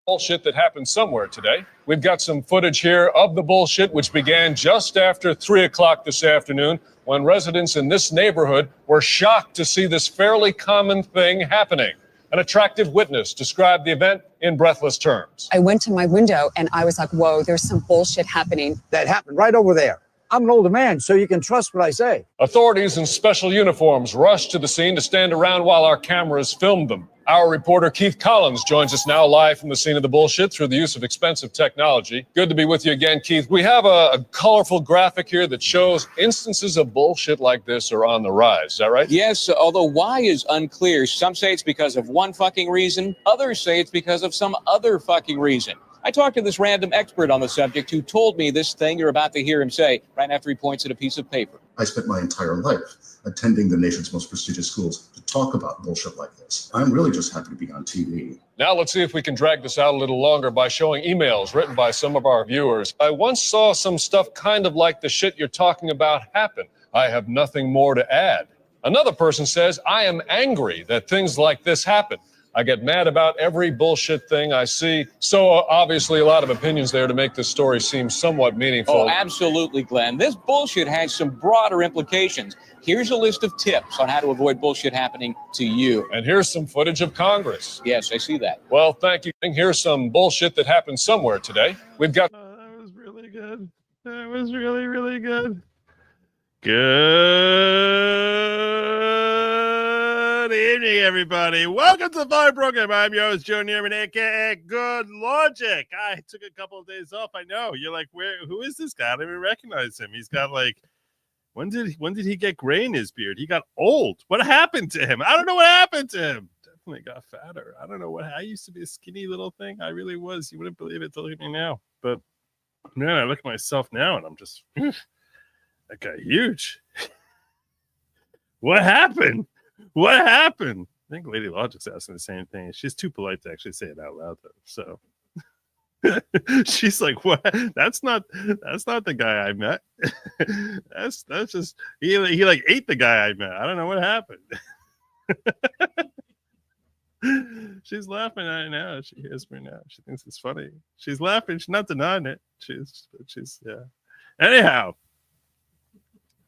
Bullshit that happened somewhere today. We've got some footage here of the bullshit, which began just after 3 o'clock this afternoon, when residents in this neighborhood were shocked to see this fairly common thing happening. An attractive witness described the event in breathless terms. I went to my window and I was like, whoa, there's some bullshit happening. That happened right over there. I'm an older man, so you can trust what I say. Authorities in special uniforms rushed to the scene to stand around while our cameras filmed them. Our reporter Keith Collins joins us now live from the scene of the bullshit through the use of expensive technology. Good to be with you again, Keith. We have a colorful graphic here that shows instances of bullshit like this are on the rise. Is that right? Yes, although why is unclear. Some say it's because of one fucking reason. Others say it's because of some other fucking reason. I talked to this random expert on the subject who told me this thing you're about to hear him say right after he points at a piece of paper. I spent my entire life attending the nation's most prestigious schools to talk about bullshit like this. I'm really just happy to be on TV. Now let's see if we can drag this out a little longer by showing emails written by some of our viewers. I once saw some stuff kind of like the shit you're talking about happen. I have nothing more to add. Another person says, I am angry that things like this happen. I get mad about every bullshit thing I see. So obviously a lot of opinions there to make this story seem somewhat meaningful. Oh, absolutely, Glenn. This bullshit has some broader implications. Here's a list of tips on how to avoid bullshit happening to you. And here's some footage of Congress. Yes, I see that. Well, thank you. Here's some bullshit that happened somewhere today. We've got... that was really good. That was really, really good. Good evening, everybody. Welcome to the Fire Program. I'm your host, Joe Nierman, aka Good Lawgic. I took a couple of days off. I know. You're like, who is this guy? I don't even recognize him. He's got like, when did he get gray in his beard? He got old. What happened to him? I don't know what happened to him. Definitely got fatter. I don't know what. I used to be a skinny little thing. I really was. You wouldn't believe it to look at me now. But man, I look at myself now and I'm just, that guy huge. What happened? What happened? I think Lady Logic's asking the same thing. She's too polite to actually say it out loud, though. So she's like, "What? That's not the guy I met. that's just he like ate the guy I met. I don't know what happened." She's laughing at it now. She hears me now. She thinks it's funny. She's laughing. She's not denying it. She's yeah. Anyhow.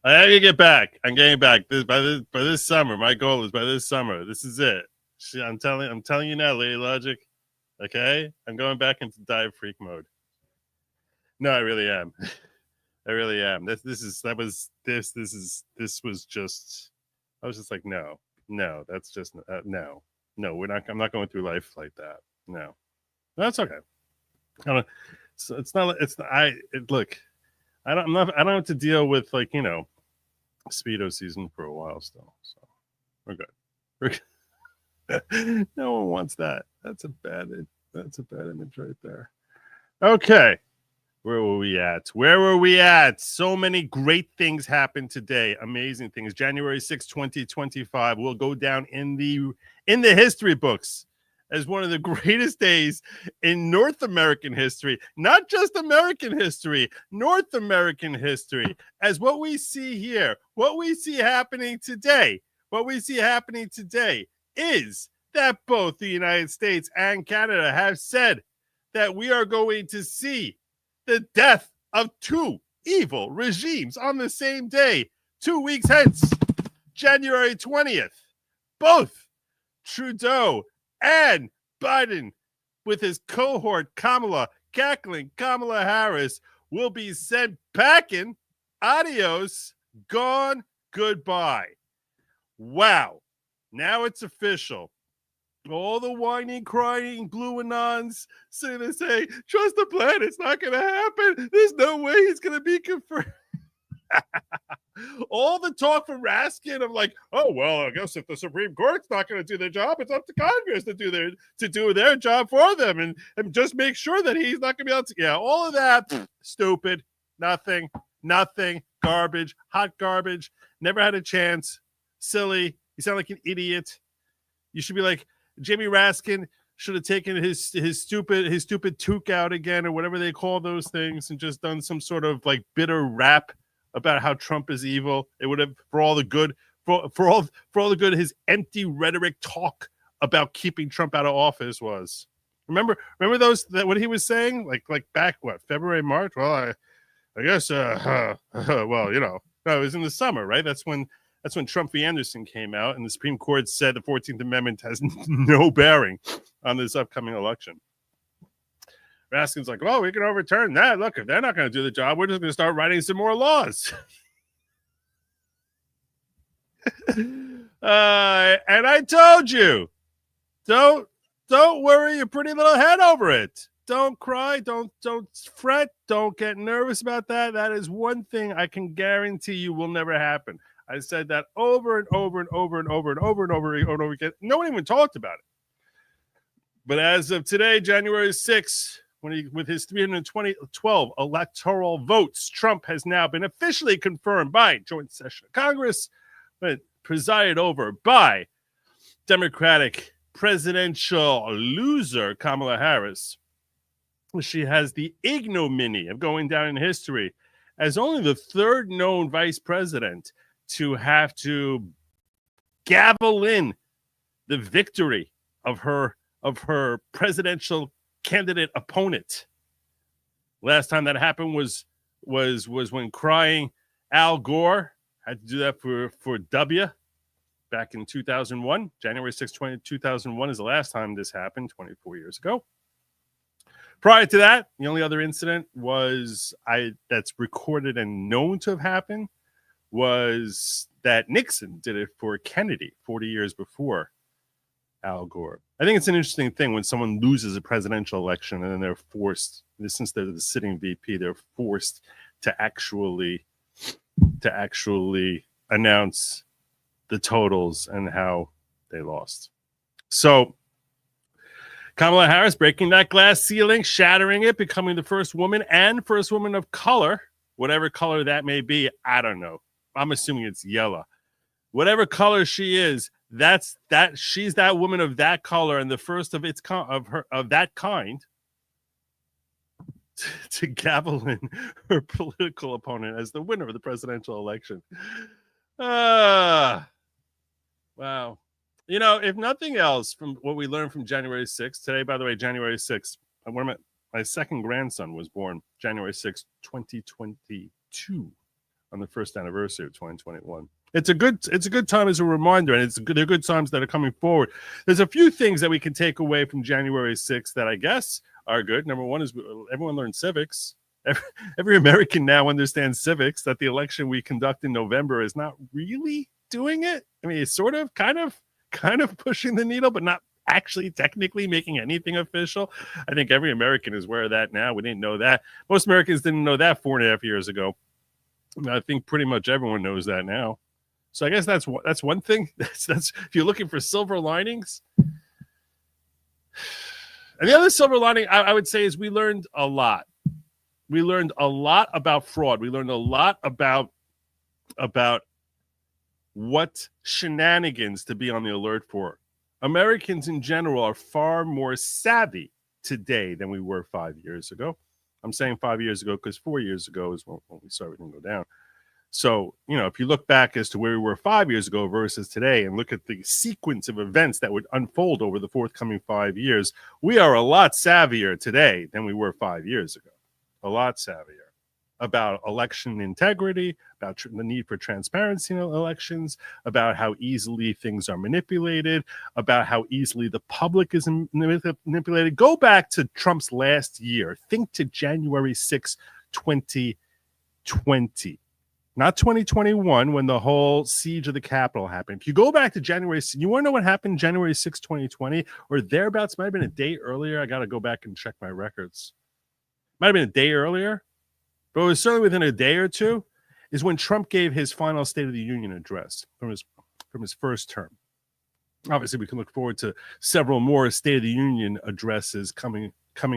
I have to get back. I'm getting back by this summer. My goal is by this summer. This is it. I'm telling you now, Lady Logic. Okay, I'm going back into dive freak mode. No, I really am. I really am. This was just. I was just like, no, that's just no. We're not. I'm not going through life like that. No, that's okay. Look. I don't have to deal with Speedo season for a while still, so we're good. No one wants that. That's a bad image right there. Okay, where were we at? So many great things happened today. Amazing things. January 6, 2025 will go down in the history books as one of the greatest days in North American history, not just American history, North American history. As what we see here, what we see happening today is that both the United States and Canada have said that we are going to see the death of two evil regimes on the same day, 2 weeks hence, January 20th. Both Trudeau and Biden, with his cohort cackling Kamala Harris, will be sent packing. Adios, gone, goodbye. Wow. Now it's official. All the whining, crying, blue anons sitting there saying, trust the plan, it's not going to happen. There's no way he's going to be confirmed. All the talk from Raskin of like, oh, well, I guess if the Supreme Court's not going to do their job, it's up to Congress to do their job for them and just make sure that he's not going to be able to. Yeah, all of that, stupid, nothing, garbage, hot garbage, never had a chance, silly. You sound like an idiot. You should be like, Jamie Raskin should have taken his stupid toque out again or whatever they call those things and just done some sort of like bitter rap about how Trump is evil. It would have, for all the good, for all the good his empty rhetoric talk about keeping Trump out of office was. Remember those that what he was saying like back February, March. Well, I guess well, no, it was in the summer, right? That's when Trump v. Anderson came out, and the Supreme Court said the 14th Amendment has no bearing on this upcoming election. Raskin's like, well, we can overturn that. Look, if they're not going to do the job, we're just going to start writing some more laws. And I told you, don't worry your pretty little head over it. Don't cry. Don't fret. Don't get nervous about that. That is one thing I can guarantee you will never happen. I said that over and over and over and over and over and over and over again. No one even talked about it. But as of today, January 6th, with his 312 electoral votes, Trump has now been officially confirmed by joint session of Congress, but presided over by Democratic presidential loser Kamala Harris. She has the ignominy of going down in history as only the third known vice president to have to gavel in the victory of her presidential candidate opponent. Last time that happened was when crying Al Gore had to do that for W back in 2001. January 6, 2001 is the last time this happened, 24 years ago. Prior to that, the only other incident that's recorded and known to have happened was that Nixon did it for Kennedy 40 years before Al Gore. I think it's an interesting thing when someone loses a presidential election and then they're forced, since they're the sitting VP, they're forced to actually announce the totals and how they lost. So Kamala Harris breaking that glass ceiling, shattering it, becoming the first woman of color, whatever color that may be. I don't know. I'm assuming it's yellow. Whatever color she is, she's that woman of that color and the first of that kind to gavel in her political opponent as the winner of the presidential election. Wow. If nothing else from what we learned from January 6th, today, by the way, January 6th, my second grandson was born January 6th, 2022, on the first anniversary of 2021. It's a good time as a reminder, and they're good times that are coming forward. There's a few things that we can take away from January 6th that I guess are good. Number one is everyone learned civics. Every American now understands civics, that the election we conduct in November is not really doing it. I mean, it's sort of kind of pushing the needle, but not actually technically making anything official. I think every American is aware of that now. We didn't know that. Most Americans didn't know that 4.5 years ago. I think pretty much everyone knows that now. So I guess that's one thing. That's if you're looking for silver linings. And the other silver lining I would say is we learned a lot. We learned a lot about fraud. We learned a lot about what shenanigans to be on the alert for. Americans in general are far more savvy today than we were 5 years ago. I'm saying 5 years ago because 4 years ago is when we saw everything go down. So, if you look back as to where we were 5 years ago versus today and look at the sequence of events that would unfold over the forthcoming 5 years, we are a lot savvier today than we were 5 years ago. A lot savvier about election integrity, about the need for transparency in elections, about how easily things are manipulated, about how easily the public is manipulated. Go back to Trump's last year. Think to January 6, 2020. Not 2021, when the whole siege of the Capitol happened. If you go back to January, you want to know what happened January 6, 2020, or thereabouts? Might have been a day earlier. I got to go back and check my records. Might have been a day earlier, but it was certainly within a day or two, is when Trump gave his final State of the Union address from his first term. Obviously, we can look forward to several more State of the Union addresses coming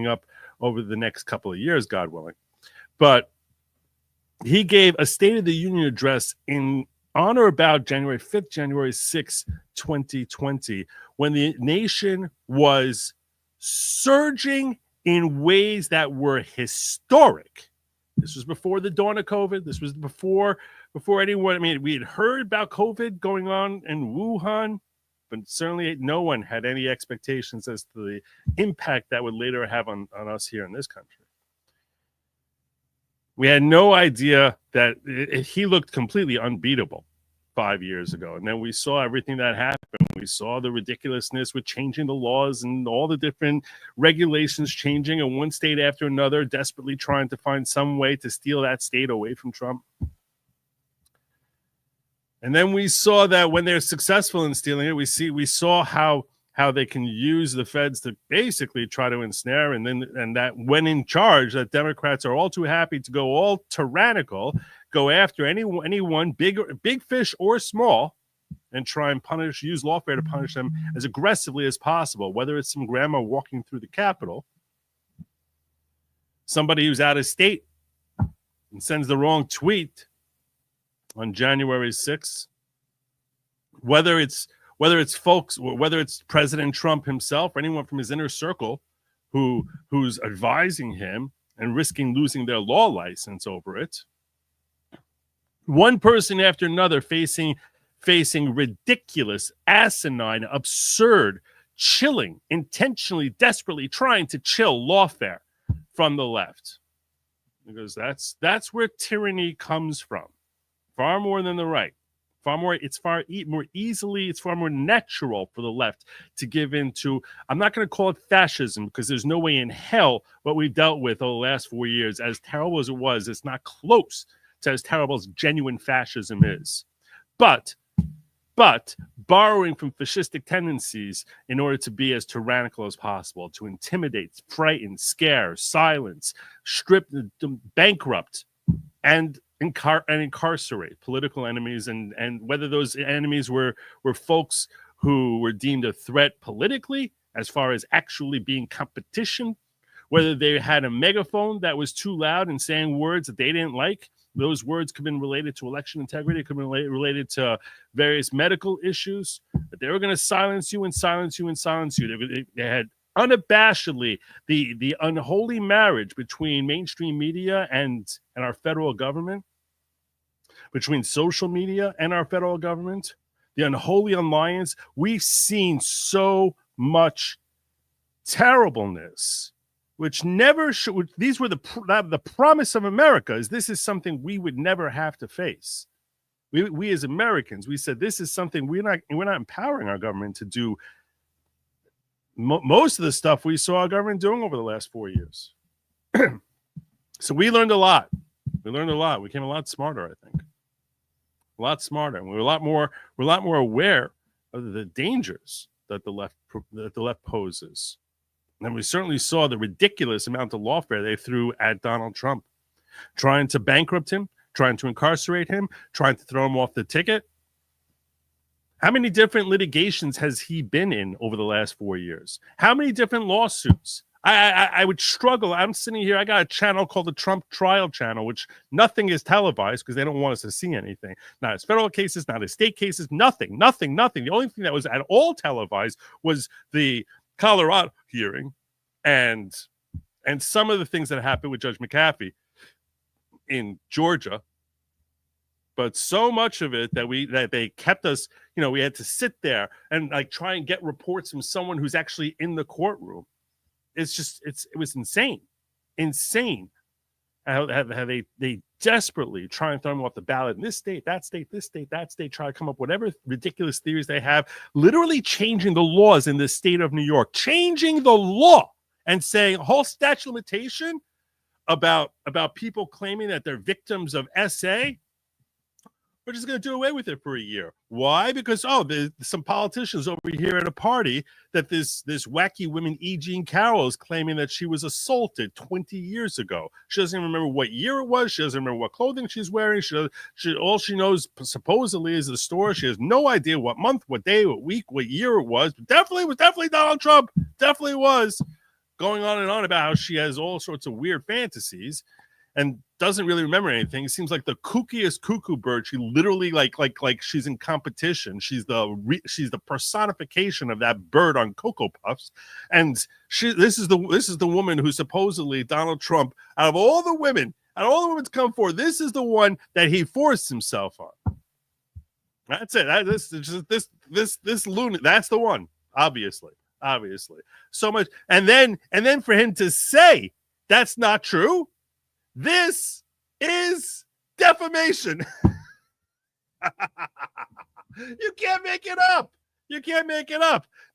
up over the next couple of years, God willing. But he gave a State of the Union address on or about January 5th, January 6th, 2020, when the nation was surging in ways that were historic. This was before the dawn of COVID. This was before anyone. I mean, we had heard about COVID going on in Wuhan, but certainly no one had any expectations as to the impact that would later have on us here in this country. We had no idea that he looked completely unbeatable 5 years ago. And then we saw everything that happened. We saw the ridiculousness with changing the laws and all the different regulations changing, and one state after another desperately trying to find some way to steal that state away from Trump. And then we saw that when they're successful in stealing it, we saw how they can use the feds to basically try to ensnare, and that when in charge, that Democrats are all too happy to go all tyrannical, go after anyone big fish or small, and try and use lawfare to punish them as aggressively as possible, whether it's some grandma walking through the Capitol, somebody who's out of state and sends the wrong tweet on January 6th, whether it's President Trump himself or anyone from his inner circle who's advising him and risking losing their law license over it. One person after another facing ridiculous, asinine, absurd, chilling, intentionally, desperately trying to chill lawfare from the left. Because that's where tyranny comes from. Far more than the right. It's far more natural for the left to give into, I'm not going to call it fascism, because there's no way in hell what we've dealt with over the last 4 years, as terrible as it was, it's not close to as terrible as genuine fascism is. But borrowing from fascistic tendencies in order to be as tyrannical as possible, to intimidate, frighten, scare, silence, strip, bankrupt, and incarcerate political enemies, and whether those enemies were folks who were deemed a threat politically, as far as actually being competition, whether they had a megaphone that was too loud and saying words that they didn't like. Those words could have been related to election integrity, could have been related to various medical issues, but they were going to silence you and silence you and silence you. They had unabashedly the unholy marriage between mainstream media and our federal government, between social media and our federal government, the unholy alliance. We've seen so much terribleness, which never should. These were the promise of America. This is something we would never have to face. We as Americans, we said this is something we're not empowering our government to do. Most of the stuff we saw our government doing over the last 4 years. So we learned a lot. We came a lot smarter, I think. A lot smarter, and we're a lot more aware of the dangers that the left poses. And we certainly saw the ridiculous amount of lawfare they threw at Donald Trump, trying to bankrupt him, trying to incarcerate him, trying to throw him off the ticket. How many different litigations has he been in over the last 4 years? How many different lawsuits? I would struggle. I'm sitting here. I got a channel called the Trump Trial Channel, which nothing is televised because they don't want us to see anything. Not his federal cases, not his state cases, nothing. The only thing that was at all televised was the Colorado hearing and some of the things that happened with Judge McAfee in Georgia. But so much of it that they kept us, we had to sit there and try and get reports from someone who's actually in the courtroom. It was insane how they desperately try and throw them off the ballot in this state, that state, this state, that state, try to come up with whatever ridiculous theories they have, literally changing the laws in the state of New York, changing the law and saying a whole statute of limitation about people claiming that they're victims of SA. We're just going to do away with it for a year. Why? Because, there's some politicians over here at a party that this wacky woman, E. Jean Carroll, is claiming that she was assaulted 20 years ago. She doesn't even remember what year it was. She doesn't remember what clothing she's wearing. All she knows, supposedly, is the store. She has no idea what month, what day, what week, what year it was. But it was definitely Donald Trump. Definitely was. Going on and on about how she has all sorts of weird fantasies and doesn't really remember anything. It seems like the kookiest cuckoo bird. She literally like she's in competition. She's the personification of that bird on Cocoa Puffs. And this is the woman who supposedly Donald Trump, out of all the women to come forward, this is the one that he forced himself on. That's it. This lunatic. That's the one. Obviously. So much, and then for him to say that's not true. This is defamation. You can't make it up.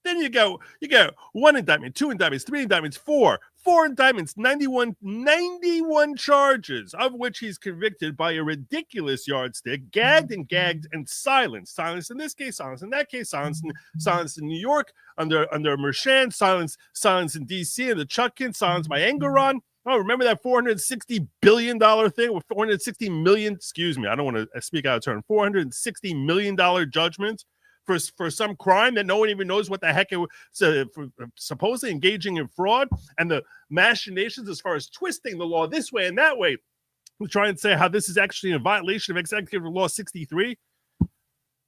Then you go one indictment, two indictments, three indictments, four indictments, 91 charges, of which he's convicted by a ridiculous yardstick, gagged and silenced. Silence in this case, silence in that case, silence in New York under Mershon, silence in D.C. and the Chutkin, silence by Engoron. Oh, remember that $460 billion thing with $460 million? Excuse me, I don't want to speak out of turn. $460 million judgment for some crime that no one even knows what the heck it was. So, supposedly engaging in fraud and the machinations as far as twisting the law this way and that way. We try and say how this is actually a violation of Executive Law 63.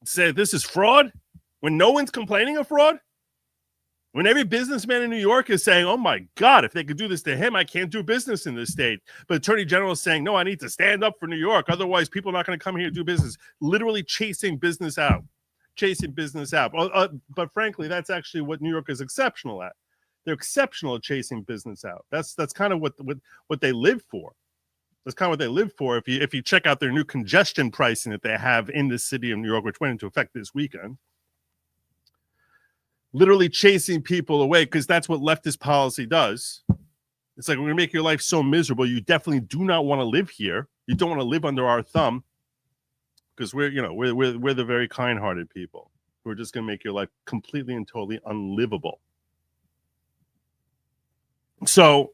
Say this is fraud when no one's complaining of fraud. When every businessman in New York is saying, oh my God, if they could do this to him, I can't do business in this state. But Attorney General is saying, no, I need to stand up for New York. Otherwise, people are not going to come here to do business. Literally chasing business out. But frankly, that's actually what New York is exceptional at. They're exceptional at chasing business out. That's kind of what they live for. That's kind of what they live for. If you check out their new congestion pricing that they have in the city of New York, which went into effect this weekend. Literally chasing people away, because that's what leftist policy does. It's like, we're going to make your life so miserable. You definitely do not want to live here. You don't want to live under our thumb, because we're the very kind-hearted people who are just going to make your life completely and totally unlivable. So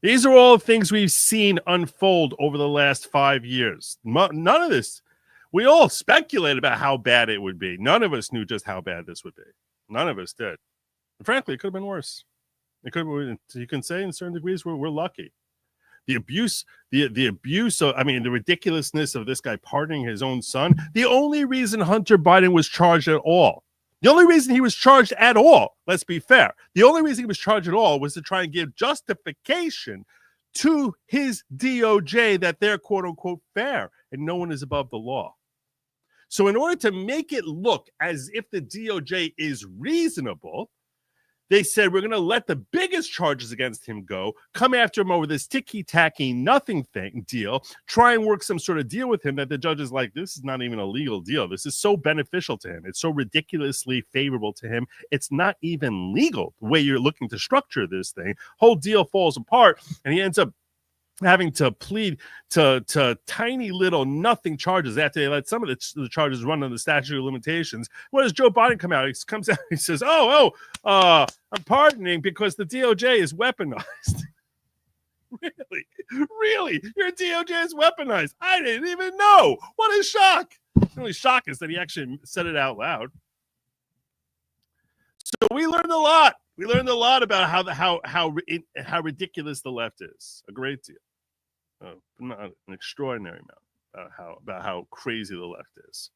these are all things we've seen unfold over the last 5 years. None of this, we all speculated about how bad it would be. None of us knew just how bad this would be. None of us did. And frankly, it could have been worse. It could have, you can say in certain degrees we're lucky. The abuse, the abuse of, the ridiculousness of this guy pardoning his own son. The only reason Hunter Biden was charged at all, let's be fair, the only reason he was charged at all was to try and give justification to his DOJ that they're quote unquote fair and no one is above the law. So in order to make it look as if the DOJ is reasonable, they said, we're going to let the biggest charges against him go, come after him over this ticky-tacky nothing thing deal, try and work some sort of deal with him that the judge is like, this is not even a legal deal. This is so beneficial to him. It's so ridiculously favorable to him. It's not even legal the way you're looking to structure this thing. Whole deal falls apart, and he ends up having to plead to tiny little nothing charges after they let some of the charges run on the statute of limitations. What does Joe Biden come out? He comes out, he says, I'm pardoning because the DOJ is weaponized. Really? Your DOJ is weaponized? I didn't even know. What a shock. The only shock is that he actually said it out loud. So we learned a lot. We learned a lot about how ridiculous the left is. A great deal. Not an extraordinary amount about how crazy the left is.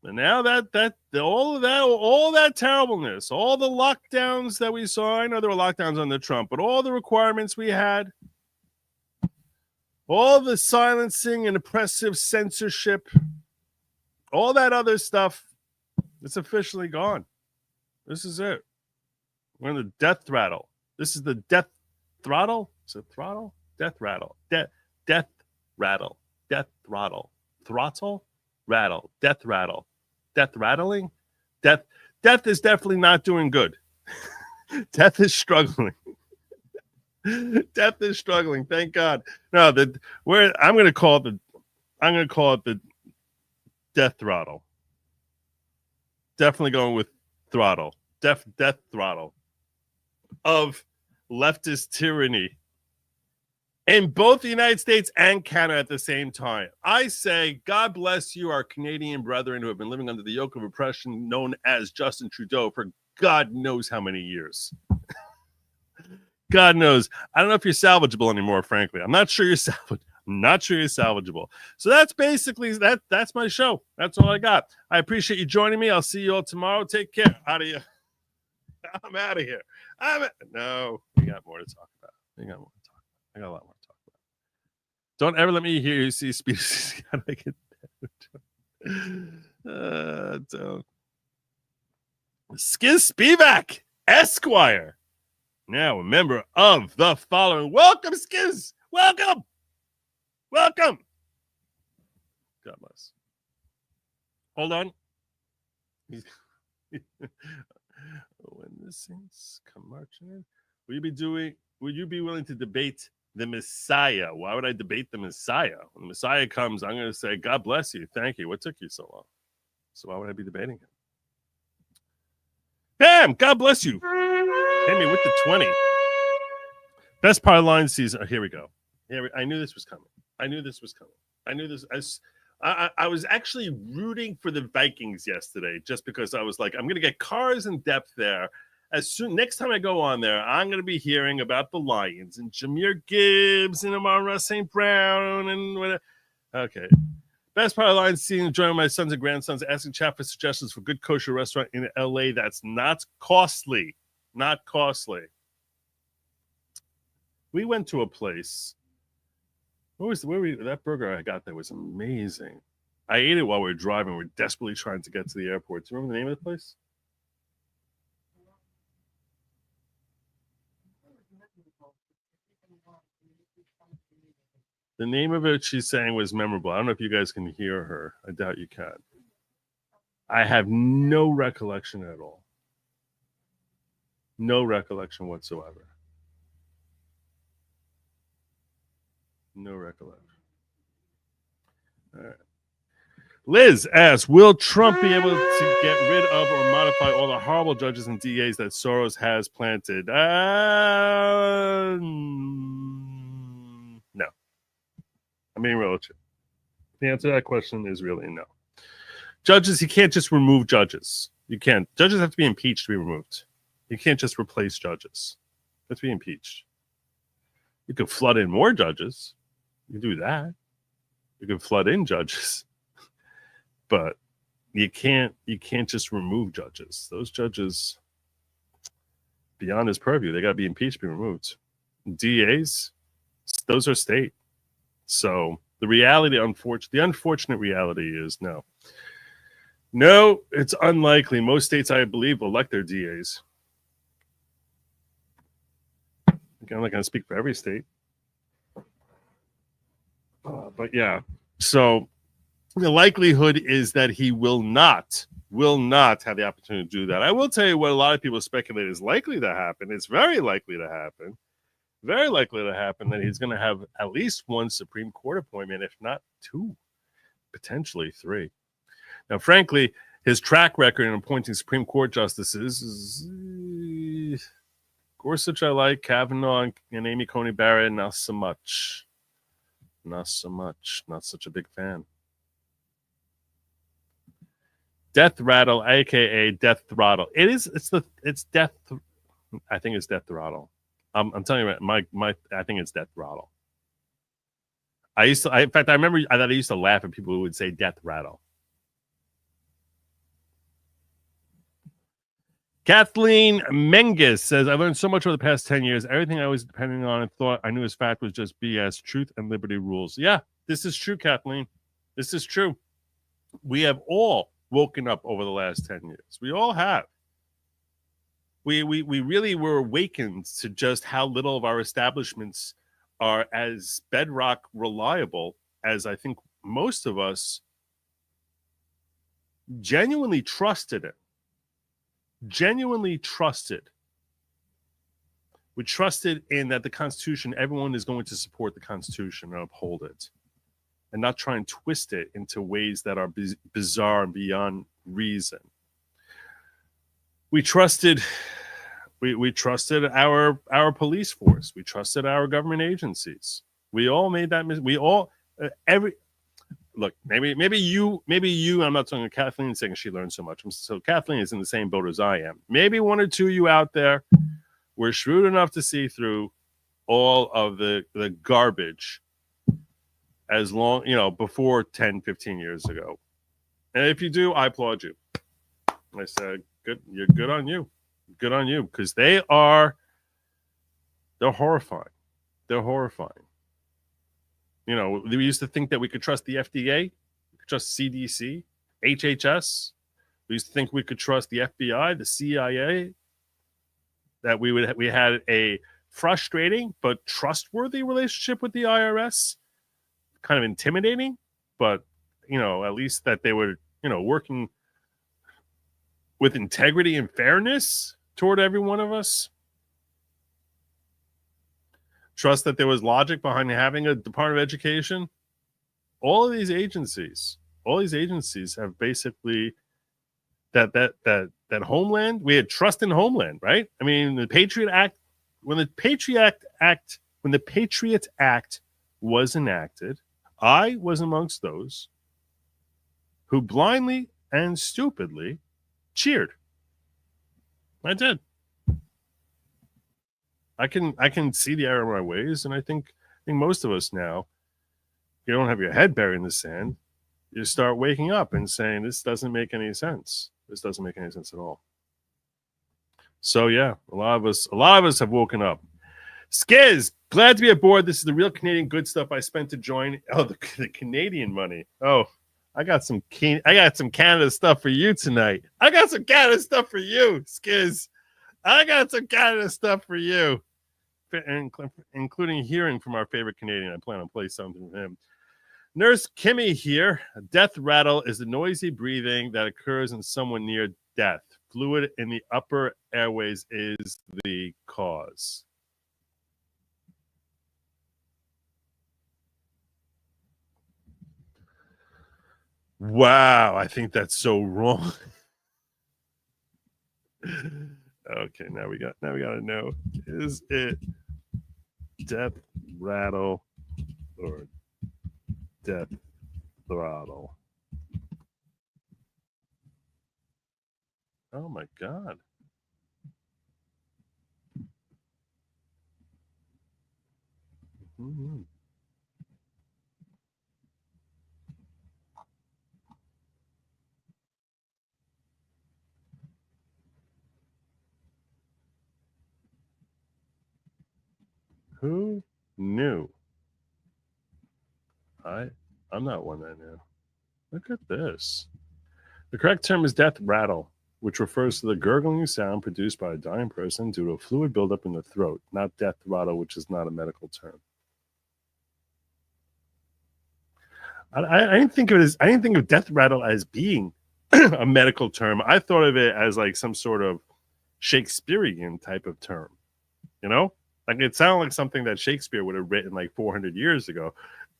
And now that all that terribleness, all the lockdowns that we saw, I know there were lockdowns under Trump, but all the requirements we had, all the silencing and oppressive censorship, all that other stuff, it's officially gone. This is it. We're in the death rattle. This is the death throttle. Is it throttle? Death rattle. Death rattle. Death throttle. Throttle? Rattle. Death rattle. Death rattling? Death is definitely not doing good. Death is struggling. Death is struggling. Thank God. No, I'm gonna call it the death throttle. Definitely going with throttle. Death throttle of leftist tyranny in both the United States and Canada at the same time. I say, God bless you, our Canadian brethren who have been living under the yoke of oppression known as Justin Trudeau for God knows how many years. God knows. I don't know if you're salvageable anymore, frankly. I'm not sure you're salvageable. So that's basically that's my show. That's all I got. I appreciate you joining me. I'll see you all tomorrow. Take care. Out of here. I'm out of here. No, we got more to talk about. I got a lot more to talk about. Don't ever let me hear you see speeches. Don't. Skiz Spivak, Esquire. Now a member of the following. Welcome, Skiz. Welcome. Welcome. God bless. Hold on. When the Saints come marching in, would you be willing to debate the Messiah? Why would I debate the Messiah? When the Messiah comes, I'm going to say, God bless you. Thank you. What took you so long? So why would I be debating him? Bam! God bless you. Hit me with the 20. Best part of line season. Oh, here we go. I knew this was coming. I knew this. I was actually rooting for the Vikings yesterday just because I was like, I'm going to get cars in depth there. Next time I go on there, I'm going to be hearing about the Lions and Jameer Gibbs and Amon-Ra St. Brown and whatever. Okay. Best part of the line seeing enjoying my sons and grandsons asking chat for suggestions for good kosher restaurant in LA that's not costly. Not costly. We went to a place. That burger I got there was amazing. I ate it while we were driving. We're desperately trying to get to the airport. Do you remember the name of the place? The name of it, she's saying, was memorable. I don't know if you guys can hear her. I doubt you can. I have no recollection at all. No recollection whatsoever. No recollection. All right. Liz asks, will Trump be able to get rid of or modify all the horrible judges and DAs that Soros has planted? No. I'm being real with you. The answer to that question is really no. Judges, you can't just remove judges. You can't. Judges have to be impeached to be removed. You can't just replace judges. They have to be impeached. You could flood in more judges. You can do that. You can flood in judges. But you can't just remove judges. Those judges, beyond his purview, they got to be impeached, be removed. DAs, those are state. So the unfortunate reality is no. No, it's unlikely. Most states, I believe, elect their DAs. I'm not going to speak for every state. But yeah, so the likelihood is that he will not have the opportunity to do that. I will tell you what a lot of people speculate is likely to happen. It's very likely to happen. Very likely to happen that he's going to have at least one Supreme Court appointment, if not two, potentially three. Now, frankly, his track record in appointing Supreme Court justices is Gorsuch I like, Kavanaugh and Amy Coney Barrett, not so much. Not so much. Not such a big fan. Death Rattle, aka Death Throttle. It's Death. I think it's Death Throttle. I'm telling you, I think it's Death Throttle. In fact, I remember that I used to laugh at people who would say Death Rattle. Kathleen Menges says, I learned so much over the past 10 years. Everything I was depending on and thought I knew as fact was just BS. Truth and liberty rules. Yeah, this is true, Kathleen. This is true. We have all woken up over the last 10 years. We all have. We really were awakened to just how little of our establishments are as bedrock reliable as I think most of us genuinely trusted it. Genuinely trusted. We trusted in that the Constitution, everyone is going to support the Constitution and uphold it, and not try and twist it into ways that are bizarre and beyond reason. We trusted our police force. We trusted our government agencies. We all made that mistake. We all look, maybe you, I'm not talking to Kathleen saying she learned so much. So Kathleen is in the same boat as I am. Maybe one or two of you out there were shrewd enough to see through all of the garbage as long, before 10, 15 years ago. And if you do, I applaud you. I said, you're good on you. Good on you. Because they're horrifying. They're horrifying. We used to think that we could trust the FDA, we could trust CDC, HHS. We used to think we could trust the FBI, the CIA, that we had a frustrating but trustworthy relationship with the IRS. Kind of intimidating, but at least that they were working with integrity and fairness toward every one of us. Trust that there was logic behind having a Department of Education. All of these agencies have basically that Homeland. We had trust in Homeland, right? I mean, the Patriot Act, when the Patriot Act was enacted, I was amongst those who blindly and stupidly cheered. I did. I can see the error in my ways, and I think most of us now, you don't have your head buried in the sand. You start waking up and saying, this doesn't make any sense. This doesn't make any sense at all. So yeah, a lot of us have woken up. Skiz, glad to be aboard. This is the real Canadian good stuff I spent to join. Oh, the Canadian money. Oh, I got some Canada stuff for you tonight. I got some Canada stuff for you, Skiz. I got some Canada stuff for you, including hearing from our favorite Canadian. I plan on playing something from him. Nurse Kimmy here. A death rattle is the noisy breathing that occurs in someone near death. Fluid in the upper airways is the cause. Wow, I think that's so wrong. Okay, now we got to know, is it death rattle or death throttle? Oh my God. Mm-hmm. Who knew? I'm not one that knew. Look at this. The correct term is death rattle, which refers to the gurgling sound produced by a dying person due to a fluid buildup in the throat, not death throttle, which is not a medical term. I didn't think of death rattle as being a medical term. I thought of it as like some sort of Shakespearean type of term, Like it sounded like something that Shakespeare would have written like 400 years ago,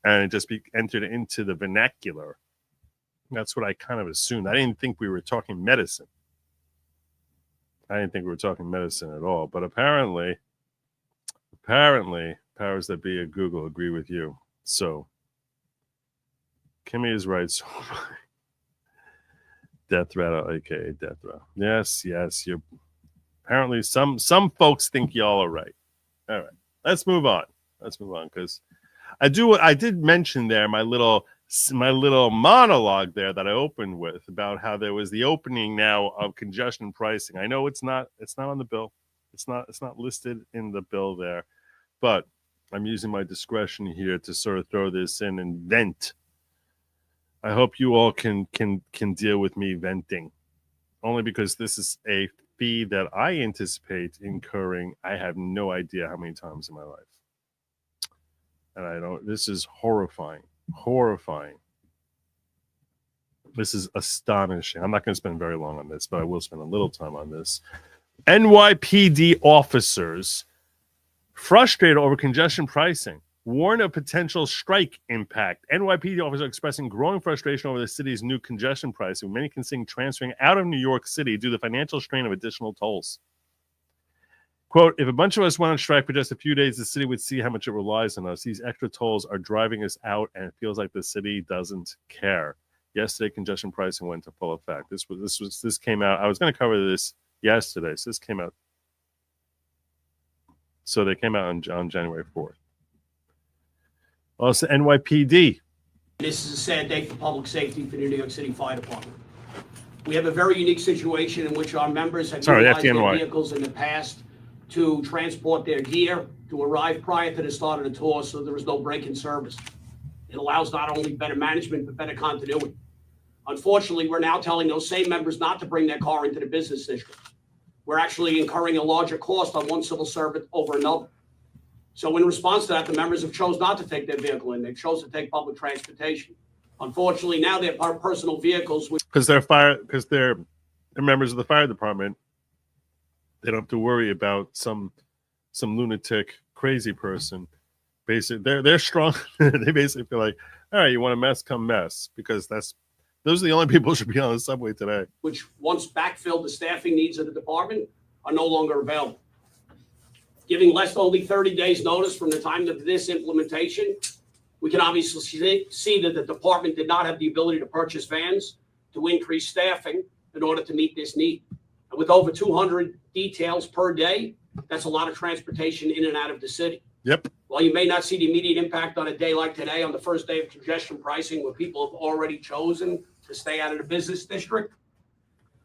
and it just be entered into the vernacular. That's what I kind of assumed. I didn't think we were talking medicine. I didn't think we were talking medicine at all. But apparently, powers that be at Google agree with you. So, Kimmy is right. So, death rattle, aka death rattle. Yes. You're apparently some folks think y'all are right. All right, let's move on because I did mention there my little monologue there that I opened with about how there was the opening now of congestion pricing. I know it's not on the bill. It's not listed in the bill there, but I'm using my discretion here to sort of throw this in and vent. I hope you all can deal with me venting, only because this is a fee that I anticipate incurring. I have no idea how many times in my life. And this is horrifying. This is astonishing. I'm not going to spend very long on this, but I will spend a little time on this. NYPD officers frustrated over congestion pricing warn of potential strike impact. NYPD officers are expressing growing frustration over the city's new congestion pricing, many considering transferring out of New York City due to the financial strain of additional tolls. Quote, if a bunch of us went on strike for just a few days, the city would see how much it relies on us. These extra tolls are driving us out, and it feels like the city doesn't care. Yesterday, congestion pricing went into full effect. This came out. I was going to cover this yesterday, so this came out. So they came out on January 4th. Also, NYPD. This is a sad day for public safety for the New York City Fire Department. We have a very unique situation in which our members have utilized their vehicles in the past to transport their gear to arrive prior to the start of the tour, so there is no break in service. It allows not only better management, but better continuity. Unfortunately, we're now telling those same members not to bring their car into the business district. We're actually incurring a larger cost on one civil servant over another. So in response to that, the members have chose not to take their vehicle in. They chose to take public transportation. Unfortunately, now their personal vehicles, because they're members of the fire department, they don't have to worry about some lunatic crazy person. Basically, they're strong. They basically feel like, all right, you want to mess, come mess, because those are the only people who should be on the subway today. which once backfilled the staffing needs of the department, are no longer available. Giving less than only 30 days notice from the time of this implementation, we can obviously see that the department did not have the ability to purchase vans to increase staffing in order to meet this need. And with over 200 details per day, that's a lot of transportation in and out of the city. Yep. While you may not see the immediate impact on a day like today, on the first day of congestion pricing, where people have already chosen to stay out of the business district,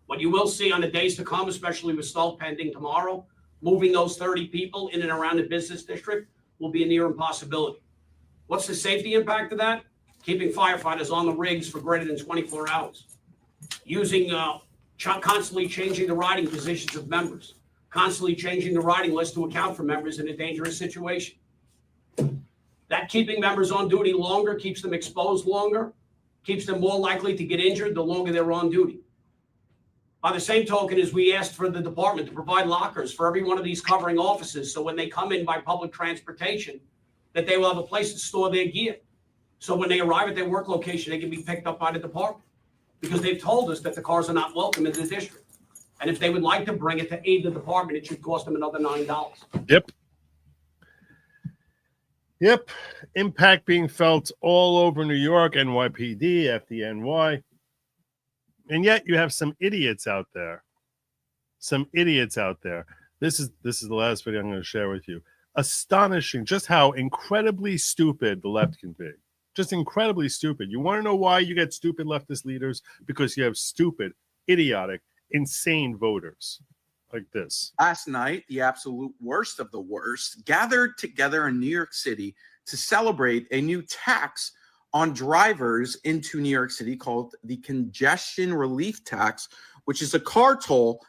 what you will see on the days to come, especially with Snub pending tomorrow, moving those 30 people in and around the business district will be a near impossibility. What's the safety impact of that? Keeping firefighters on the rigs for greater than 24 hours. Using, constantly changing the riding positions of members. Constantly changing the riding list to account for members in a dangerous situation. That keeping members on duty longer keeps them exposed longer, keeps them more likely to get injured the longer they're on duty. By the same token, as we asked for the department to provide lockers for every one of these covering offices, so when they come in by public transportation, that they will have a place to store their gear. So when they arrive at their work location, they can be picked up by the department, because they've told us that the cars are not welcome in the district. And if they would like to bring it to aid the department, it should cost them another $9. Yep. Impact being felt all over New York, NYPD, FDNY. And yet you have some idiots out there. This is the last video I'm going to share with you. Astonishing just how incredibly stupid the left can be. Just incredibly stupid. You want to know why you get stupid leftist leaders? Because you have stupid, idiotic, insane voters like this. Last night, the absolute worst of the worst gathered together in New York City to celebrate a new tax on drivers into New York City called the congestion relief tax, which is a car toll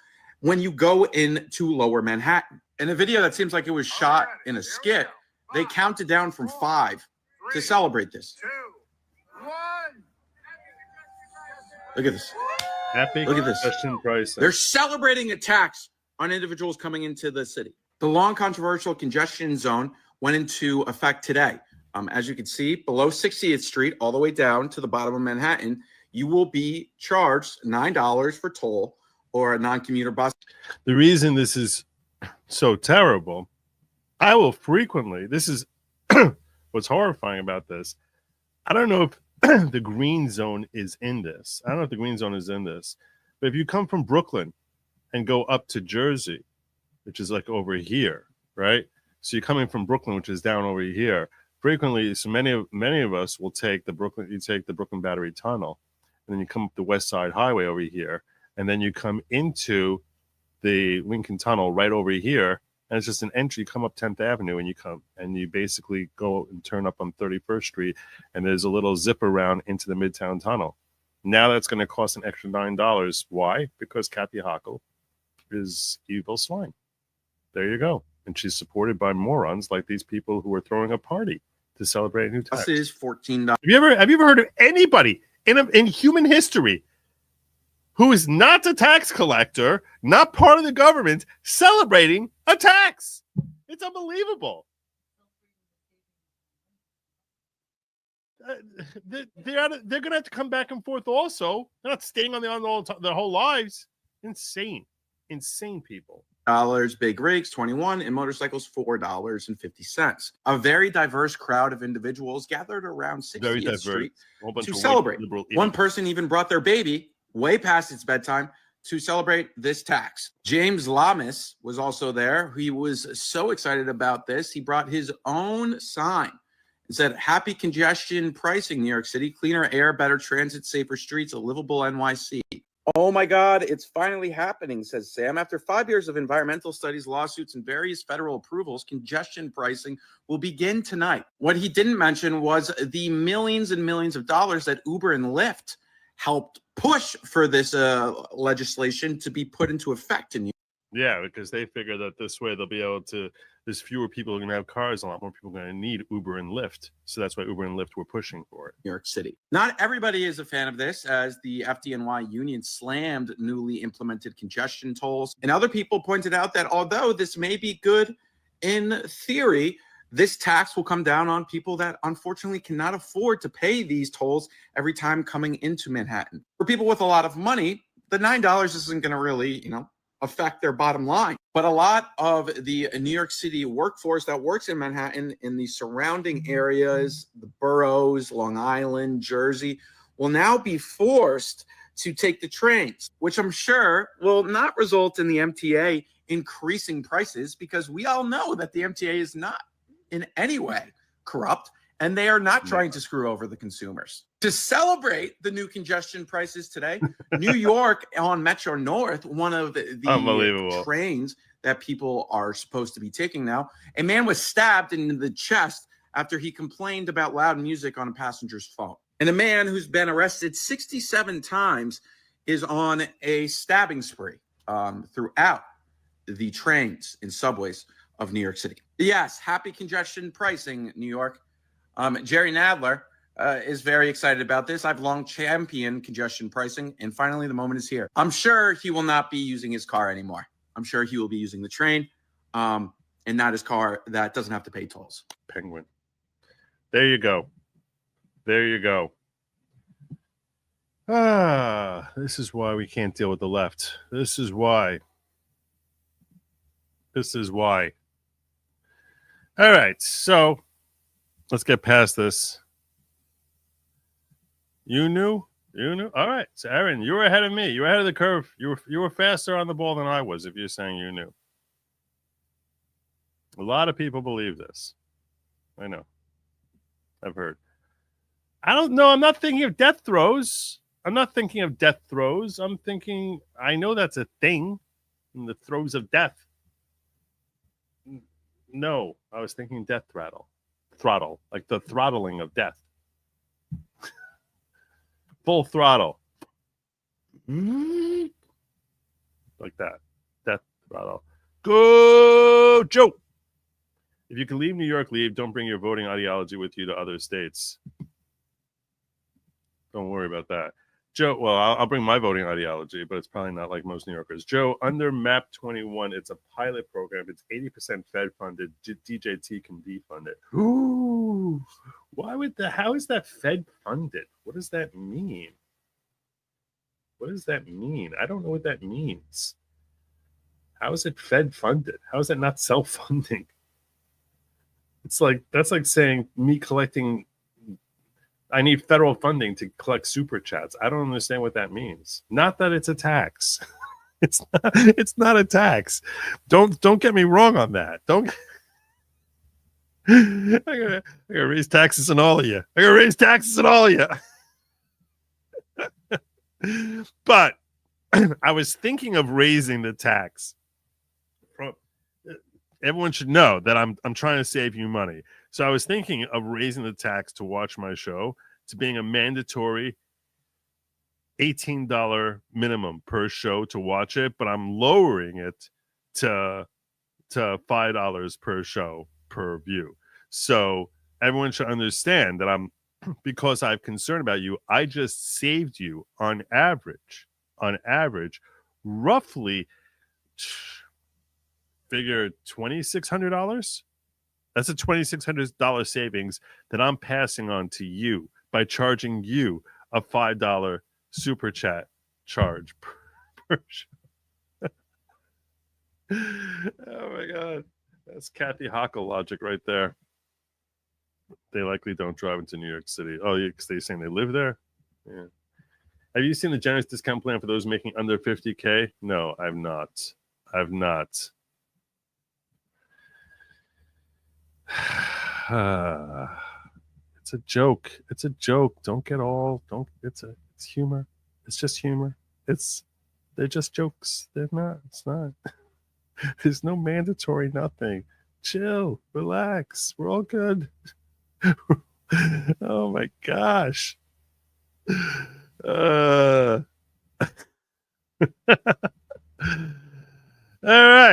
when you go into Lower Manhattan. In a video that seems like it was shot in a skit, they counted down from 5 to celebrate this. 2, 1. Look at this. Epic Look at this. congestion pricing. They're celebrating a tax on individuals coming into the city. The long controversial congestion zone went into effect today. As you can see, below 60th Street, all the way down to the bottom of Manhattan, you will be charged $9 for toll or a non-commuter bus. The reason this is so terrible, I will frequently, this is what's horrifying about this. I don't know if the green zone is in this. I don't know if the green zone is in this. But if you come from Brooklyn and go up to Jersey, which is like over here, right? So you're coming from Brooklyn, which is down over here. Frequently, so many of us will take the Brooklyn Battery Tunnel, and then you come up the West Side Highway over here, and then you come into the Lincoln Tunnel right over here, and it's just an entry. You come up 10th Avenue, and you basically go and turn up on 31st Street, and there's a little zip around into the Midtown Tunnel. Now that's going to cost an extra $9. Why? Because Kathy Hochul is evil swine. There you go. And she's supported by morons like these people who are throwing a party to celebrate a new tax. This is $14. Have you ever heard of anybody in human history who is not a tax collector, not part of the government, celebrating a tax? It's unbelievable. They're going to have to come back and forth also. They're not staying on their whole lives. Insane people. Big rigs, 21, and motorcycles, $4.50. A very diverse crowd of individuals gathered around 60th Street to celebrate. One person even brought their baby way past its bedtime to celebrate this tax. James Lamas was also there. He was so excited about this. He brought his own sign. It said, "Happy congestion pricing, New York City. Cleaner air, better transit, safer streets, a livable NYC." Oh my God, it's finally happening, says Sam. After 5 years of environmental studies, lawsuits, and various federal approvals, congestion pricing will begin tonight. What he didn't mention was the millions and millions of dollars that Uber and Lyft helped push for this legislation to be put into effect in Yeah, because they figure that this way they'll be able to, there's fewer people who are going to have cars, a lot more people are going to need Uber and Lyft. So that's why Uber and Lyft were pushing for it. New York City. Not everybody is a fan of this, as the FDNY union slammed newly implemented congestion tolls. And other people pointed out that although this may be good in theory, this tax will come down on people that unfortunately cannot afford to pay these tolls every time coming into Manhattan. For people with a lot of money, the $9 isn't going to really, affect their bottom line. But a lot of the New York City workforce that works in Manhattan, in the surrounding areas, the boroughs, Long Island, Jersey, will now be forced to take the trains, which I'm sure will not result in the MTA increasing prices, because we all know that the MTA is not in any way corrupt, and they are not trying to screw over the consumers. To celebrate the new congestion prices today, New York on Metro North, one of the trains that people are supposed to be taking now, a man was stabbed in the chest after he complained about loud music on a passenger's phone. And a man who's been arrested 67 times is on a stabbing spree throughout the trains and subways of New York City. Yes, happy congestion pricing, New York. Jerry Nadler is very excited about this. I've long championed congestion pricing, and finally the moment is here. I'm sure he will not be using his car anymore. I'm sure he will be using the train and not his car that doesn't have to pay tolls. Penguin. There you go. There you go. This is why we can't deal with the left. This is why. This is why. All right, so let's get past this. You knew? All right. So, Aaron, you were ahead of me. You were ahead of the curve. You were faster on the ball than I was, if you're saying you knew. A lot of people believe this. I know. I've heard. I don't know. I'm not thinking of death throes. I'm thinking, I know that's a thing, in the throes of death. No, I was thinking death throttle. Throttle, like the throttling of death. Full throttle. Like that. Death throttle. Go, Joe. If you can leave New York, leave. Don't bring your voting ideology with you to other states. Don't worry about that. Joe, well, I'll bring my voting ideology, but it's probably not like most New Yorkers. Joe, under MAP 21, it's a pilot program. It's 80% Fed funded. DJT can defund it. Ooh, how is that Fed funded? What does that mean? I don't know what that means. How is it Fed funded? How is that not self-funding? That's like saying me collecting. I need federal funding to collect super chats. I don't understand what that means. Not that it's a tax. It's not a tax. Don't get me wrong on that. I gotta raise taxes on all of you. But I was thinking of raising the tax. Everyone should know that I'm trying to save you money. So I was thinking of raising the tax to watch my show to being a mandatory $18 minimum per show to watch it, but I'm lowering it to $5 per show per view. So everyone should understand that because I'm concerned about you, I just saved you on average, roughly figure $2,600. That's a $2,600 savings that I'm passing on to you by charging you a $5 super chat charge per show. Oh my God. That's Kathy Hochul logic right there. They likely don't drive into New York City. Oh, yeah, because they're saying they live there? Yeah. Have you seen the generous discount plan for those making under 50K? No, I've not. It's a joke. It's humor. It's just humor. They're just jokes. It's not. There's no mandatory nothing. Chill, relax. We're all good. Oh my gosh.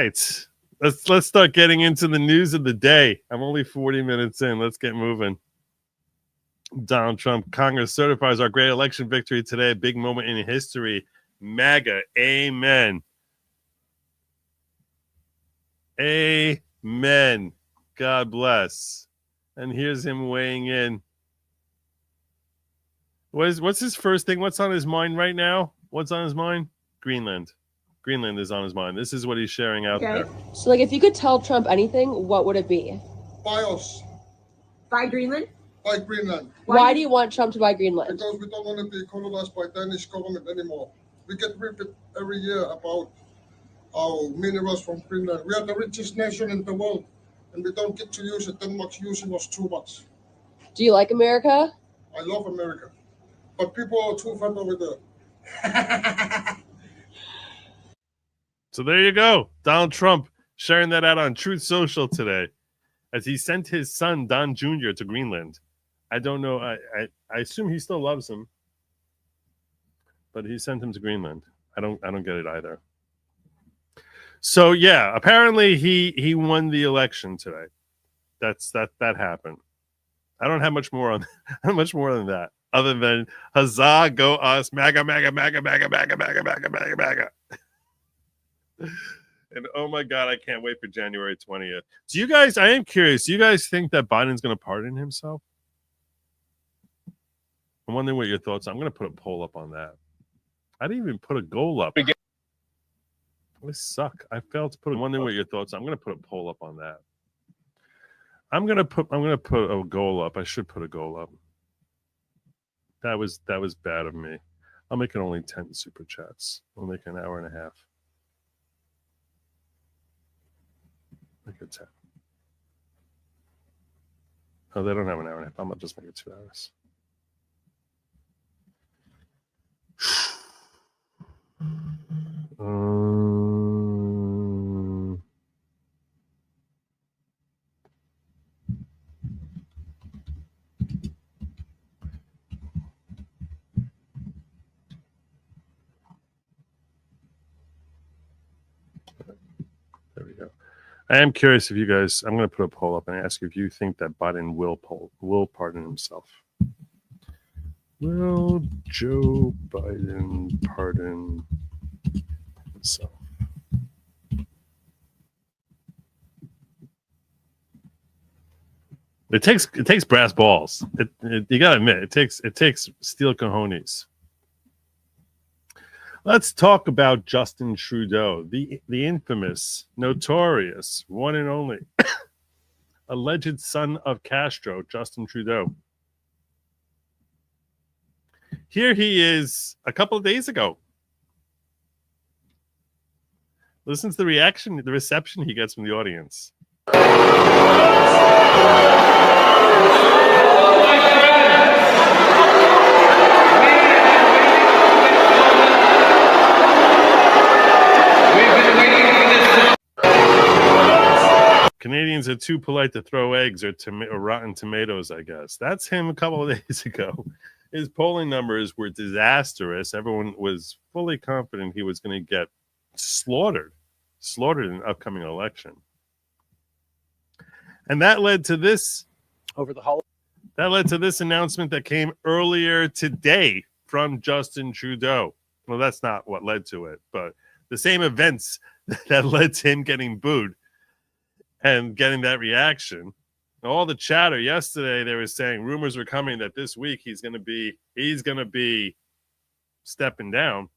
right. Let's start getting into the news of the day. I'm only 40 minutes in. Let's get moving. Donald Trump, Congress certifies our great election victory today. A big moment in history. MAGA. Amen. Amen. God bless. And here's him weighing in. What's his first thing? What's on his mind right now? What's on his mind? Greenland. Greenland is on his mind. This is what he's sharing out there. So, like, if you could tell Trump anything, what would it be? Buy us. Buy Greenland? Buy Greenland. Why do you want Trump to buy Greenland? Because we don't want to be colonized by Danish government anymore. We get ripped every year about our minerals from Greenland. We are the richest nation in the world, and we don't get to use it. Denmark's using us too much. Do you like America? I love America, but people are too fat over there. So there you go. Donald Trump sharing that out on Truth Social today as he sent his son, Don Jr., to Greenland. I don't know. I assume he still loves him, but he sent him to Greenland. I don't get it either. So yeah, apparently he won the election today. That happened. I don't have much more on much more than that, other than huzzah, go us, MAGA, MAGA, MAGA, MAGA, MAGA, MAGA, MAGA, MAGA, MAGA. And oh my God, I can't wait for January 20th. Do you guys, I am curious, do you guys think that Biden's going to pardon himself? I'm wondering what your thoughts are. I'm going to put a poll up on that. I didn't even put a goal up. I suck. I failed to put. I'm wondering what your thoughts are. I'm going to put a poll up on that. I'm going to put a goal up. I should put a goal up. That was bad of me. I'll make it only 10 super chats. We'll make an hour and a half. Make it 10. Oh, they don't have an hour and a half. I'm going to just make it 2 hours. There we go. I am curious if you guys, I'm going to put a poll up and ask you if you think that Biden will pardon himself. Will Joe Biden pardon himself? It takes brass balls. You gotta admit, it takes steel cojones. Let's talk about Justin Trudeau, the infamous, notorious, one and only alleged son of Castro, Justin Trudeau. Here he is a couple of days ago. Listen to the reception he gets from the audience. Canadians are too polite to throw eggs or rotten tomatoes, I guess. That's him a couple of days ago. His polling numbers were disastrous. Everyone was fully confident he was going to get slaughtered in an upcoming election. And that led to this announcement that came earlier today from Justin Trudeau. Well, that's not what led to it, but the same events that led to him getting booed and getting that reaction. All the chatter yesterday, they were saying rumors were coming that this week he's going to be stepping down.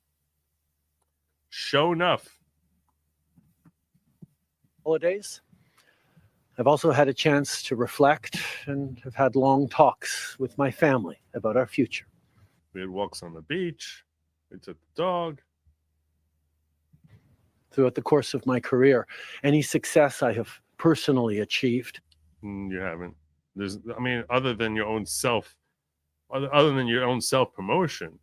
Sure enough. Holidays. I've also had a chance to reflect and have had long talks with my family about our future. We had walks on the beach. We took the dog. Throughout the course of my career, any success I have personally achieved. You haven't. Other than your own self promotion,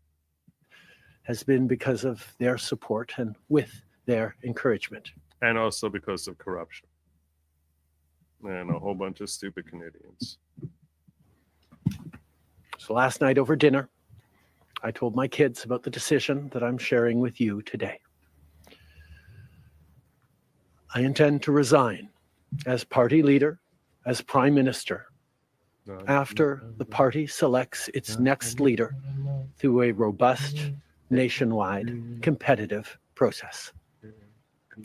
has been because of their support and with their encouragement. And also because of corruption. And a whole bunch of stupid Canadians. So last night over dinner, I told my kids about the decision that I'm sharing with you today. I intend to resign as party leader, as prime minister, after the party selects its next leader through a robust, nationwide, competitive process.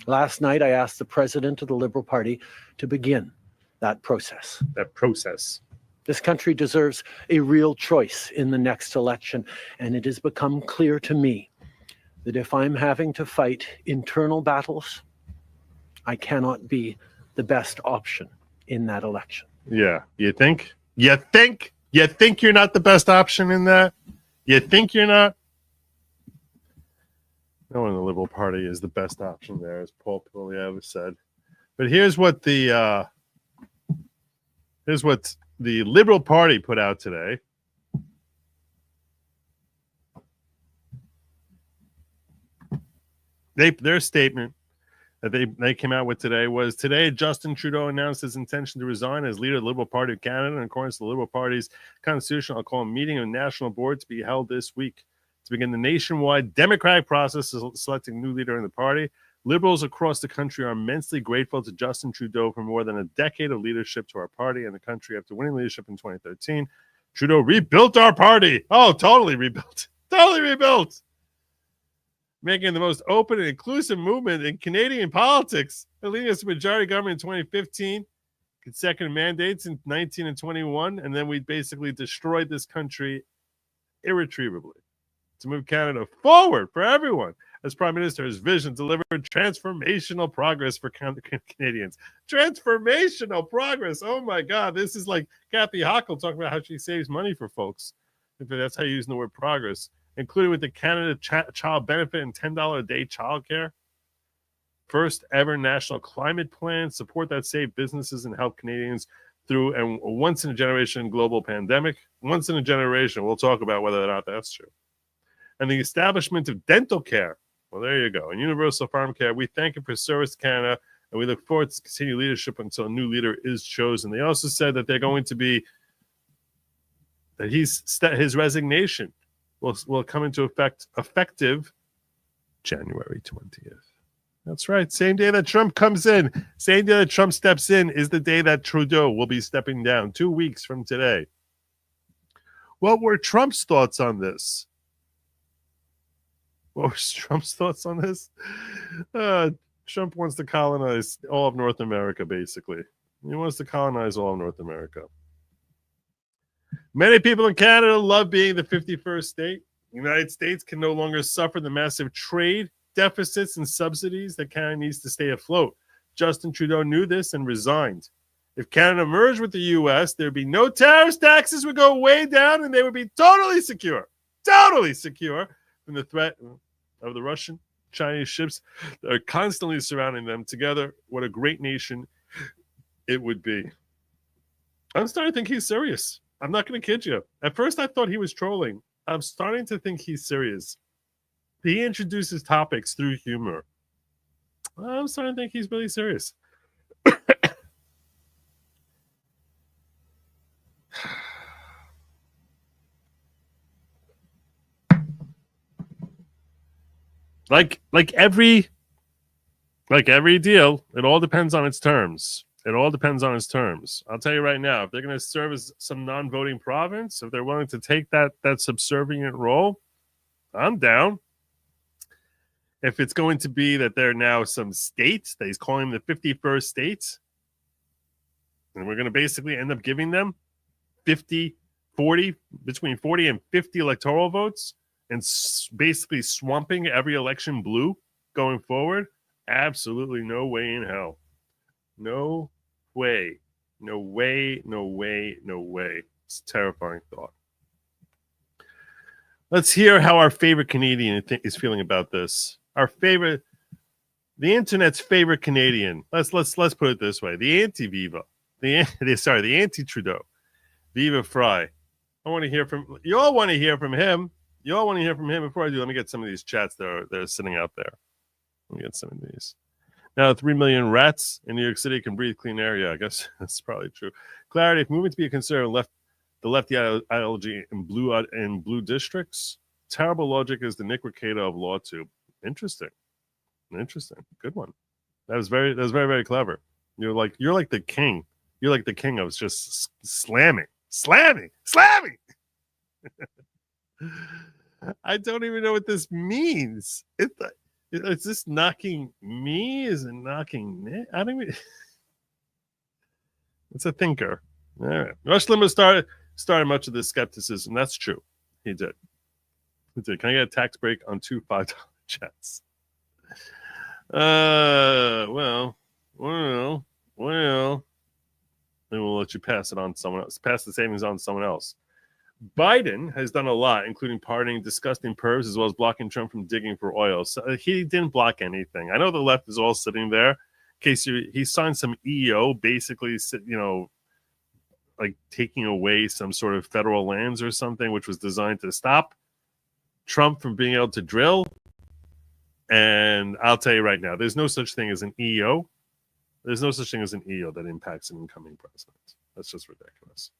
Last night, I asked the president of the Liberal Party to begin that process. This country deserves a real choice in the next election, and it has become clear to me that if I'm having to fight internal battles, I cannot be the best option in that election. Yeah, you think? You think you're not the best option in that? You think you're not? No one in the Liberal Party is the best option there, as Paul Poilievre said. But here's what the Liberal Party put out today. Their statement that they came out with today was, today Justin Trudeau announced his intention to resign as leader of the Liberal Party of Canada in accordance to the Liberal Party's constitution. I'll call a meeting of the National Board to be held this week to begin the nationwide democratic process of selecting a new leader in the party. Liberals across the country are immensely grateful to Justin Trudeau for more than a decade of leadership to our party and the country. After winning leadership in 2013, Trudeau rebuilt our party. Oh, totally rebuilt. Totally rebuilt. Making the most open and inclusive movement in Canadian politics, and leading us to majority government in 2015, consecutive mandates in 19 and 21, and then we basically destroyed this country irretrievably. To move Canada forward for everyone. As Prime Minister, his vision delivered transformational progress for Canadians. Transformational progress. Oh my God. This is like Kathy Hochul talking about how she saves money for folks. If that's how you're using the word progress. Including with the Canada Child Benefit and $10 a day childcare. First ever national climate plan. Support that save businesses and help Canadians through a once in a generation global pandemic. Once in a generation. We'll talk about whether or not that's true. And the establishment of dental care. Well, there you go. And universal farm care. We thank you for service to Canada, and we look forward to continued leadership until a new leader is chosen. They also said that they're going to be, that his resignation will come into effect effective January 20th. That's right. Same day that Trump comes in, same day that Trump steps in is the day that Trudeau will be stepping down, 2 weeks from today. What were Trump's thoughts on this? What was Trump's thoughts on this? Trump wants to colonize all of North America, basically. He wants to colonize all of North America. Many people in Canada love being the 51st state. The United States can no longer suffer the massive trade deficits and subsidies that Canada needs to stay afloat. Justin Trudeau knew this and resigned. If Canada merged with the U.S., there'd be no tariffs, taxes would go way down, and they would be totally secure from the threat of the Russian, Chinese ships that are constantly surrounding them. Together, what a great nation it would be. I'm starting to think he's serious. I'm not going to kid you. At first, I thought he was trolling. I'm starting to think he's serious. He introduces topics through humor. I'm starting to think he's really serious. Like every deal, it all depends on its terms. I'll tell you right now, if they're going to serve as some non-voting province, if they're willing to take that subservient role, I'm down. If it's going to be that they're now some states that he's calling the 51st states, and we're going to basically end up giving them between 40 and 50 electoral votes, and basically swamping every election blue going forward, absolutely no way in hell. No way. It's a terrifying thought. Let's hear how our favorite Canadian is feeling about this. The internet's favorite Canadian. Let's put it this way: the anti-Viva, the anti-Trudeau, Viva Fry. I want to hear from you. All want to hear from him. Before I do, let me get some of these chats that are sitting out there. Let me get some of these. Now, 3 million rats in New York City can breathe clean air. Yeah, I guess that's probably true. Clarity: if moving to be a conservative the lefty ideology in blue districts, terrible logic is the Nick Recato of LawTube. Interesting. Good one. That was very, very clever. You're like the king. You're like the king of just slamming. I don't even know what this means. Is this knocking me? Is it knocking me? I don't even. It's a thinker. All right. Rush Limbaugh started much of this skepticism. That's true. He did. Can I get a tax break on 2 $5 checks? Well. Then we'll let you pass it on to someone else. Pass the savings on to someone else. Biden has done a lot, including pardoning disgusting pervs as well as blocking Trump from digging for oil. So he didn't block anything. I know the left is all sitting there. In case he signed some EO, basically, like taking away some sort of federal lands or something, which was designed to stop Trump from being able to drill. And I'll tell you right now, there's no such thing as an EO. There's no such thing as an EO that impacts an incoming president. That's just ridiculous.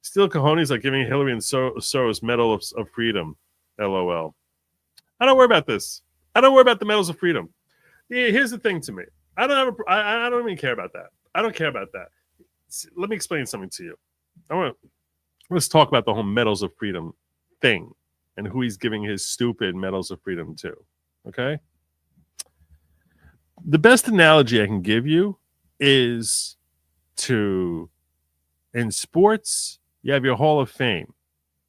Steel cojones like giving Hillary and Soros Medal of Freedom. LOL. I don't worry about this. I don't worry about the medals of freedom. Here's the thing to me. I don't even care about that. I don't care about that. Let me explain something to you. Let's talk about the whole medals of freedom thing and who he's giving his stupid medals of freedom to. Okay? The best analogy I can give you is in sports, you have your Hall of Fame,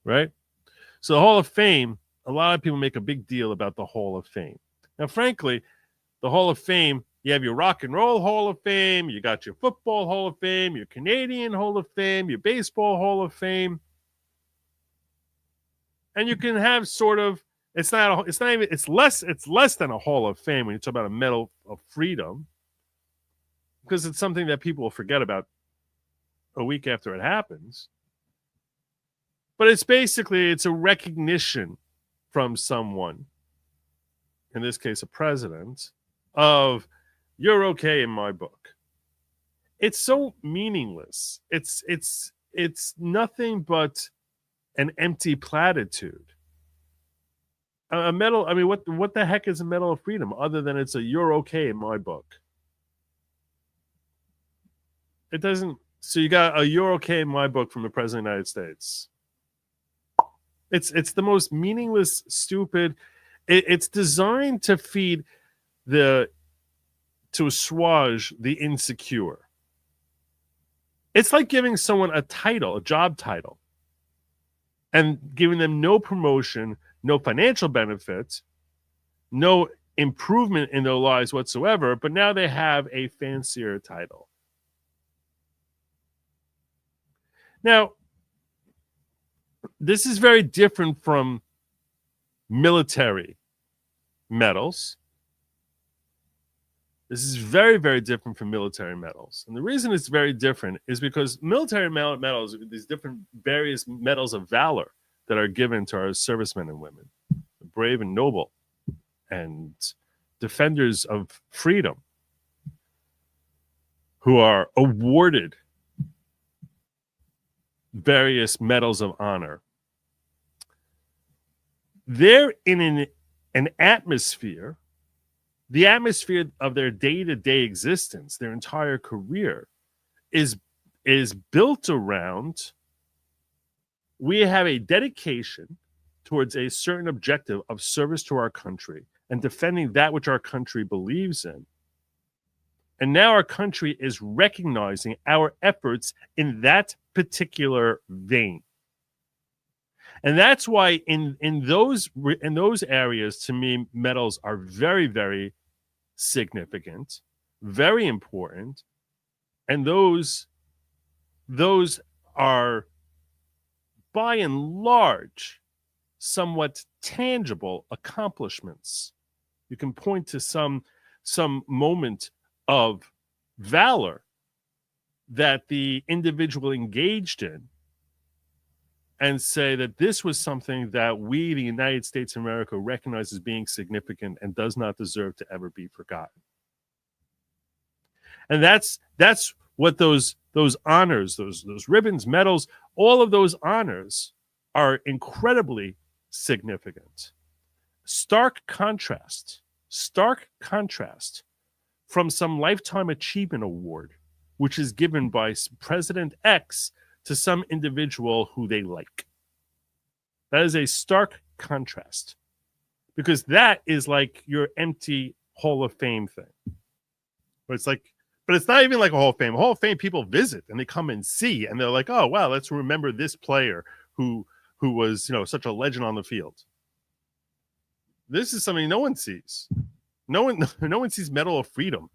right? So the Hall of Fame, a lot of people make a big deal about the Hall of Fame. Now, frankly, the Hall of Fame, you have your Rock and Roll Hall of Fame, you got your Football Hall of Fame, your Canadian Hall of Fame, your Baseball Hall of Fame. And you can have sort of, it's less than a Hall of Fame when you talk about a Medal of Freedom, because it's something that people will forget about a week after it happens. But it's a recognition from someone, in this case a president, of you're okay in my book. It's so meaningless. It's nothing but an empty platitude. A medal, I mean, what the heck is a Medal of Freedom other than it's a you're okay in my book? It doesn't. So you got a you're okay in my book from the President of the United States. It's the most meaningless, stupid. It's designed to feed to assuage the insecure. It's like giving someone a title, a job title, and giving them no promotion, no financial benefits, no improvement in their lives whatsoever, but now they have a fancier title. Now, this is very different from military medals. This is very, very different from military medals. And the reason it's very different is because military medals, these different various medals of valor that are given to our servicemen and women, brave and noble, and defenders of freedom, who are awarded various medals of honor. They're in an atmosphere, the atmosphere of their day-to-day existence, their entire career is built around, we have a dedication towards a certain objective of service to our country and defending that which our country believes in. And now our country is recognizing our efforts in that particular vein. And that's why in those areas, to me, medals are very, very significant, very important. And those are, by and large, somewhat tangible accomplishments. You can point to some moment of valor that the individual engaged in and say that this was something that we, the United States of America, recognize as being significant and does not deserve to ever be forgotten. And that's what those honors, those ribbons, medals, all of those honors are incredibly significant. Stark contrast from some Lifetime Achievement Award, which is given by President X to some individual who they like. That is a stark contrast, because that is like your empty Hall of Fame thing. But it's not even like a Hall of Fame. A Hall of Fame people visit and they come and see, and they're like, oh wow, let's remember this player who was, you know, such a legend on the field. This is something no one sees. No one sees Medal of Freedom.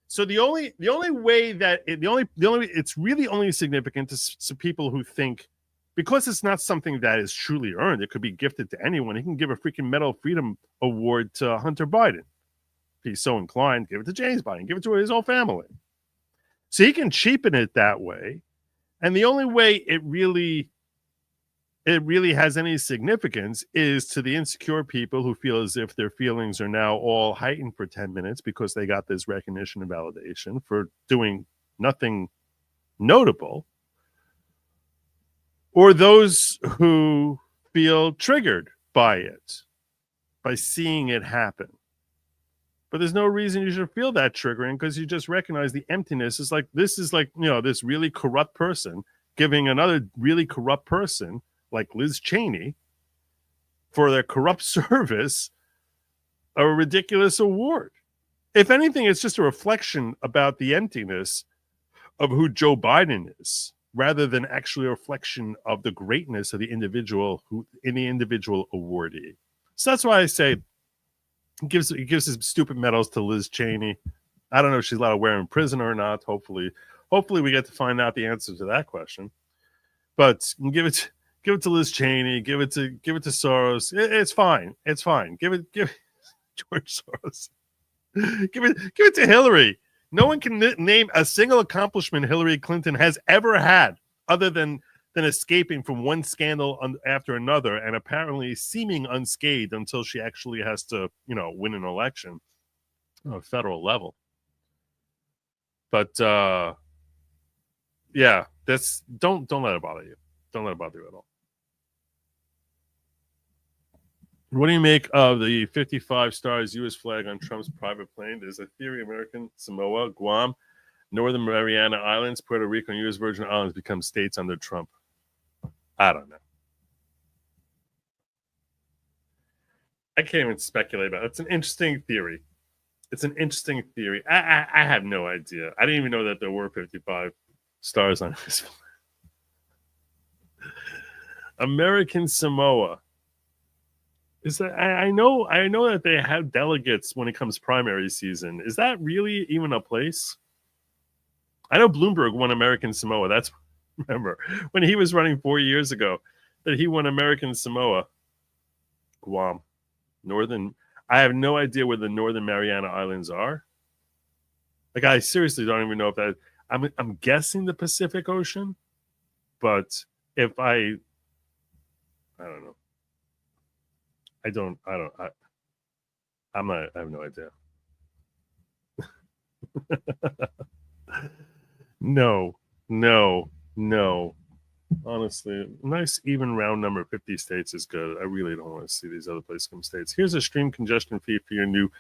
So the only way that it's really only significant to people who think, because it's not something that is truly earned, it could be gifted to anyone. He can give a freaking Medal of Freedom award to Hunter Biden. If he's so inclined, give it to James Biden, give it to his whole family. So he can cheapen it that way. And the only way it really has any significance is to the insecure people who feel as if their feelings are now all heightened for 10 minutes because they got this recognition and validation for doing nothing notable, or those who feel triggered by it, by seeing it happen. But there's no reason you should feel that triggering, because you just recognize the emptiness. Is like, this is like, you know, this really corrupt person giving another really corrupt person like Liz Cheney for their corrupt service a ridiculous award. If anything, it's just a reflection about the emptiness of who Joe Biden is, rather than actually a reflection of the greatness of the individual awardee. So that's why I say he gives his stupid medals to Liz Cheney. I don't know if she's allowed to wear in prison or not. Hopefully we get to find out the answer to that question. But give it to Liz Cheney. Give it to Soros. It's fine. It's fine. Give it George Soros. Give it to Hillary. No one can name a single accomplishment Hillary Clinton has ever had, other than escaping from one scandal after another and apparently seeming unscathed until she actually has to, you know, win an election on a federal level. But yeah, don't let it bother you. Don't let it bother you at all. What do you make of the 55 stars U.S. flag on Trump's private plane? There's a theory American Samoa, Guam, Northern Mariana Islands, Puerto Rico, and U.S. Virgin Islands become states under Trump. I don't know. I can't even speculate about it. It's an interesting theory. I have no idea. I didn't even know that there were 55 stars on this flag. American Samoa. Is that I know that they have delegates when it comes primary season. Is that really even a place? I know Bloomberg won American Samoa. That's, remember when he was running 4 years ago, that he won American Samoa. Guam, Northern. I have no idea where the Northern Mariana Islands are. Like, I seriously don't even know if that. I'm guessing the Pacific Ocean, but if I don't know. I have no idea. No. Honestly, nice even round number 50 states is good. I really don't want to see these other places come states. Here's a stream congestion fee for your new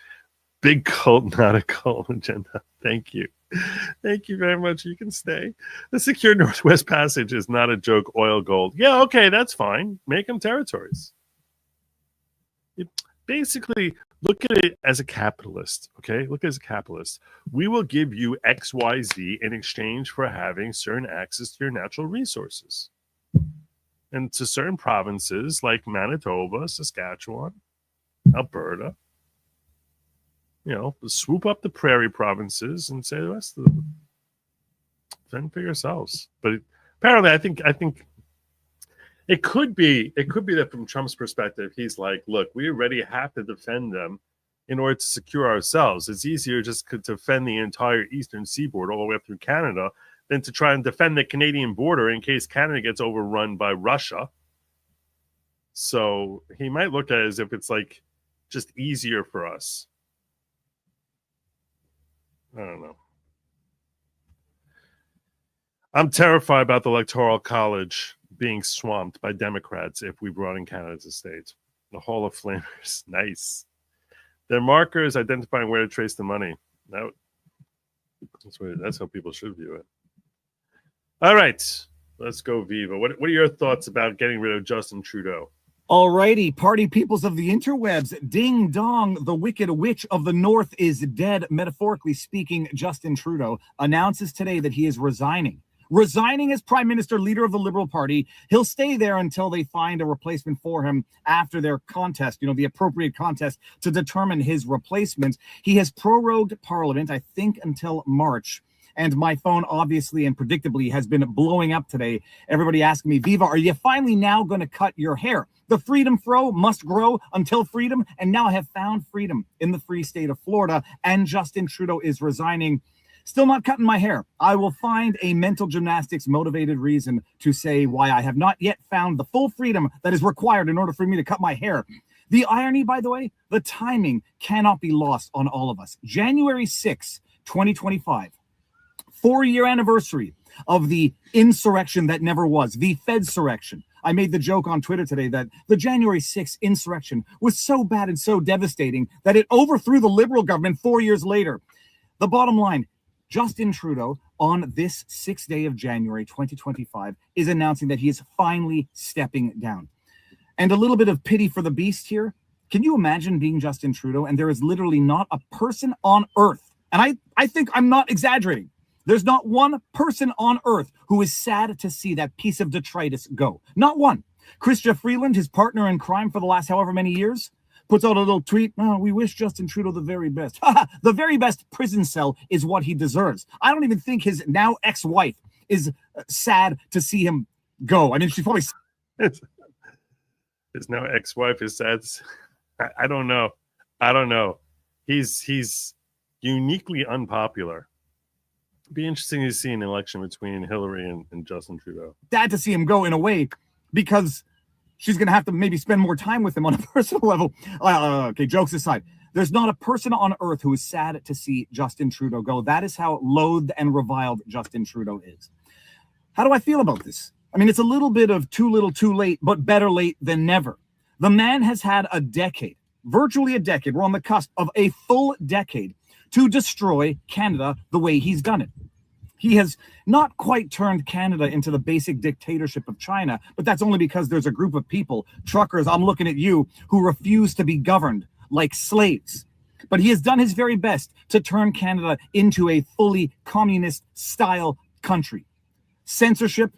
big cult, not a cult agenda. Thank you. Thank you very much. You can stay. The secure Northwest Passage is not a joke. Oil gold. Yeah, okay, that's fine. Make them territories. Basically, look at it as a capitalist, okay? Look as a capitalist. We will give you XYZ in exchange for having certain access to your natural resources. And to certain provinces like Manitoba, Saskatchewan, Alberta, you know, swoop up the prairie provinces and say the rest of them. Fend for yourselves. But apparently, I think it could be that from Trump's perspective, he's like, look, we already have to defend them in order to secure ourselves. It's easier just to defend the entire eastern seaboard all the way up through Canada than to try and defend the Canadian border in case Canada gets overrun by Russia. So he might look at it as if it's like just easier for us. I don't know. I'm terrified about the Electoral College being swamped by Democrats if we brought in Canada as a state. The Hall of Flamers. Nice. Their markers identifying where to trace the money. That's how people should view it. All right, let's go, Viva. What are your thoughts about getting rid of Justin Trudeau? Alrighty, party peoples of the interwebs, ding dong, the wicked witch of the north is dead. Metaphorically speaking, Justin Trudeau announces today that he is resigning as prime minister, leader of the Liberal Party. He'll stay there until they find a replacement for him after their contest, the appropriate contest to determine his replacement. He has prorogued Parliament, I think, until March. And my phone, obviously and predictably, has been blowing up today. Everybody asking me, Viva, are you finally now going to cut your hair? The freedom fro must grow until freedom. And now I have found freedom in the free state of Florida. And Justin Trudeau is resigning. Still not cutting my hair. I will find a mental gymnastics motivated reason to say why I have not yet found the full freedom that is required in order for me to cut my hair. The irony, by the way, the timing cannot be lost on all of us. January 6, 2025. 4-year anniversary of the insurrection that never was, the Fedsurrection. I made the joke on Twitter today that the January 6th insurrection was so bad and so devastating that it overthrew the Liberal government 4 years later. The bottom line, Justin Trudeau, on this 6th day of January 2025, is announcing that he is finally stepping down. And a little bit of pity for the beast here. Can you imagine being Justin Trudeau and there is literally not a person on earth, and I think I'm not exaggerating, there's not one person on earth who is sad to see that piece of detritus go. Not one. Chrystia Freeland, his partner in crime for the last however many years, puts out a little tweet. Oh, we wish Justin Trudeau the very best. The very best prison cell is what he deserves. I don't even think his now ex-wife is sad to see him go. I mean, she's probably... His now ex-wife is sad. I don't know. He's uniquely unpopular. Be interesting to see an election between Hillary and Justin Trudeau. Sad to see him go in a way because she's going to have to maybe spend more time with him on a personal level. Okay, jokes aside, there's not a person on earth who is sad to see Justin Trudeau go. That is how loathed and reviled Justin Trudeau is. How do I feel about this? I mean, it's a little bit of too little too late, but better late than never. The man has had a decade, virtually a decade. We're on the cusp of a full decade to destroy Canada the way he's done it. He has not quite turned Canada into the basic dictatorship of China, but that's only because there's a group of people, truckers, I'm looking at you, who refuse to be governed like slaves. But he has done his very best to turn Canada into a fully communist-style country. Censorship,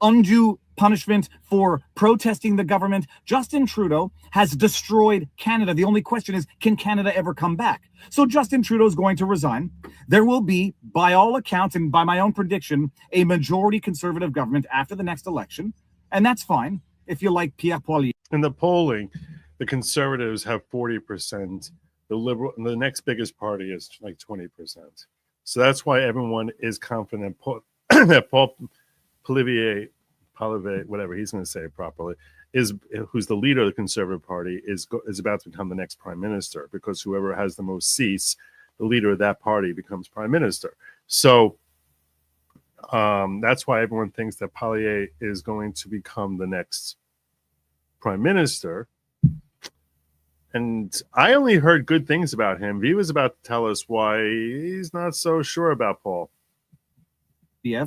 undue punishment for protesting the government. Justin Trudeau has destroyed Canada. The only question is, can Canada ever come back? So Justin Trudeau is going to resign. There will be, by all accounts and by my own prediction, a majority Conservative government after the next election. And that's fine if you like Pierre Poilievre. In the polling, the Conservatives have 40%. The next biggest party is like 20%. So that's why everyone is confident that Paul Plandemic, whatever he's going to say it properly, who's the leader of the Conservative Party, is about to become the next prime minister, because whoever has the most seats, the leader of that party becomes prime minister. So that's why everyone thinks that Plandemic is going to become the next prime minister. And I only heard good things about him. He was about to tell us why he's not so sure about Paul.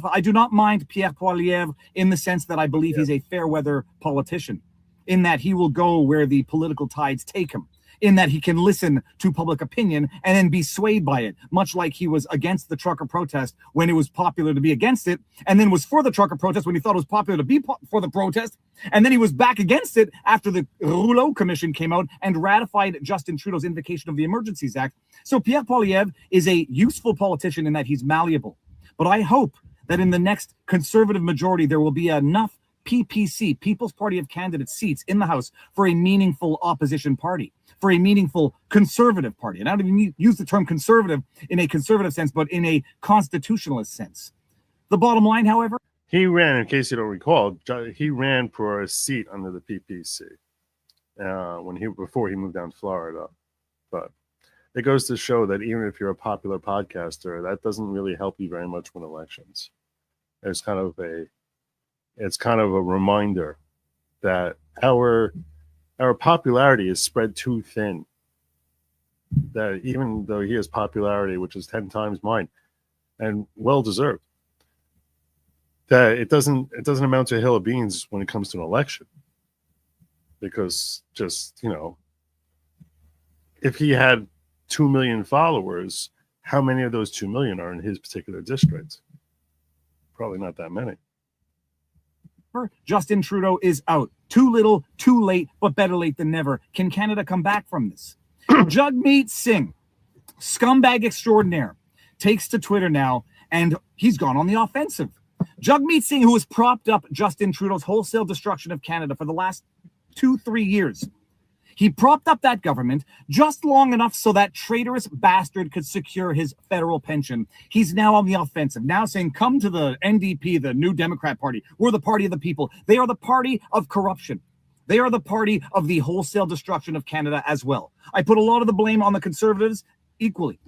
I do not mind Pierre Poilievre in the sense that I believe he's a fair weather politician, in that he will go where the political tides take him, in that he can listen to public opinion and then be swayed by it, much like he was against the trucker protest when it was popular to be against it, and then was for the trucker protest when he thought it was popular to be for the protest, and then he was back against it after the Rouleau Commission came out and ratified Justin Trudeau's invocation of the Emergencies Act. So Pierre Poilievre is a useful politician in that he's malleable. But I hope that in the next Conservative majority, there will be enough PPC, People's Party of Candidates, seats in the House for a meaningful opposition party, for a meaningful Conservative party. And I don't even use the term conservative in a conservative sense, but in a constitutionalist sense. The bottom line, however, he ran, in case you don't recall, he ran for a seat under the PPC before he moved down to Florida. But it goes to show that even if you're a popular podcaster, that doesn't really help you very much win elections. It's kind of a reminder that our popularity is spread too thin. that even though he has popularity, which is 10 times mine, and well deserved, that it doesn't amount to a hill of beans when it comes to an election. Because just, if he had 2 million followers, how many of those 2 million are in his particular district? Probably not that many. Justin Trudeau is out. Too little, too late, but better late than never. Can Canada come back from this? Jagmeet Singh, scumbag extraordinaire, takes to Twitter now, and he's gone on the offensive. Jagmeet Singh, who has propped up Justin Trudeau's wholesale destruction of Canada for the last 2-3 years. He propped up that government just long enough so that traitorous bastard could secure his federal pension. He's now on the offensive, now saying, come to the NDP, the New Democrat Party. We're the party of the people. They are the party of corruption. They are the party of the wholesale destruction of Canada as well. I put a lot of the blame on the Conservatives equally.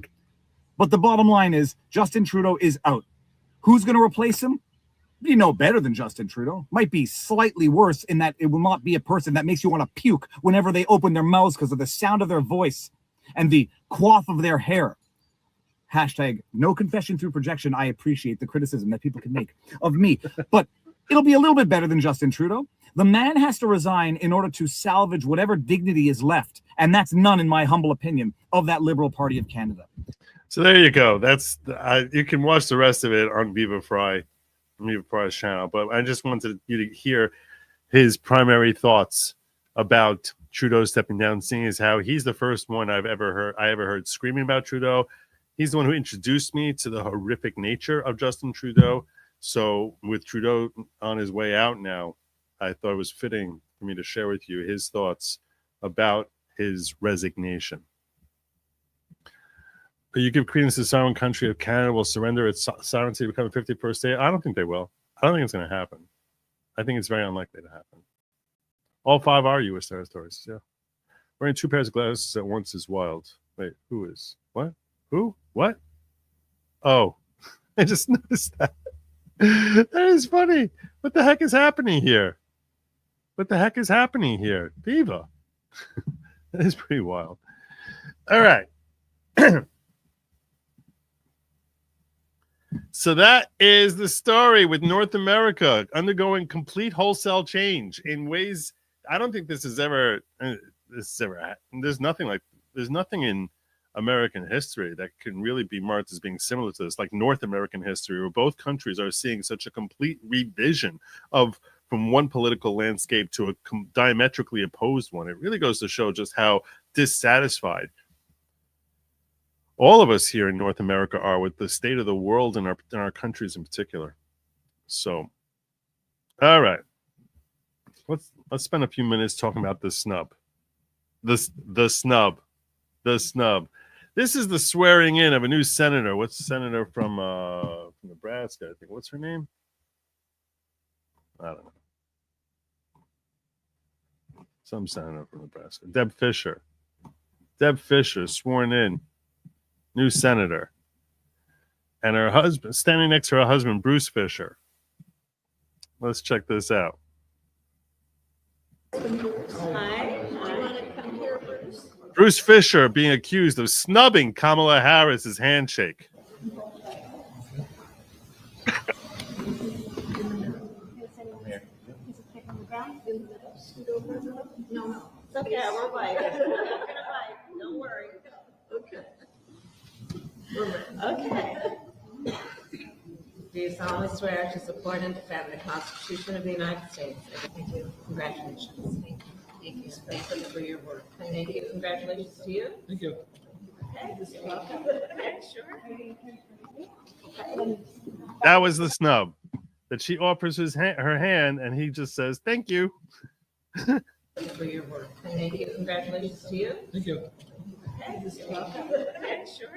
But the bottom line is Justin Trudeau is out. Who's going to replace him? Be no better than Justin Trudeau. Might be slightly worse in that it will not be a person that makes you want to puke whenever they open their mouths because of the sound of their voice and the coif of their hair. Hashtag no confession through projection. I appreciate the criticism that people can make of me. But it'll be a little bit better than Justin Trudeau. The man has to resign in order to salvage whatever dignity is left. And that's none, in my humble opinion, of that Liberal Party of Canada. So there you go. That's you can watch the rest of it on Viva Fry's channel, but I just wanted you to hear his primary thoughts about Trudeau stepping down, seeing as how he's the first one I ever heard screaming about Trudeau. He's the one who introduced me to the horrific nature of Justin Trudeau. So with Trudeau on his way out now, I thought it was fitting for me to share with you his thoughts about his resignation. You give credence to the sovereign country of Canada will surrender its sovereignty to become a 51st state. I don't think they will. I don't think it's going to happen. I think it's very unlikely to happen. All 5 are U.S. territories. Yeah. Wearing 2 pairs of glasses at once is wild. Wait, who is? What? Who? What? Oh, I just noticed that. That is funny. What the heck is happening here? What the heck is happening here? Viva. That is pretty wild. All right. So that is the story with North America undergoing complete wholesale change in ways I don't think this is ever. There's nothing in American history that can really be marked as being similar to this, like North American history, where both countries are seeing such a complete revision from one political landscape to a diametrically opposed one. It really goes to show just how dissatisfied all of us here in North America are with the state of the world and our countries in particular. So, all right, let's spend a few minutes talking about the snub. The snub. This is the swearing in of a new senator. What's the senator from Nebraska? I think. What's her name? I don't know. Some senator from Nebraska. Deb Fischer. Deb Fischer sworn in. New senator, and her husband standing next to her husband, Bruce Fisher. Let's check this out. Hi. Bruce Fisher being accused of snubbing Kamala Harris's handshake. No. Okay, we're fine. Don't worry. Okay. Okay. Do you solemnly swear to support and defend the Constitution of the United States? Thank you. Congratulations. Thank you. Thank you for your work. Thank you. Congratulations to you. Thank you. Okay. You're welcome. Okay, sure. Okay. That was the snub. That she offers her hand, and he just says, "Thank you." Thank you for your work. Thank you. Congratulations to you. Thank you. Okay. You're welcome. Okay, sure.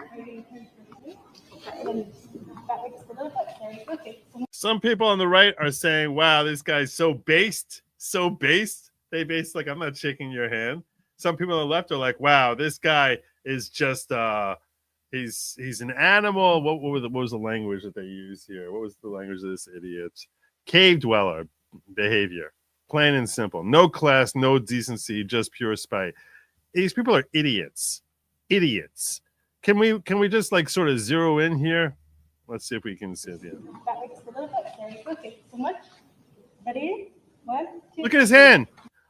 Some people on the right are saying, "Wow, this guy's so based, so based." They based like, "I'm not shaking your hand." Some people on the left are like, "Wow, this guy is just he's an animal." What was the language that they used here? What was the language of this idiot? Cave dweller behavior, plain and simple. No class, no decency, just pure spite. These people are idiots. idiots. Can we just like sort of zero in here? Let's see if we can see it. That way just a little bit. Very good. Thank you so much. Ready? 1, 2. Look at his hand.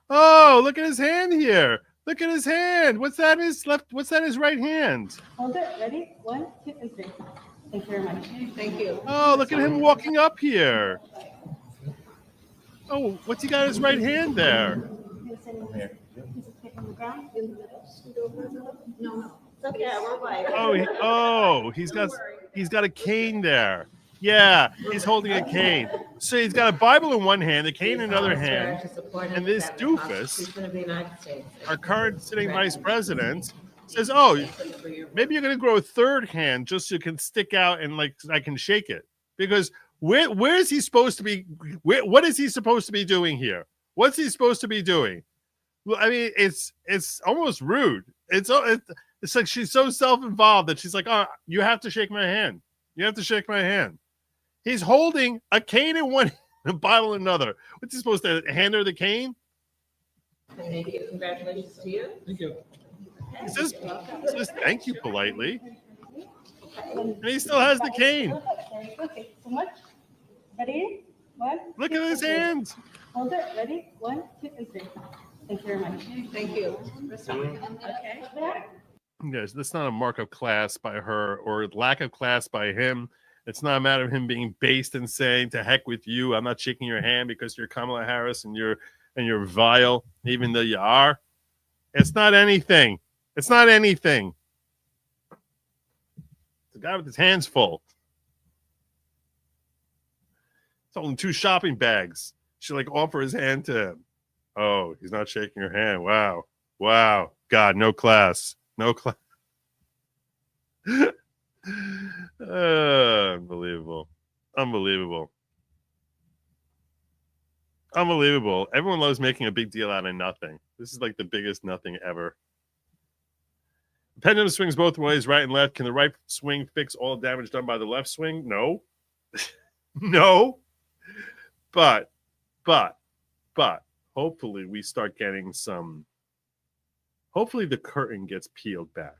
Oh, look at his hand here. Look at his hand. What's that? His left? What's that? His right hand. Hold it. Ready? 1, 2, and 3. Thank you very much. Thank you. Oh, look at him walking up here. Oh, what's he got in his right hand there? He's got a cane there. Yeah, he's holding a cane. So he's got a Bible in one hand, a cane in another hand, and this doofus, our current sitting vice president, says, "Oh, maybe you're going to grow a third hand just so you can stick out and like I can shake it." Because where is he supposed to be? What is he supposed to be doing here? What's he supposed to be doing? Well, I mean, it's almost rude. It's like she's so self-involved that she's like, "Oh, you have to shake my hand. You have to shake my hand." He's holding a cane in one, a Bible in another. What's he supposed to hand her the cane? Thank you. Congratulations to you. Thank you. He says thank you politely. And he still has the cane. Very good. Thank you so much. Ready? 1. Look at his hands. Hold it. Ready? 1, 2, and 3. Thank you very much. Thank you. Okay. Yes, that's not a mark of class by her or lack of class by him. It's not a matter of him being based and saying, "To heck with you. I'm not shaking your hand because you're Kamala Harris and you're vile, even though you are." It's not anything. It's not anything. The guy with his hands full. He's holding 2 shopping bags. She like offer his hand to him. Oh, he's not shaking her hand. Wow. Wow. God, no class. No class. Unbelievable. Unbelievable. Unbelievable. Everyone loves making a big deal out of nothing. This is like the biggest nothing ever. The pendulum swings both ways, right and left. Can the right swing fix all damage done by the left swing? No. No. But hopefully we start getting some. Hopefully the curtain gets peeled back.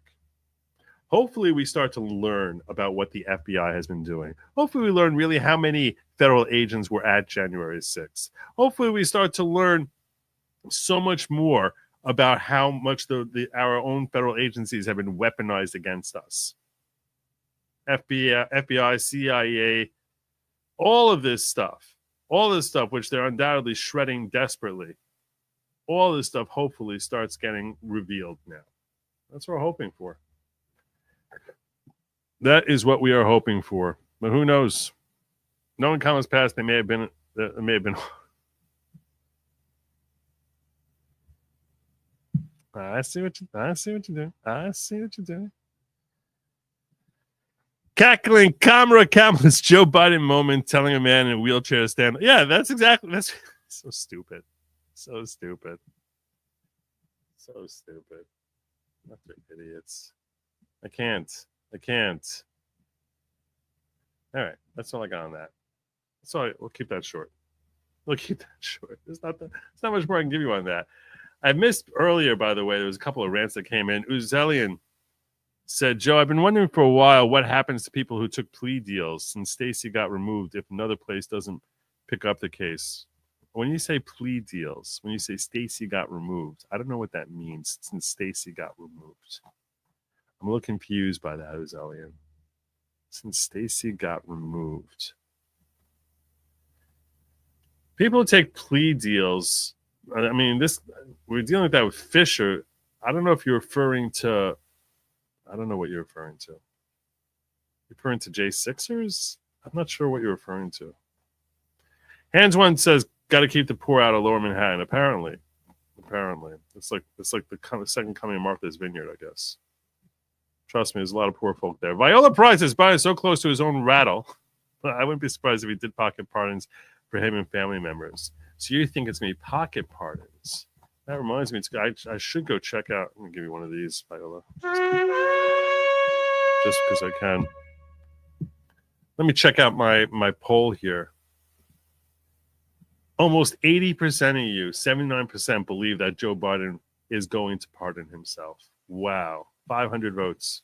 Hopefully we start to learn about what the FBI has been doing. Hopefully we learn really how many federal agents were at January 6th. Hopefully we start to learn so much more about how much our own federal agencies have been weaponized against us. FBI, CIA, all of this stuff, which they're undoubtedly shredding desperately, all this stuff hopefully starts getting revealed now. That's what we're hoping for. That is what we are hoping for. But who knows? Knowing Kamala's past, they may have been. I see what you're doing. Cackling Kamala's Joe Biden moment, telling a man in a wheelchair to stand. Yeah, that's so stupid. So stupid. Not for idiots. I can't. All right, that's all I got on that. So we'll keep that short. There's not much more I can give you on that. I missed earlier, by the way, there was a couple of rants that came in. Uzelian said, "Joe, I've been wondering for a while what happens to people who took plea deals since Stacey got removed if another place doesn't pick up the case." When you say plea deals, when you say Stacey got removed, I don't know what that means since Stacey got removed. I'm a little confused by that, Uzelian. Since Stacey got removed. People take plea deals. I mean, we're dealing with that with Fisher. I don't know if you're referring to. I don't know what you're referring to. You're referring to J6ers? I'm not sure what you're referring to. Hands One says, "Got to keep the poor out of Lower Manhattan." Apparently, it's like the second coming of Martha's Vineyard, I guess. Trust me, there's a lot of poor folk there. Viola Price is Biden so close to his own rattle. I wouldn't be surprised if he did pocket pardons for him and family members. So you think it's going to be pocket pardons? That reminds me, I should go check out. I'm going to give you one of these, Viola. Just because I can. Let me check out my poll here. Almost 80% of you, 79%, believe that Joe Biden is going to pardon himself. Wow. 500 votes.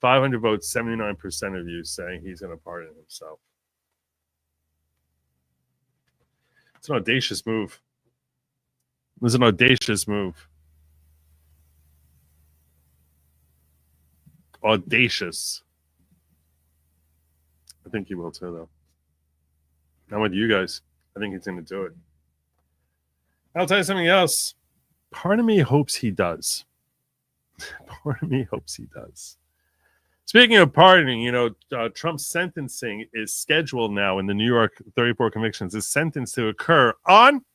500 votes, 79% of you saying he's going to pardon himself. It's an audacious move. It was an audacious move. Audacious. I think he will too, though. I'm with you guys. I think he's going to do it. I'll tell you something else. Part of me hopes he does. Part of me hopes he does. Speaking of pardoning, you know, Trump's sentencing is scheduled now in the New York 34 convictions. Is sentenced to occur on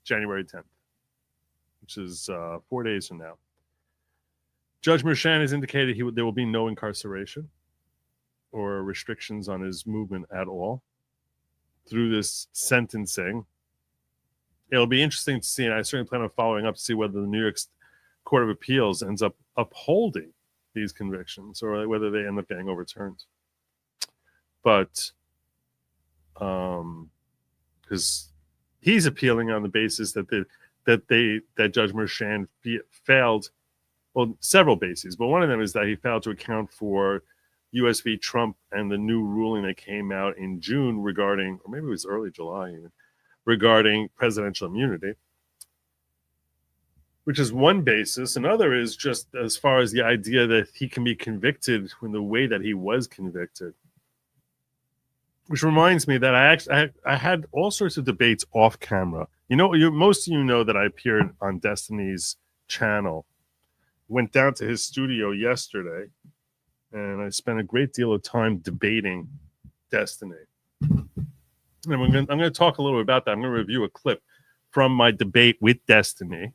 January 10th, which is 4 days from now. Judge Merchan has indicated there will be no incarceration or restrictions on his movement at all through this sentencing. It'll be interesting to see, and I certainly plan on following up to see whether the New York Court of Appeals ends up upholding these convictions or whether they end up getting overturned. But because he's appealing on the basis that Judge Merchan failed, well, several bases, but one of them is that he failed to account for US v. Trump and the new ruling that came out in June regarding, or maybe it was early July even, regarding presidential immunity, which is one basis. Another is just as far as the idea that he can be convicted in the way that he was convicted. Which reminds me that I had all sorts of debates off camera. You know, most of you know that I appeared on Destiny's channel. Went down to his studio yesterday, and I spent a great deal of time debating Destiny. And I'm going to talk a little bit about that. I'm going to review a clip from my debate with Destiny.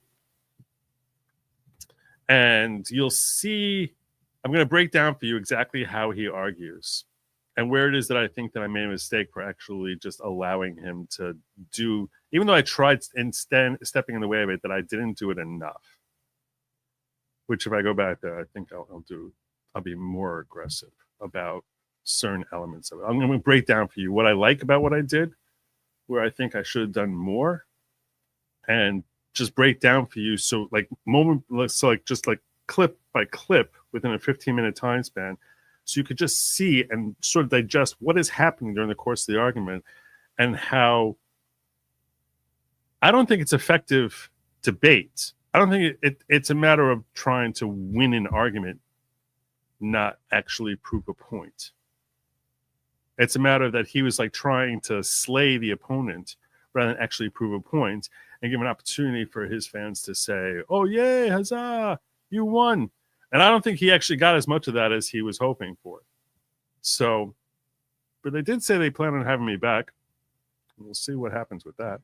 And you'll see, I'm going to break down for you exactly how he argues and where it is that I think that I made a mistake for actually just allowing him to do, even though I tried stepping in the way of it, that I didn't do it enough. Which, if I go back there, I think I'll be more aggressive about certain elements of it. I'm going to break down for you what I like about what I did, where I think I should have done more, and just break down for you. So just clip by clip within a 15-minute time span, so you could just see and sort of digest what is happening during the course of the argument and how I don't think it's effective debate. I don't think it's a matter of trying to win an argument, not actually prove a point. It's a matter that he was like trying to slay the opponent rather than actually prove a point and give an opportunity for his fans to say, oh, yay, huzzah, you won. And I don't think he actually got as much of that as he was hoping for. So, but they did say they plan on having me back. We'll see what happens with that.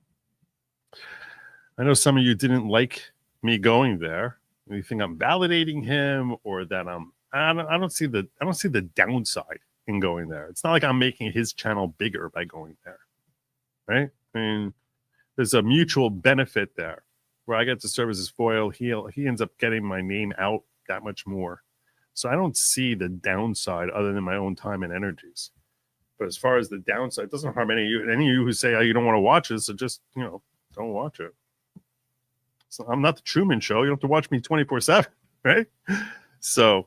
I know some of you didn't like me going there. You think I'm validating him or that I don't see the downside in going there. It's not like I'm making his channel bigger by going there, right? I mean, there's a mutual benefit there where I get to serve as his foil. He ends up getting my name out that much more. So I don't see the downside other than my own time and energies. But as far as the downside, it doesn't harm any of you who say, oh, you don't want to watch this, so just, don't watch it. So I'm not the Truman Show. You don't have to watch me 24/7, right? So,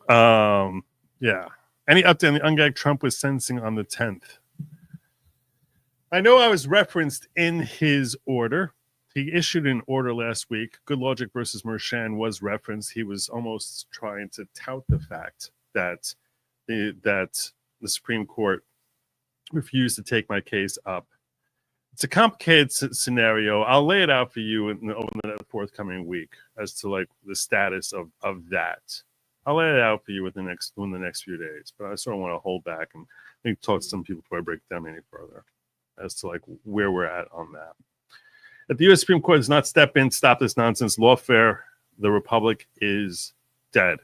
yeah. Any update on the ungag Trump was sentencing on the 10th? I know I was referenced in his order. He issued an order last week. Good Lawgic versus Merchan was referenced. He was almost trying to tout the fact that the Supreme Court refused to take my case up. It's a complicated scenario. I'll lay it out for you over the forthcoming week as to like the status of that. I'll lay it out for you within the next few days, but I sort of want to hold back and maybe talk to some people before I break it down any further as to like where we're at on that. If the U.S. Supreme Court does not step in, stop this nonsense, lawfare, the republic is dead.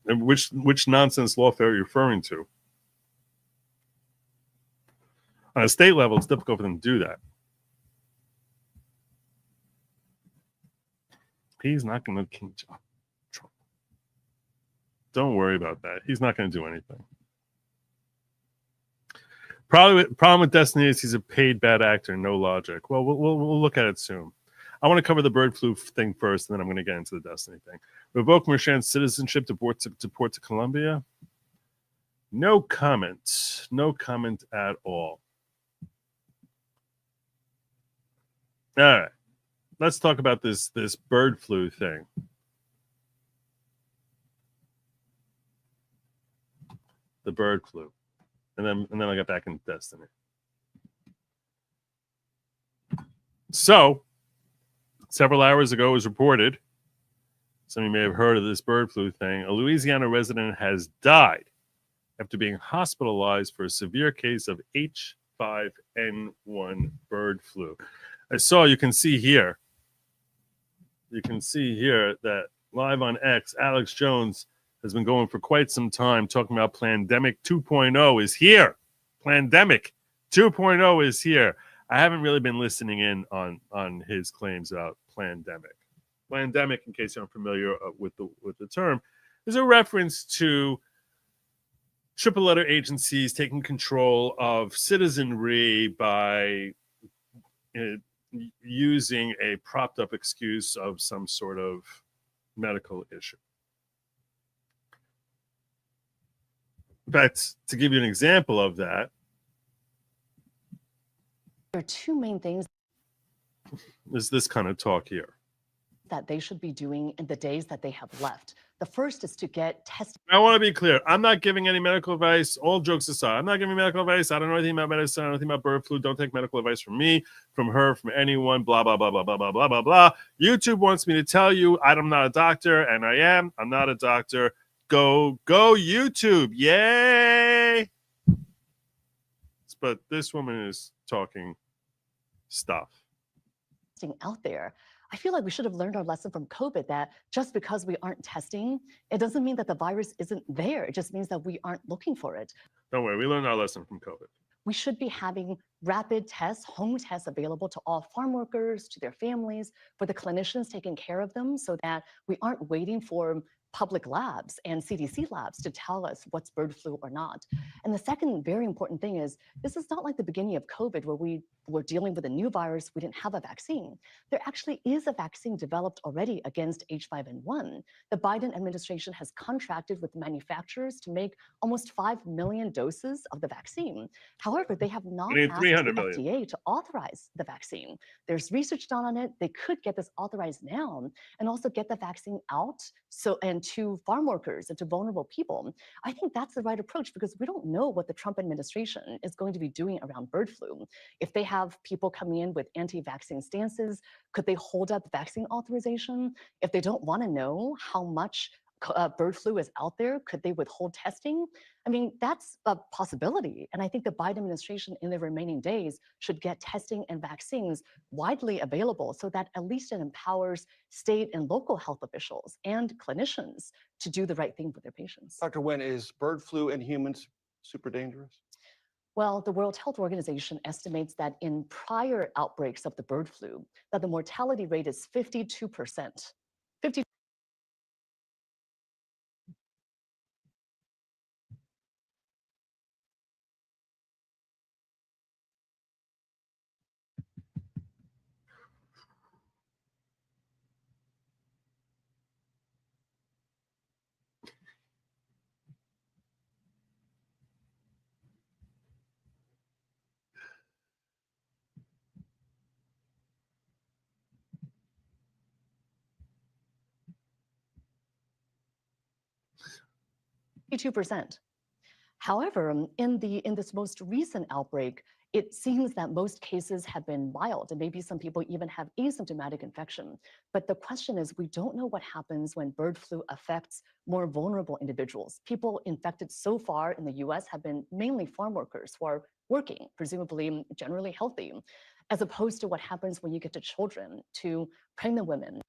And which nonsense lawfare are you referring to? On a state level, it's difficult for them to do that. He's not going to King Trump. Don't worry about that. He's not going to do anything. Problem with Destiny is he's a paid bad actor, no logic. Well, we'll look at it soon. I want to cover the bird flu thing first, and then I'm going to get into the Destiny thing. Revoke Merchand's citizenship, deport to Colombia. No comment. No comment at all. All right. Let's talk about this bird flu thing. The bird flu. And then I got back into Destiny. So, several hours ago, it was reported, some of you may have heard of this bird flu thing, a Louisiana resident has died after being hospitalized for a severe case of H5N1 bird flu. You can see here that live on X, Alex Jones has been going for quite some time talking about Plandemic 2.0 is here. Plandemic 2.0 is here. I haven't really been listening in on his claims about Plandemic. Plandemic, in case you're unfamiliar with the term, is a reference to triple letter agencies taking control of citizenry by using a propped up excuse of some sort of medical issue. In fact, to give you an example of that, there are two main things there's this kind of talk here that they should be doing in the days that they have left. The first is to get tested. I want to be clear. I'm not giving any medical advice. All jokes aside, I'm not giving medical advice. I don't know anything about medicine. I don't know anything about bird flu. Don't take medical advice from me, from her, from anyone, blah, blah, blah, blah, blah, blah, blah, blah, blah. YouTube wants me to tell you I'm not a doctor, and I am. I'm not a doctor. Go YouTube. Yay! But this woman is talking stuff out there. I feel like we should have learned our lesson from COVID that just because we aren't testing, it doesn't mean that the virus isn't there. It just means that we aren't looking for it. Don't worry, we learned our lesson from COVID. We should be having rapid tests, home tests available to all farm workers, to their families, for the clinicians taking care of them so that we aren't waiting for public labs and CDC labs to tell us what's bird flu or not. And the second very important thing is, this is not like the beginning of COVID where we were dealing with a new virus, we didn't have a vaccine. There actually is a vaccine developed already against H5N1. The Biden administration has contracted with manufacturers to make almost 5 million doses of the vaccine. However, they have not asked the FDA to authorize the vaccine. There's research done on it. They could get this authorized now and also get the vaccine out and to farm workers and to vulnerable people. I think that's the right approach because we don't know what the Trump administration is going to be doing around bird flu. If they have people coming in with anti-vaccine stances, could they hold up vaccine authorization? If they don't want to know how much bird flu is out there, could they withhold testing? I mean, that's a possibility. And I think the Biden administration in the remaining days should get testing and vaccines widely available so that at least it empowers state and local health officials and clinicians to do the right thing for their patients. Dr. Wen, is bird flu in humans super dangerous? Well, the World Health Organization estimates that in prior outbreaks of the bird flu, that the mortality rate is 52%. 52%. However, in this most recent outbreak, it seems that most cases have been mild, and maybe some people even have asymptomatic infection. But the question is, we don't know what happens when bird flu affects more vulnerable individuals. People infected so far in the US have been mainly farm workers who are working, presumably generally healthy, as opposed to what happens when you get to children, to pregnant women,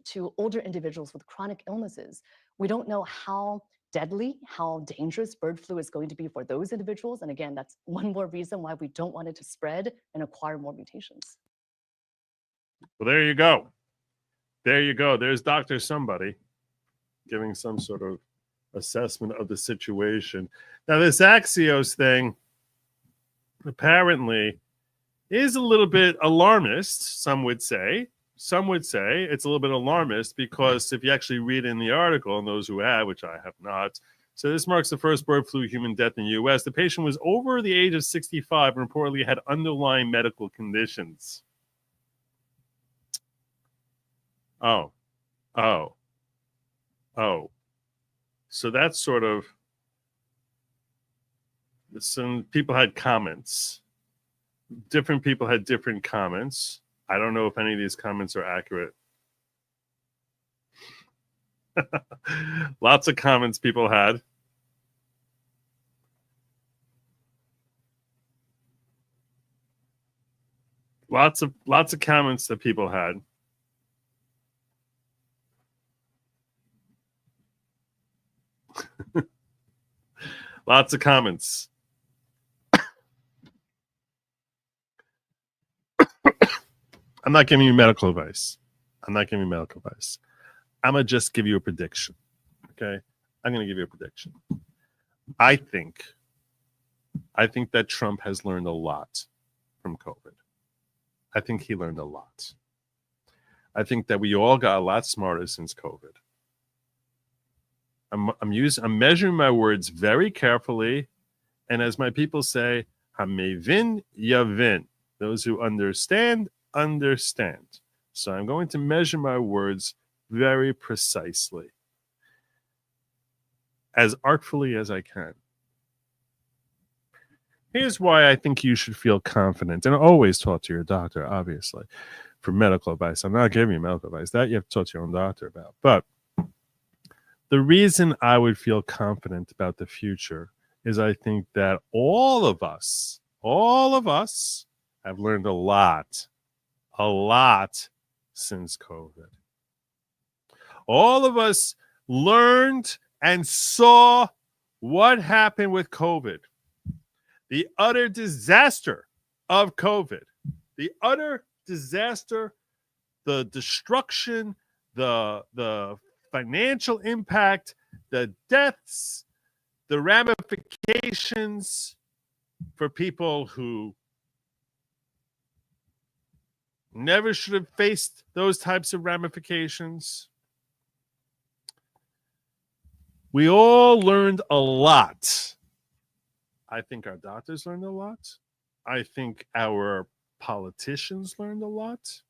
to older individuals with chronic illnesses. We don't know how deadly, how dangerous bird flu is going to be for those individuals. And again, that's one more reason why we don't want it to spread and acquire more mutations. Well, there you go. There you go. There's Dr. Somebody giving some sort of assessment of the situation. Now, this Axios thing, apparently, is a little bit alarmist, some would say. Some would say it's a little bit alarmist because if you actually read in the article, and those who have, which I have not, so this marks the first bird flu human death in the U.S. The patient was over the age of 65 and reportedly had underlying medical conditions. Oh. So that's sort of, some people had comments. Different people had different comments. I don't know if any of these comments are accurate. Lots of comments people had. Lots of comments that people had. Lots of comments. I'm not giving you medical advice. I'm going to just give you a prediction. Okay? I'm going to give you a prediction. I think that Trump has learned a lot from COVID. I think he learned a lot. I think that we all got a lot smarter since COVID. I'm measuring my words very carefully, and as my people say, hamevin yavin. Those who understand, understand. So I'm going to measure my words very precisely, as artfully as I can. Here's why I think you should feel confident, and always talk to your doctor, obviously, for medical advice. I'm not giving you medical advice. That you have to talk to your own doctor about. But the reason I would feel confident about the future is I think that all of us have learned a lot since COVID. All of us learned and saw what happened with COVID. The utter disaster of COVID. The utter disaster, the destruction, the financial impact, the deaths, the ramifications for people who never should have faced those types of ramifications. We all learned a lot. I think our doctors learned a lot. I think our politicians learned a lot.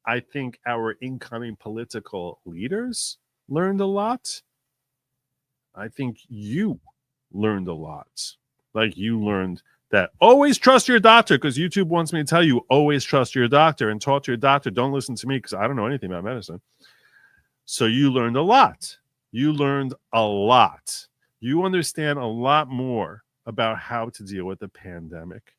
I think our incoming political leaders learned a lot. I think you learned a lot. Like you learned that always trust your doctor, because YouTube wants me to tell you always trust your doctor and talk to your doctor. Don't listen to me because I don't know anything about medicine. So you learned a lot. You learned a lot. You understand a lot more about how to deal with the pandemic.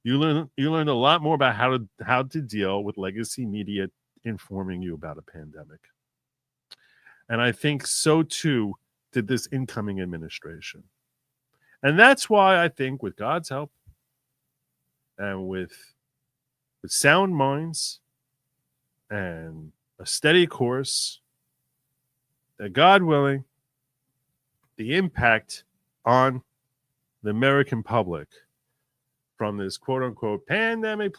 You learned a lot more about how to deal with legacy media informing you about a pandemic. And I think so too did this incoming administration. And that's why I think with God's help and with sound minds and a steady course, that God willing, the impact on the American public from this quote unquote pandemic,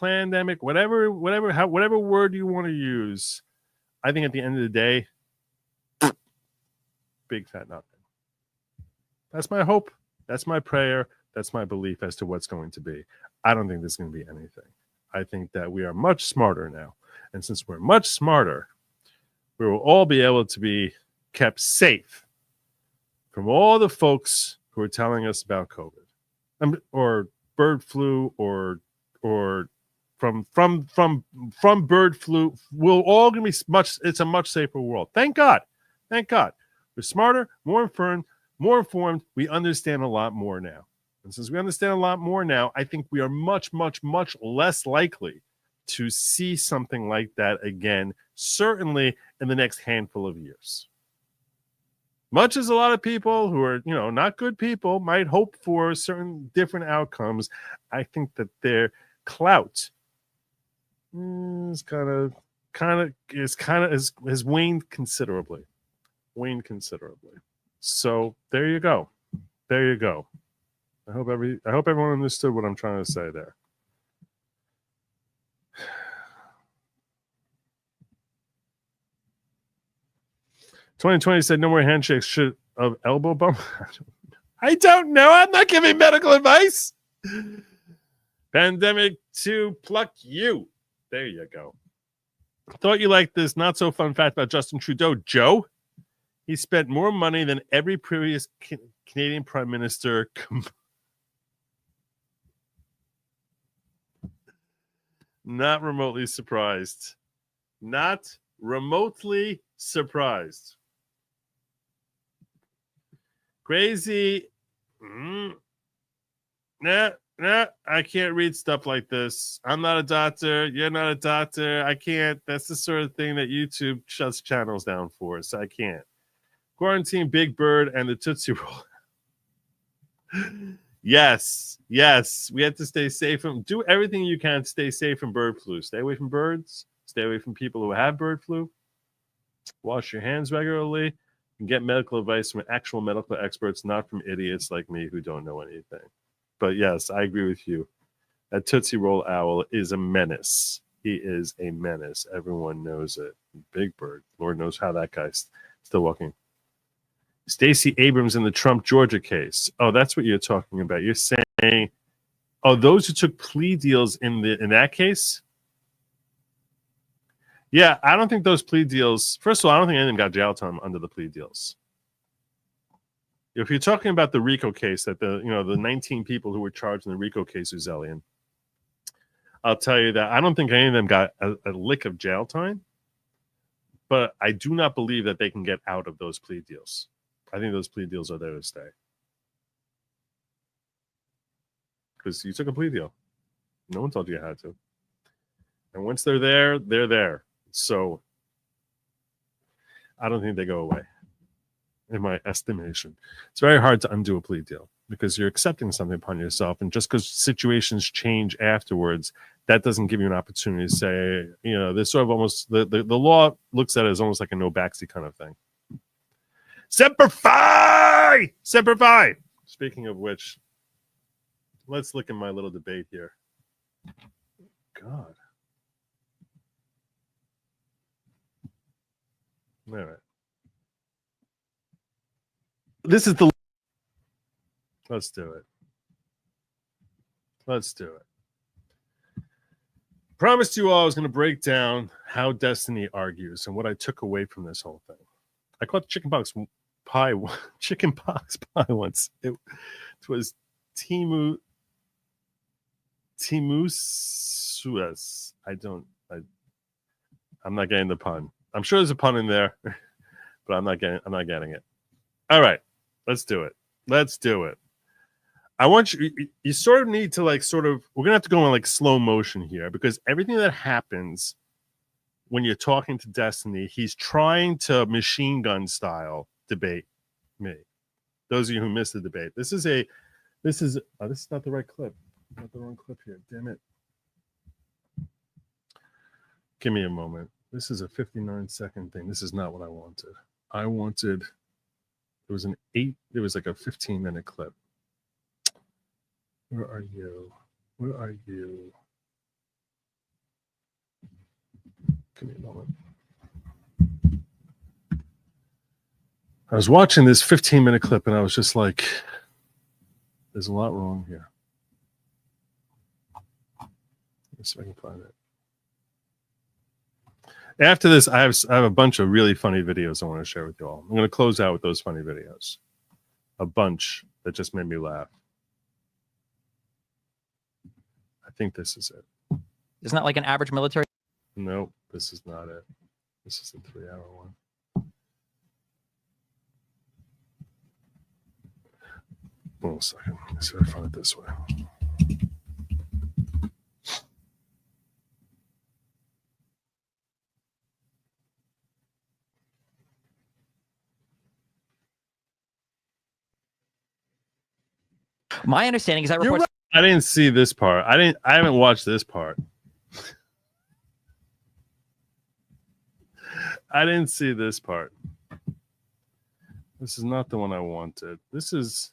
whatever word you want to use, I think at the end of the day, big fat nothing. That's my hope. That's my prayer. That's my belief as to what's going to be. I don't think there's going to be anything. I think that we are much smarter now. And since we're much smarter, we will all be able to be kept safe from all the folks who are telling us about COVID or bird flu or from bird flu. We're all going to be it's a much safer world. Thank God. Thank God. We're smarter, more informed. We understand a lot more now. And since we understand a lot more now, I think we are much, much, much less likely to see something like that again, certainly in the next handful of years. Much as a lot of people who are, not good people might hope for certain different outcomes, I think that their clout has waned considerably. So there you go. I hope everyone understood what I'm trying to say there. 2020 said no more handshakes. Should of elbow bump? I don't know. I'm not giving medical advice. Pandemic 2, pluck you. There you go. Thought you liked this not so fun fact about Justin Trudeau. Joe, he spent more money than every previous Canadian prime minister. Not remotely surprised. Not remotely surprised. Crazy. Nah, I can't read stuff like this. I'm not a doctor. You're not a doctor. I can't. That's the sort of thing that YouTube shuts channels down for, so I can't. Quarantine Big Bird and the Tootsie Roll. Yes. We have to stay safe. Do everything you can to stay safe from bird flu. Stay away from birds. Stay away from people who have bird flu. Wash your hands regularly. And get medical advice from actual medical experts, not from idiots like me who don't know anything. But yes, I agree with you. That Tootsie Roll owl is a menace. He is a menace. Everyone knows it. Big Bird. Lord knows how that guy's still walking. Stacey Abrams in the Trump Georgia case. Oh, that's what you're talking about. You're saying, oh, those who took plea deals in that case? Yeah, I don't think those plea deals. First of all, I don't think anyone got jail time under the plea deals. If you're talking about the RICO case, that the 19 people who were charged in the RICO case, Uzelian, I'll tell you that I don't think any of them got a lick of jail time, but I do not believe that they can get out of those plea deals. I think those plea deals are there to stay. Because you took a plea deal. No one told you you had to. And once they're there, they're there. So I don't think they go away, in my estimation. It's very hard to undo a plea deal because you're accepting something upon yourself. And just because situations change afterwards, that doesn't give you an opportunity to say, there's sort of almost, the law looks at it as almost like a no backseat kind of thing. Semper Fi! Semper Fi! Speaking of which, let's look at my little debate here. God. All right. This is the... Let's do it. Let's do it. Promised you all I was going to break down how Destiny argues and what I took away from this whole thing. I caught chickenpox pie once. It was Timusuas. I'm not getting the pun. I'm sure there's a pun in there, but I'm not getting it. All right, let's do it. Let's do it. I want you sort of need to we're gonna have to go in slow motion here because everything that happens when you're talking to Destiny, he's trying to machine gun style debate me. Those of you who missed the debate, this is not the right clip. Got the wrong clip here. Damn it. Give me a moment. This is a 59-second thing. This is not what I wanted. It was like a 15-minute clip. Where are you? Where are you? Give me a moment. I was watching this 15-minute clip and I was just like, there's a lot wrong here. Let's see if I can find it. After this, I have a bunch of really funny videos I want to share with you all. I'm going to close out with those funny videos. A bunch that just made me laugh. I think this is it. Isn't that like an average military? Nope, this is not it. This is the 3-hour one. Hold on a second. Let's see if I find it this way. My understanding is that reports. I didn't see this part. I haven't watched this part. I didn't see this part. This is not the one I wanted. This is...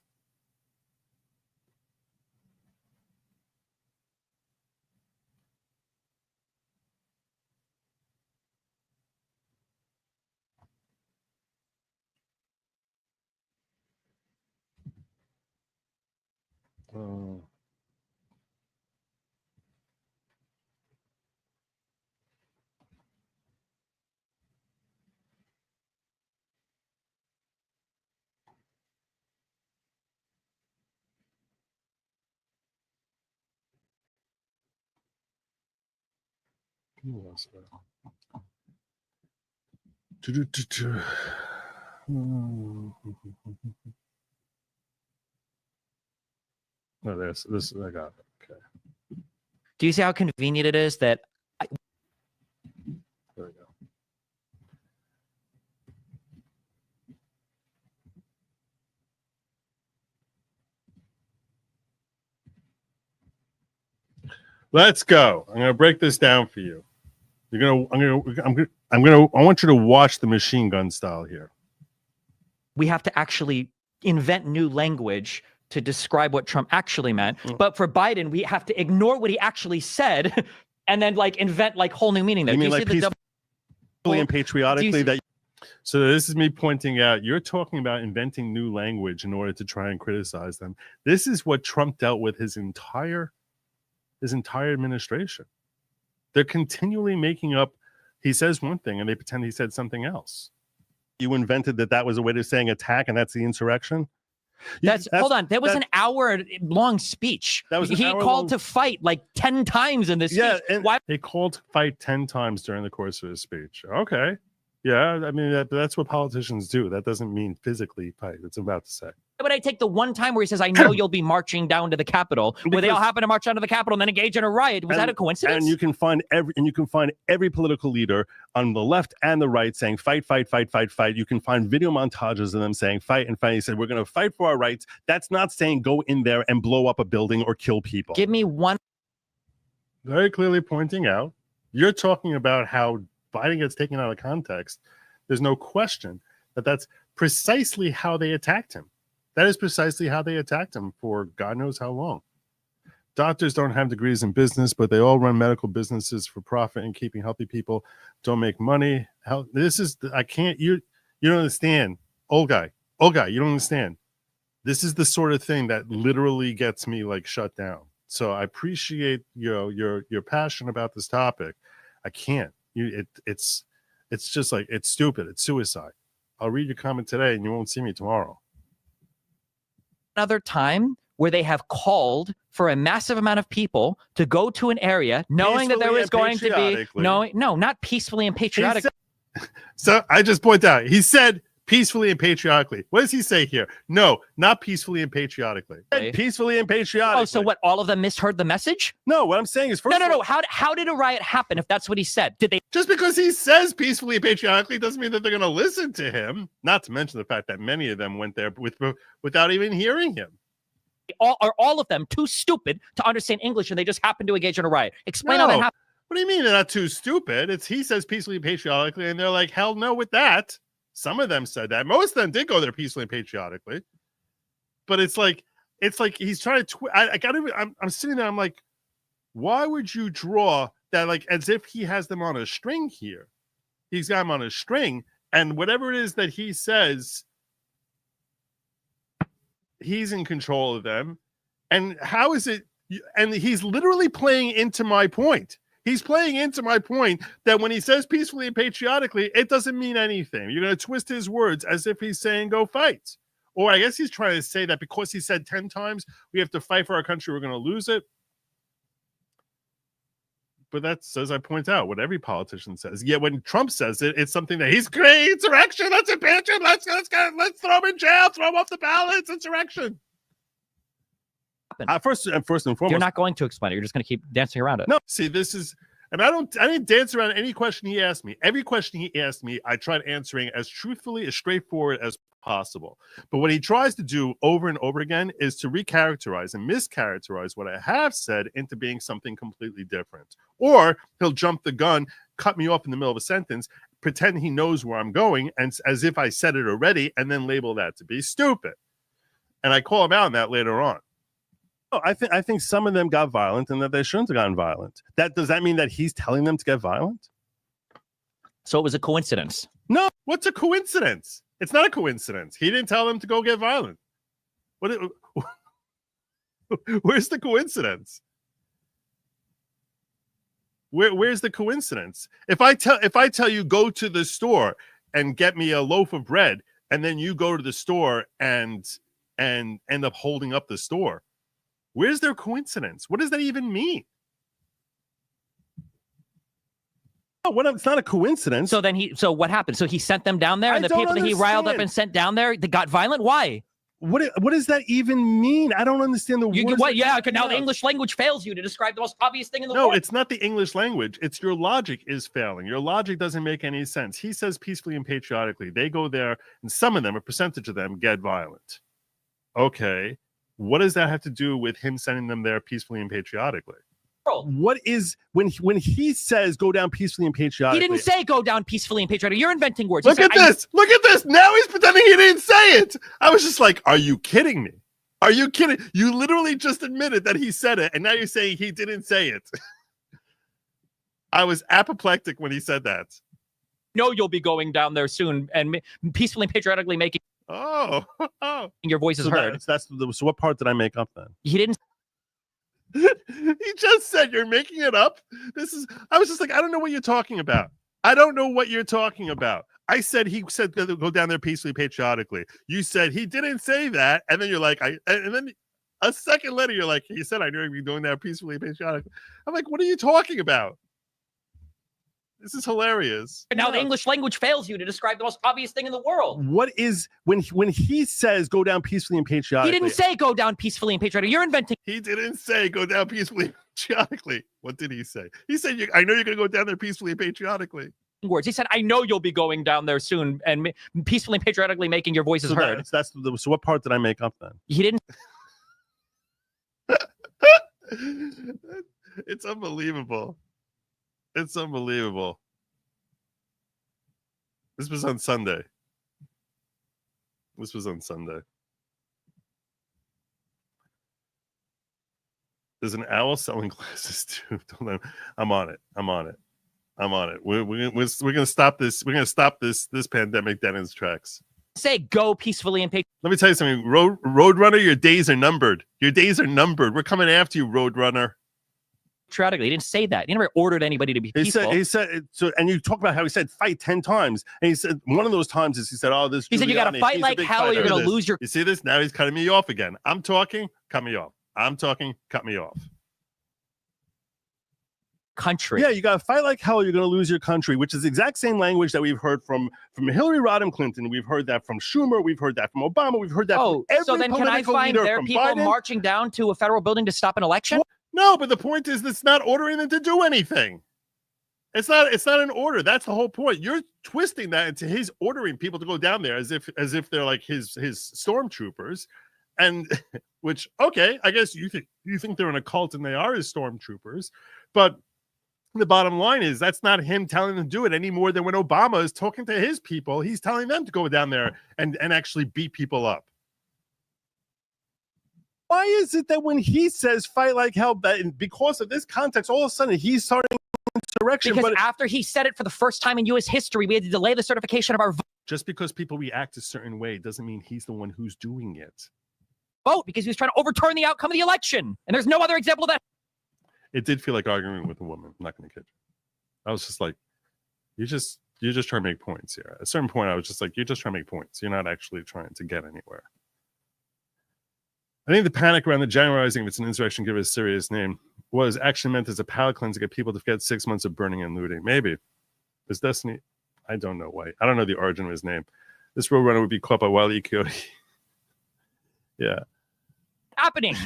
No, this I got it. Okay. Do you see how convenient it is that There we go. Let's go. I'm gonna break this down for you. I want you to watch the machine gun style here. we have to actually invent new language to describe what Trump actually meant? But for Biden, we have to ignore what he actually said and then like invent like whole new meaning there. You mean Do you like see the peacefully and patriotically that? So this is me pointing out, you're talking about inventing new language in order to try and criticize them. This is what Trump dealt with his entire administration. They're continually making up, he says one thing and they pretend he said something else. You invented that was a way of saying attack and that's the insurrection? Hold on. That was an hour-long speech. He called to fight like 10 times in this speech. And why? He called to fight 10 times during the course of his speech. Okay. Yeah, I mean, that's what politicians do. That doesn't mean physically fight. It's about to say. Why would I take the one time where he says, I know you'll be marching down to the Capitol, where they all happen to march down to the Capitol and then engage in a riot? Was that a coincidence? And you can find every political leader on the left and the right saying fight, fight, fight, fight, fight. You can find video montages of them saying fight and fight. He said, we're going to fight for our rights. That's not saying go in there and blow up a building or kill people. Give me one. Very clearly pointing out, you're talking about how Biden gets taken out of context. There's no question that's precisely how they attacked him. That is precisely how they attacked him for God knows how long. Doctors don't have degrees in business, but they all run medical businesses for profit and keeping healthy people don't make money. You don't understand. Old guy, you don't understand. This is the sort of thing that literally gets me like shut down. So I appreciate your passion about this topic. I can't. It's just like, it's stupid. It's suicide. I'll read your comment today and you won't see me tomorrow. Another time where they have called for a massive amount of people to go to an area knowing that there was going to be not peacefully and patriotically. So I just point out, he said peacefully and patriotically. What does he say here? No, not peacefully and patriotically. Peacefully and patriotically. Oh, so what? All of them misheard the message? No, what I'm saying is no. How did a riot happen if that's what he said? Did they just because he says peacefully and patriotically doesn't mean that they're going to listen to him? Not to mention the fact that many of them went there without even hearing him. Are all of them too stupid to understand English and they just happen to engage in a riot? Explain how that happened. What do you mean they're not too stupid? He says peacefully and patriotically, and they're like, hell no with that. Some of them said that. Most of them did go there peacefully and patriotically. But it's like he's trying to I'm sitting there, I'm like, why would you draw that like as if he has them on a string here? He's got them on a string, and whatever it is that he says, he's in control of them. And how is it? And he's literally playing into my point. He's playing into my point that when he says peacefully and patriotically, it doesn't mean anything. You're going to twist his words as if he's saying go fight. Or I guess he's trying to say that because he said 10 times we have to fight for our country, we're going to lose it. But that's, as I point out, what every politician says. Yet when Trump says it, it's something that he's creating insurrection. Let's impeach him. Let's throw him in jail. Throw him off the ballots. Insurrection. First and foremost, you're not going to explain it. You're just going to keep dancing around it. No, see, this is, and I didn't dance around any question he asked me. Every question he asked me, I tried answering as truthfully, as straightforward as possible. But what he tries to do over and over again is to recharacterize and mischaracterize what I have said into being something completely different. Or he'll jump the gun, cut me off in the middle of a sentence, pretend he knows where I'm going, and as if I said it already, and then label that to be stupid. And I call him out on that later on. Oh, I think some of them got violent and that they shouldn't have gotten violent. Does that mean that he's telling them to get violent? So it was a coincidence. No, what's a coincidence? It's not a coincidence. He didn't tell them to go get violent. Where's the coincidence? Where's the coincidence? If I tell you go to the store and get me a loaf of bread, and then you go to the store and end up holding up the store, where's their coincidence? What does that even mean? It's not a coincidence. So what happened? So he sent them down there, and the people that he riled up and sent down there, they got violent. Why? What does that even mean? I don't understand the words. What? Yeah, now the English language fails you to describe the most obvious thing in the world. No, it's not the English language. It's your logic is failing. Your logic doesn't make any sense. He says peacefully and patriotically. They go there, and some of them, a percentage of them, get violent. Okay, what does that have to do with him sending them there peacefully and patriotically? What is when he says go down peacefully and patriotically? He didn't say go down peacefully and patriotically. You're inventing words. Look at this. Look at this. Now he's pretending he didn't say it. I was just like, are you kidding me? Are you kidding? You literally just admitted that he said it, and now you're saying he didn't say it. I was apoplectic when he said that. No, you'll be going down there soon and peacefully and patriotically making your voices heard. So what part did I make up then? He didn't. He just said you're making it up. I was just like, I don't know what you're talking about. I don't know what you're talking about. I said he said go down there peacefully, patriotically. You said he didn't say that, and then you're like, and then a second later you're like, he said I knew he'd be doing that peacefully, patriotically. I'm like, what are you talking about? This is hilarious. Now the English language fails you to describe the most obvious thing in the world. What is when he says go down peacefully and patriotically? He didn't say go down peacefully and patriotically. You're inventing. He didn't say go down peacefully and patriotically. What did he say? He said, I know you're going to go down there peacefully and patriotically. Words. He said, I know you'll be going down there soon and peacefully and patriotically making your voices heard. So what part did I make up then? He didn't. It's unbelievable. It's unbelievable. This was on Sunday. There's an owl selling glasses too. I'm on it. We're gonna stop this. We're gonna stop this pandemic dead in its tracks. Say go peacefully and patriotically. Let me tell you something. Roadrunner, your days are numbered. Your days are numbered. We're coming after you, Roadrunner. He didn't say that. He never ordered anybody to be peaceful. He said so, and you talk about how he said fight 10 times, and he said one of those times is he said, "Oh, this." He said you got to fight like hell, or you're going to lose your. You see this? Now he's cutting me off again. I'm talking, cut me off. I'm talking, cut me off. Country. Yeah, you got to fight like hell, or you're going to lose your country, which is the exact same language that we've heard from Hillary Rodham Clinton. We've heard that from Schumer. We've heard that from Obama. We've heard that from every so then can I find their people Biden. Marching down to a federal building to stop an election? What? No, but the point is it's not ordering them to do anything. It's not an order. That's the whole point. You're twisting that into his ordering people to go down there as if they're like his stormtroopers. And which, okay, I guess you think they're in a cult and they are his stormtroopers, but the bottom line is that's not him telling them to do it any more than when Obama is talking to his people, he's telling them to go down there and actually beat people up. Why is it that when he says fight like hell, that because of this context, all of a sudden he's starting insurrection? Because after he said it for the first time in U.S. history, we had to delay the certification of our vote. Just because people react a certain way doesn't mean he's the one who's doing it. Vote because he was trying to overturn the outcome of the election. And there's no other example of that. It did feel like arguing with a woman. I'm not going to kid you. I was just like, you're just trying to make points here. At a certain point, I was just like, you're just trying to make points. You're not actually trying to get anywhere. I think the panic around the Januarizing, if it's an insurrection, give it a serious name, was actually meant as a palate cleanse to get people to forget 6 months of burning and looting. Maybe. Is Destiny? I don't know why. I don't know the origin of his name. This Roadrunner would be caught by Wile E. Coyote. Yeah. Happening.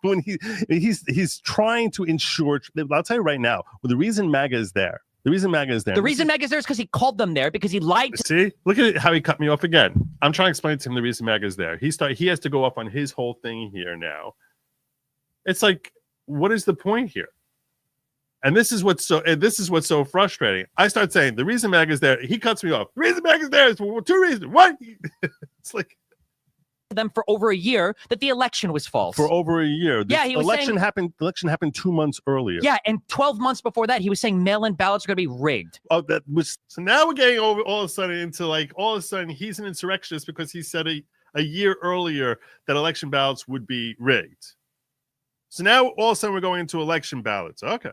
When he's trying to ensure, I'll tell you right now, the reason MAGA is there. The reason MAGA is there. The reason MAGA is there is because he called them there because he lied. See, look at how he cut me off again. I'm trying to explain to him the reason MAGA is there. He has to go up on his whole thing here now. It's like, what is the point here? And this is what's so frustrating. I start saying the reason MAGA is there. He cuts me off. The reason MAGA is there is for two reasons. What? It's like. Them for over a year that the election was false. For over a year. Yeah, he was election happened 2 months earlier. Yeah, and 12 months before that, he was saying mail-in ballots are going to be rigged. Oh, that was so now we're getting over all of a sudden into like all of a sudden he's an insurrectionist because he said a year earlier that election ballots would be rigged. So now all of a sudden we're going into election ballots. Okay.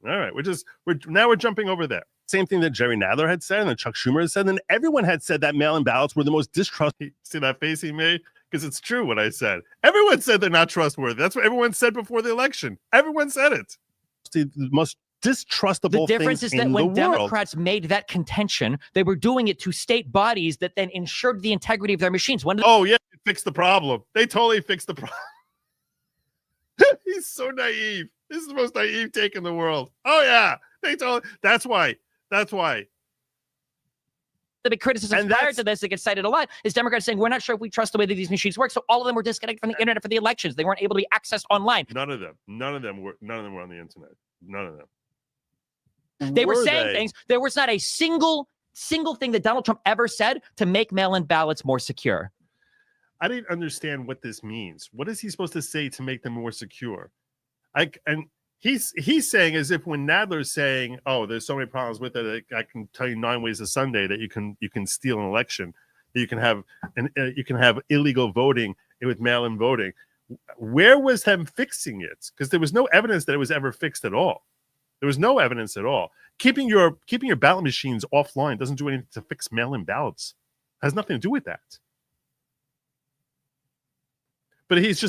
All right. We're jumping over there. Same thing that Jerry Nadler had said and that Chuck Schumer had said. And everyone had said that mail-in ballots were the most distrustworthy. See that face he made? Because it's true what I said. Everyone said they're not trustworthy. That's what everyone said before the election. Everyone said it. The most distrustable. The difference is that when Democrats made that contention, they were doing it to state bodies that then ensured the integrity of their machines. Oh yeah, fix the problem. They totally fixed the problem. He's so naive. This is the most naive take in the world. Oh yeah, that's why. The big criticism prior to this that gets cited a lot is Democrats saying we're not sure if we trust the way that these machines work. So all of them were disconnected from the internet for the elections. They weren't able to be accessed online. None of them were on the internet. None of them. They were saying things. There was not a single thing that Donald Trump ever said to make mail-in ballots more secure. I didn't understand what this means. What is he supposed to say to make them more secure? And he's saying as if when Nadler's saying, "Oh, there's so many problems with it. I can tell you 9 ways a Sunday that you can steal an election, that you can have illegal voting with mail-in voting." Where was him fixing it? Because there was no evidence that it was ever fixed at all. There was no evidence at all. Keeping your ballot machines offline doesn't do anything to fix mail-in ballots. It has nothing to do with that. But he's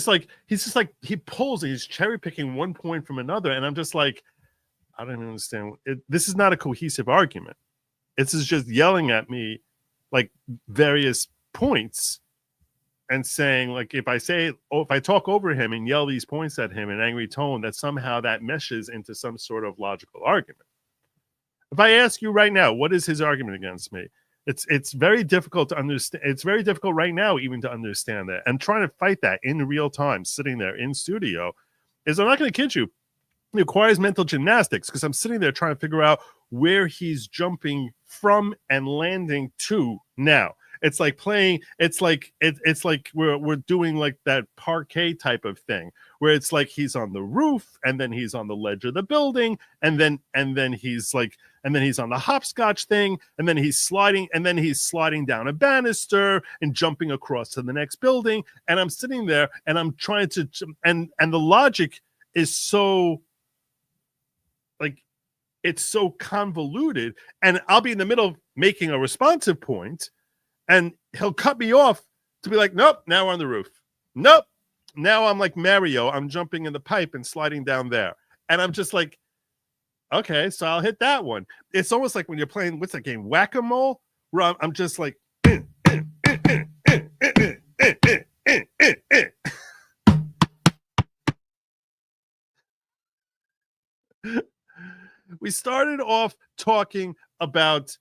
cherry picking one point from another, and I'm just like, I don't even understand. This is not a cohesive argument. This is just yelling at me like various points and saying, like, if I talk over him and yell these points at him in an angry tone, that somehow that meshes into some sort of logical argument. If I ask you right now, what is his argument against me? It's very difficult to understand. It's very difficult right now even to understand that. And trying to fight that in real time, sitting there in studio, I'm not going to kid you, it requires mental gymnastics because I'm sitting there trying to figure out where he's jumping from and landing to now. It's like playing. It's like we're doing like that parquet type of thing where it's like he's on the roof and then he's on the ledge of the building and then he's on the hopscotch thing and then he's sliding down a banister and jumping across to the next building, and I'm sitting there and I'm trying to and the logic is so like it's so convoluted, and I'll be in the middle of making a responsive point. And he'll cut me off to be like, nope, now we're on the roof. Nope, now I'm like Mario. I'm jumping in the pipe and sliding down there. And I'm just like, okay, so I'll hit that one. It's almost like when you're playing, what's that game, Whack-A-Mole? Where I'm just like, we started off talking about...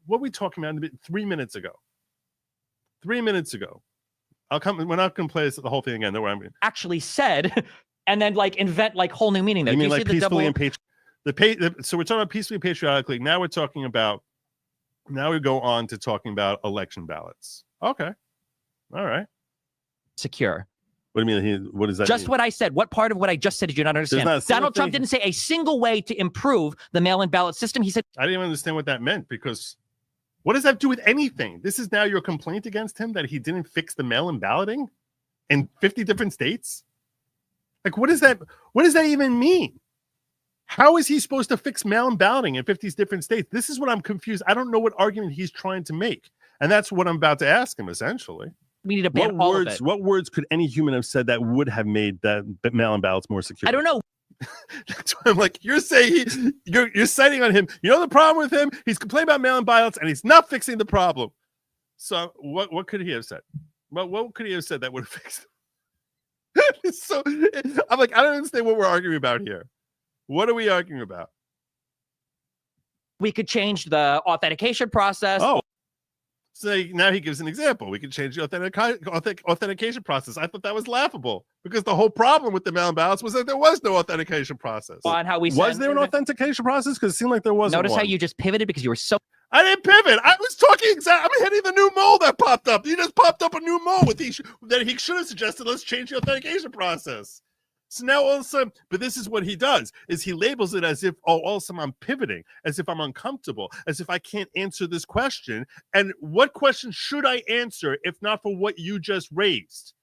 What are we talking about 3 minutes ago? 3 minutes ago. We're not going to play the whole thing again. No, I'm actually said, and then like invent like whole new meaning. You mean like peacefully and so we're talking about peacefully and patriotically. Now we go on to talking about election ballots. Okay. All right. Secure. What do you mean? What does that just mean? What I said. What part of what I just said did you not understand? Donald Trump didn't say a single way to improve the mail-in ballot system. He said, I didn't even understand what that meant because what does that have to do with anything? This is now your complaint against him that he didn't fix the mail-in balloting in 50 different states? Like, what does that even mean? How is he supposed to fix mail-in balloting in 50 different states? This is what I'm confused. I don't know what argument he's trying to make. And that's what I'm about to ask him, essentially. We need to ban all of it. What words could any human have said that would have made that mail-in ballots more secure? I don't know. That's what I'm like, you're saying you're citing on him. You know the problem with him? He's complaining about mail-in ballots and he's not fixing the problem. So what could he have said? What could he have said that would have fixed it? So I'm like, I don't understand what we're arguing about here. What are we arguing about? We could change the authentication process. Oh. So now he gives an example. We can change the authentication process. I thought that was laughable because the whole problem with the mail-in ballots was that there was no authentication process. On how we was there an authentication process? Because it seemed like there wasn't. Notice how you just pivoted because you were so. I didn't pivot. I was talking I'm hitting the new mole that popped up. You just popped up a new mole that he should have suggested. Let's change the authentication process. So now all of a sudden, but this is what he does, is he labels it as if, all of a sudden I'm pivoting, as if I'm uncomfortable, as if I can't answer this question. And what question should I answer if not for what you just raised?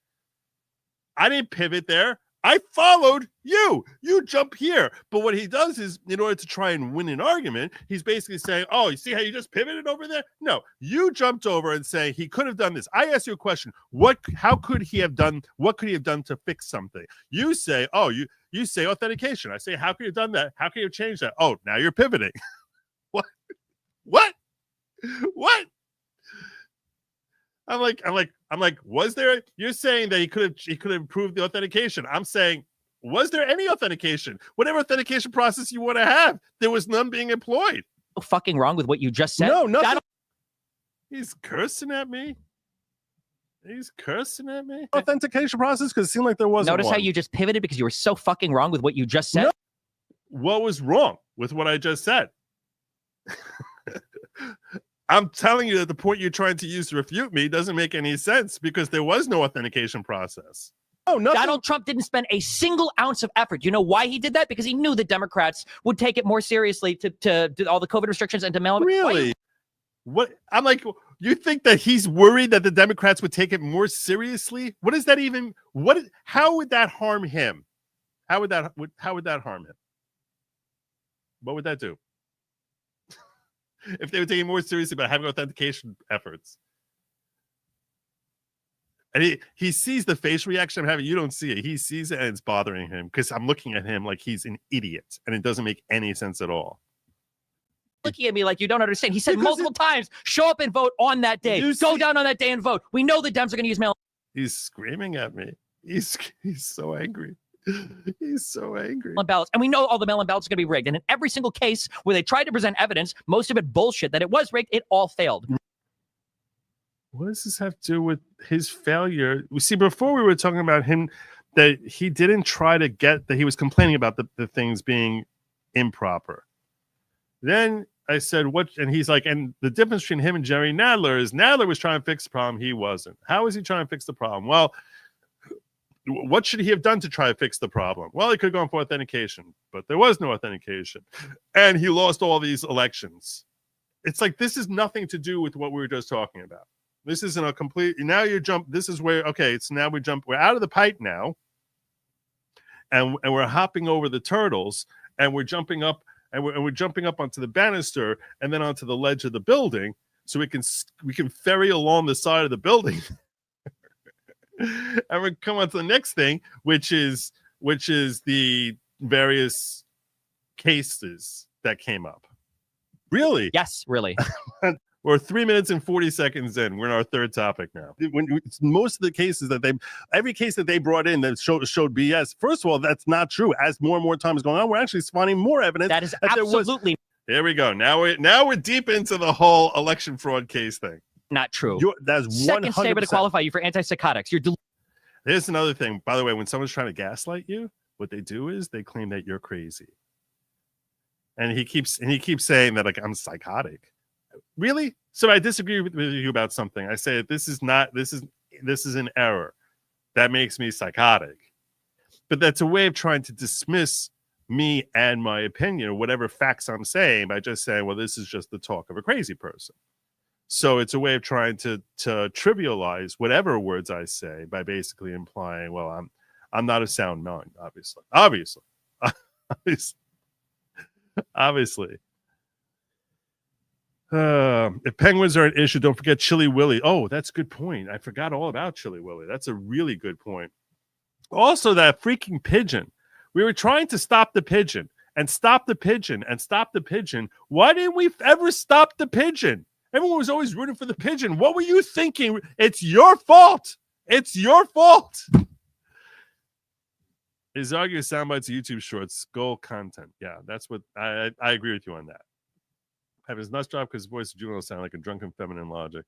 I didn't pivot there. I followed you. You jump here. But what he does is, in order to try and win an argument, he's basically saying, oh, you see how you just pivoted over there? No, you jumped over and say he could have done this. I asked you a question. What could he have done to fix something? You say, oh, you say authentication. I say, how could you have done that? How could you have changed that? Oh, now you're pivoting. What? I'm like, was there? You're saying that he could have improved the authentication. I'm saying, was there any authentication? Whatever authentication process you want to have, there was none being employed. Fucking wrong with what you just said. No, nothing. He's cursing at me. Authentication process, because it seemed like there wasn't. Notice how you just pivoted because you were so fucking wrong with what you just said. No. What was wrong with what I just said? I'm telling you that the point you're trying to use to refute me doesn't make any sense because there was no authentication process. Oh, nothing. Donald Trump didn't spend a single ounce of effort. You know why he did that? Because he knew the Democrats would take it more seriously to all the COVID restrictions and to mail. Really? What? I'm like, you think that he's worried that the Democrats would take it more seriously? What does that even? How would that harm him? How would that harm him? What would that do? If they were taking more seriously about having authentication efforts. And he sees the face reaction I'm having. You don't see it. He sees it and it's bothering him because I'm looking at him like he's an idiot and it doesn't make any sense at all. Looking at me like you don't understand. He said multiple times, show up and vote on that day. Go down on that day and vote. We know the Dems are going to use mail. He's screaming at me. He's so angry. He's so angry. Ballots, and we know all the mail-in ballots are going to be rigged. And in every single case where they tried to present evidence, most of it bullshit, that it was rigged, it all failed. What does this have to do with his failure? We see, before we were talking about him, that he didn't try to get, that he was complaining about the things being improper. Then I said, what? And he's like, and the difference between him and Jerry Nadler is Nadler was trying to fix the problem. He wasn't. How is he trying to fix the problem? Well, what should he have done to try to fix the problem? Well, he could have gone for authentication, but there was no authentication. And he lost all these elections. It's like, this is nothing to do with what we were just talking about. This isn't a complete, now you jump, this is where, okay, so now we're out of the pipe now, and we're hopping over the turtles, and we're jumping up, and we're jumping up onto the banister, and then onto the ledge of the building, so we can ferry along the side of the building. And we come on to the next thing, which is the various cases that came up. Really? Yes, really. We're 3 minutes and 40 seconds in. We're in our third topic now. Most of the cases every case that they brought in that showed BS. First of all, that's not true. As more and more time is going on, we're actually finding more evidence. That is absolutely. Here we go. Now we're deep into the whole election fraud case thing. Not true. That's 100%. Second statement to qualify you for antipsychotics. Here's another thing. By the way, when someone's trying to gaslight you, what they do is they claim that you're crazy. And he keeps saying that, like, I'm psychotic. Really? So I disagree with you about something. I say this is an error. That makes me psychotic. But that's a way of trying to dismiss me and my opinion, or whatever facts I'm saying, by just saying, well, this is just the talk of a crazy person. So it's a way of trying to trivialize whatever words I say by basically implying, well, I'm not a sound mind, obviously. If penguins are an issue, don't forget Chili Willy. Oh, that's a good point. I forgot all about Chili Willy. That's a really good point. Also, that freaking pigeon. We were trying to stop the pigeon and stop the pigeon and stop the pigeon. Why didn't we ever stop the pigeon? Everyone was always rooting for the pigeon. What were you thinking? It's your fault. It's your fault. His argument soundbites YouTube shorts, goal content. Yeah, that's what I agree with you on that. Have his nuts drop because his voice of juvenile sound like a drunken feminine Logic.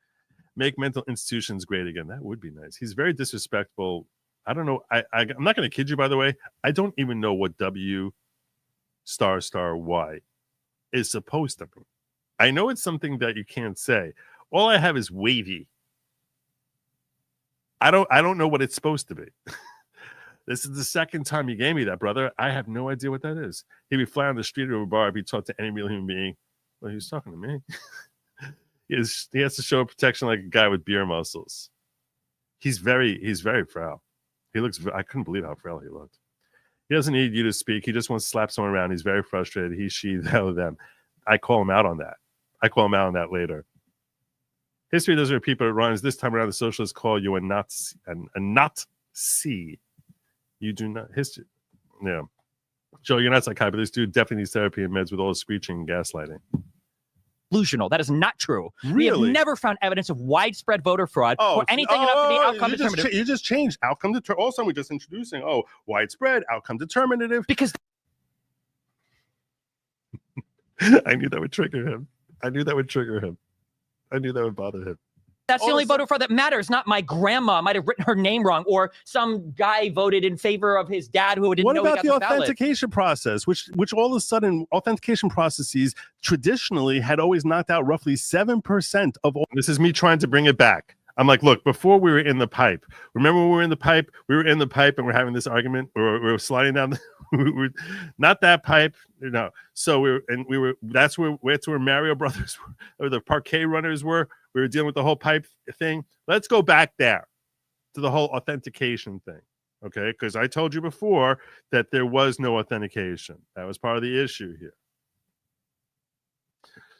Make mental institutions great again. That would be nice. He's very disrespectful. I don't know. I'm not going to kid you, by the way. I don't even know what W***Y is supposed to mean. I know it's something that you can't say. All I have is wavy. I don't know what it's supposed to be. This is the second time you gave me that, brother. I have no idea what that is. He'd be flying on the street or a bar if he talked to any real human being. Well, he was talking to me. He has to show protection like a guy with beer muscles. He's very frail. I couldn't believe how frail he looked. He doesn't need you to speak. He just wants to slap someone around. He's very frustrated. He, she, they, them. I call him out on that. I call him out on that later. History doesn't repeat, but it runs. This time around, the socialists call you a Nazi. A Nazi. You do not. History. Yeah. Joe, you're not psychiatrist, but this dude definitely needs therapy and meds with all the screeching and gaslighting. Delusional. That is not true. Really? We have never found evidence of widespread voter fraud or anything enough to be outcome determinative. You just changed outcome determinative. All of a sudden, we're just introducing, widespread, outcome determinative. Because I knew that would trigger him. I knew that would bother him. That's the only voter fraud that matters. Not my grandma might have written her name wrong, or some guy voted in favor of his dad who didn't know he got the ballot. What about the authentication process, which all of a sudden authentication processes traditionally had always knocked out roughly 7% of all. This is me trying to bring it back. I'm like, look, before we were in the pipe, remember when we were in the pipe? We were in the pipe and we're having this argument. We were sliding down. Not that pipe, no. So that's where Mario Brothers were, or the parquet runners were. We were dealing with the whole pipe thing. Let's go back there to the whole authentication thing, okay? Because I told you before that there was no authentication. That was part of the issue here.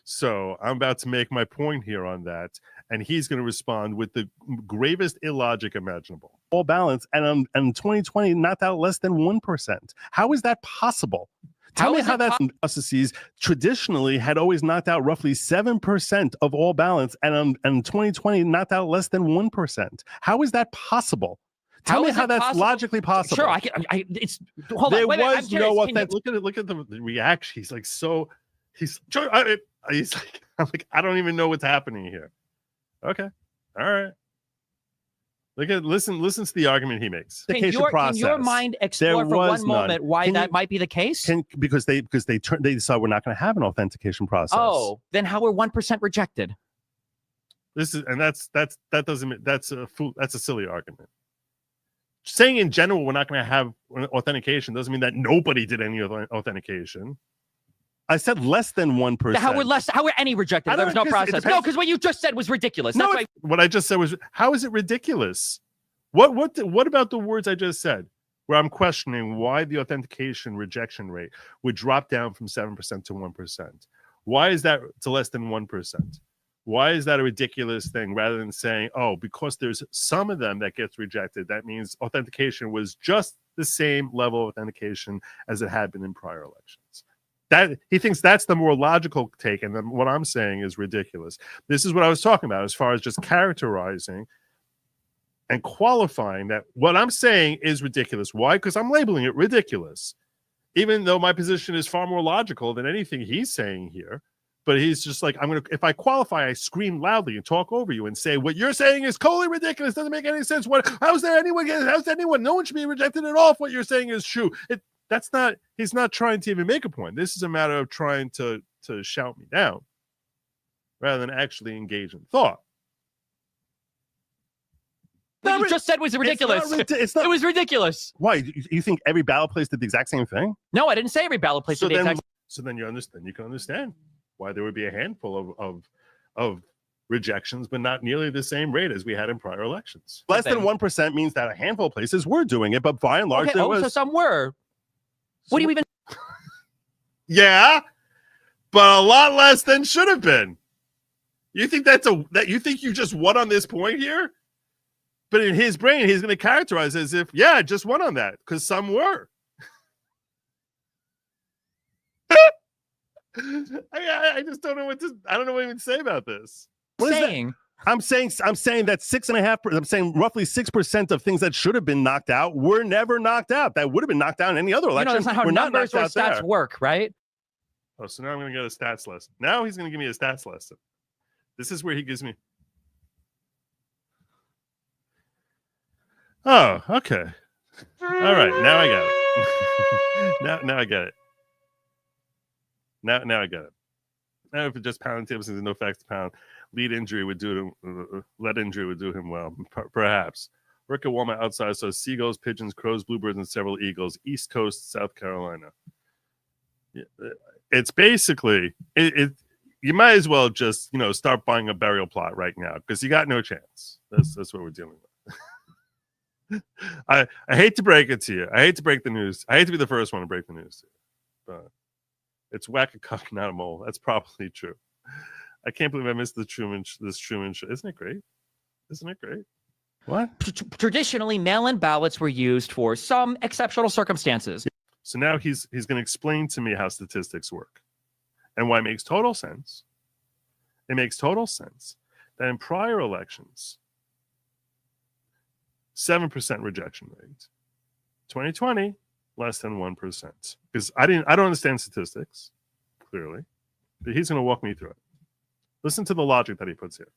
So I'm about to make my point here on that, and he's going to respond with the gravest illogic imaginable. All balance, and in 2020, knocked out less than 1%. How is that possible? Tell me how that processes traditionally had always knocked out roughly 7% of all balance, and in 2020 knocked out less than 1%. How is that possible? Tell me how that's logically possible. Sure, I can. It's hold there on. Wait, was no authentic. Look at the reaction. He's like so. He's like I'm like I don't even know what's happening here. Okay, all right. Listen to the argument he makes. Can your mind explore for one moment why that might be the case? Because they decide we're not going to have an authentication process. Oh, then how were 1% rejected? That's a silly argument. Saying in general we're not going to have authentication doesn't mean that nobody did any authentication. I said less than 1%. How were any rejected? There was no process. No, because what you just said was ridiculous. No, what I just said was, how is it ridiculous? What about the words I just said, where I'm questioning why the authentication rejection rate would drop down from 7% to 1%? Why is that to less than 1%? Why is that a ridiculous thing rather than saying, because there's some of them that gets rejected, that means authentication was just the same level of authentication as it had been in prior elections? That he thinks that's the more logical take, and then what I'm saying is ridiculous. This is what I was talking about as far as just characterizing and qualifying that what I'm saying is ridiculous. Why? Because I'm labeling it ridiculous, even though my position is far more logical than anything he's saying here. But he's just like, if I qualify, I scream loudly and talk over you and say what you're saying is totally ridiculous. Doesn't make any sense. How's anyone? No one should be rejected at all if what you're saying is true. He's not trying to even make a point. This is a matter of trying to shout me down rather than actually engage in thought. What you just said was ridiculous. It was ridiculous. Why? You think every ballot place did the exact same thing? No, I didn't say every ballot place did the exact same. So then you can understand why there would be a handful of rejections, but not nearly the same rate as we had in prior elections. Less than 1% means that a handful of places were doing it, but by and large, so some were. What do you even? Yeah, but a lot less than should have been. You think you think you just won on this point here? But in his brain, he's going to characterize it as if, I just won on that because some were. I just don't know I don't know what to even say about this. What is that? I'm saying that 6.5%. I'm saying roughly 6% of things that should have been knocked out were never knocked out. That would have been knocked out in any other election. That's not how numbers or stats work, right? Oh, so now I'm going to get a stats lesson. Now he's going to give me a stats lesson. This is where he gives me. Oh, okay. All right. Now I got it. now I get it. Now I get it. Now if it just pound tips and no facts to pound, lead injury would do him well. Perhaps. Work at Walmart outside saw seagulls, pigeons, crows, bluebirds, and several eagles. East Coast, South Carolina. It's basically you might as well just start buying a burial plot right now because you got no chance. That's what we're dealing with. I hate to break it to you. I hate to break the news. I hate to be the first one to break the news to you. But it's whack a cuck, not a mole. That's probably true. I can't believe I missed this Truman show. Isn't it great? Isn't it great? What? Traditionally, mail-in ballots were used for some exceptional circumstances. So now he's going to explain to me how statistics work and why it makes total sense. It makes total sense that in prior elections, 7% rejection rate. 2020, less than 1%. Because I don't understand statistics, clearly. But he's going to walk me through it. Listen to the logic that he puts here.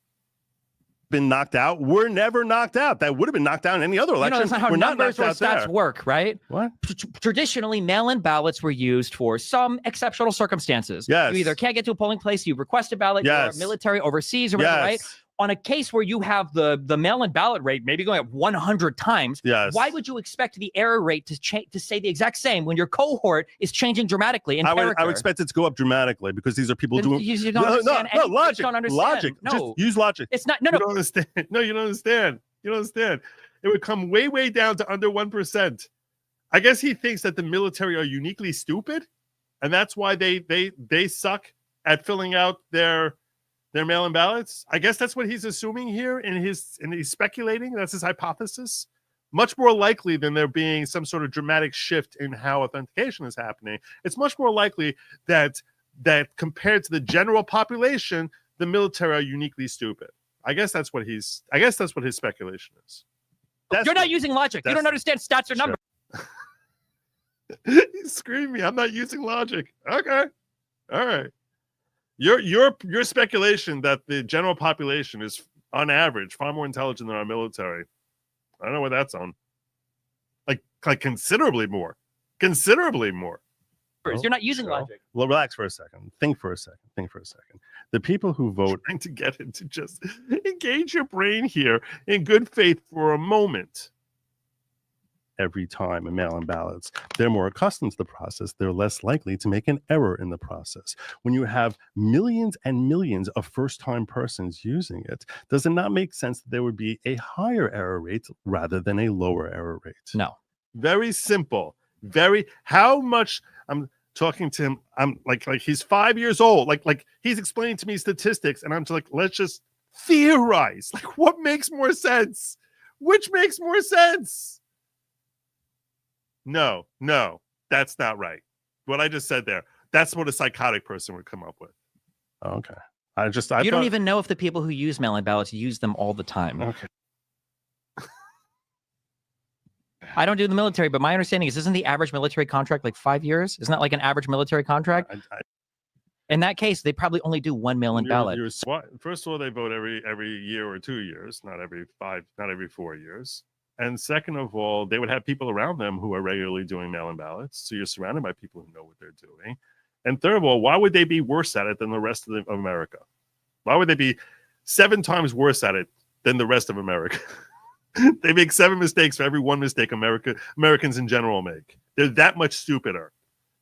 Been knocked out. We're never knocked out. That would have been knocked out in any other election. That's not how We're not numbers or knocked out stats there. work, right? What? Traditionally, mail-in ballots were used for some exceptional circumstances. Yes. You either can't get to a polling place, you request a ballot, Yes. you're military overseas or whatever, right? On a case where you have the mail-in ballot rate maybe going up 100 times, Yes. why would you expect the error rate to stay the exact same when your cohort is changing dramatically in I would character? expect it to go up dramatically because these are people Then doing. you don't understand no, anything. You logic. don't understand. Logic. No. Just use logic. It's not. You don't understand. No, you don't understand. You don't understand. It would come way, way down to under 1%. I guess he thinks that the military are uniquely stupid, and that's why they suck at filling out their mail-in ballots. I guess that's what he's assuming here, and he's speculating. That's his hypothesis. Much more likely than there being some sort of dramatic shift in how authentication is happening. It's much more likely that compared to the general population, the military are uniquely stupid. I guess that's what his speculation is. You're not using logic. You don't understand stats or numbers. He's screaming me. I'm not using logic. Okay. All right. Your speculation that the general population is on average far more intelligent than our military. I don't know what that's on. Like considerably more. Considerably more. You're not using logic. Well, relax for a second. Think for a second. The people who vote. Trying to get it to just engage your brain here in good faith for a moment. Every time in mail-in ballots, they're more accustomed to the process. They're less likely to make an error in the process. When you have millions and millions of first-time persons using it, does it not make sense that there would be a higher error rate rather than a lower error rate? No. Very simple. How much I'm talking to him. I'm like he's 5 years old. Like he's explaining to me statistics, and I'm just like, let's just theorize. Like, what makes more sense? Which makes more sense? No, that's not right. What I just said there, that's what a psychotic person would come up with. Okay. You don't even know if the people who use mail-in ballots use them all the time. Okay. I don't do the military, but my understanding is, isn't the average military contract like 5 years? Isn't that like an average military contract? In that case, they probably only do one mail-in ballot. First of all, they vote every year or 2 years, not every 4 years. And second of all, they would have people around them who are regularly doing mail-in ballots. So you're surrounded by people who know what they're doing. And third of all, why would they be worse at it than the rest of America? Why would they be 7 times worse at it than the rest of America? They make 7 mistakes for every 1 mistake Americans in general make. They're that much stupider.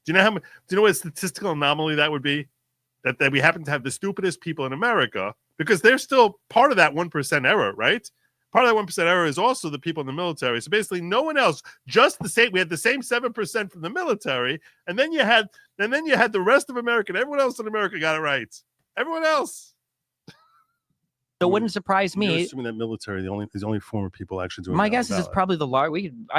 Do you know what a statistical anomaly that would be? That we happen to have the stupidest people in America, because they're still part of that 1% error, right? Part of that 1% error is also the people in the military. So basically, no one else, just the same. We had the same 7% from the military, and then you had the rest of America. And everyone else in America got it right. Everyone else. So it wouldn't surprise You're me. assuming that military, the only form of people actually doing. My guess is it's probably the large.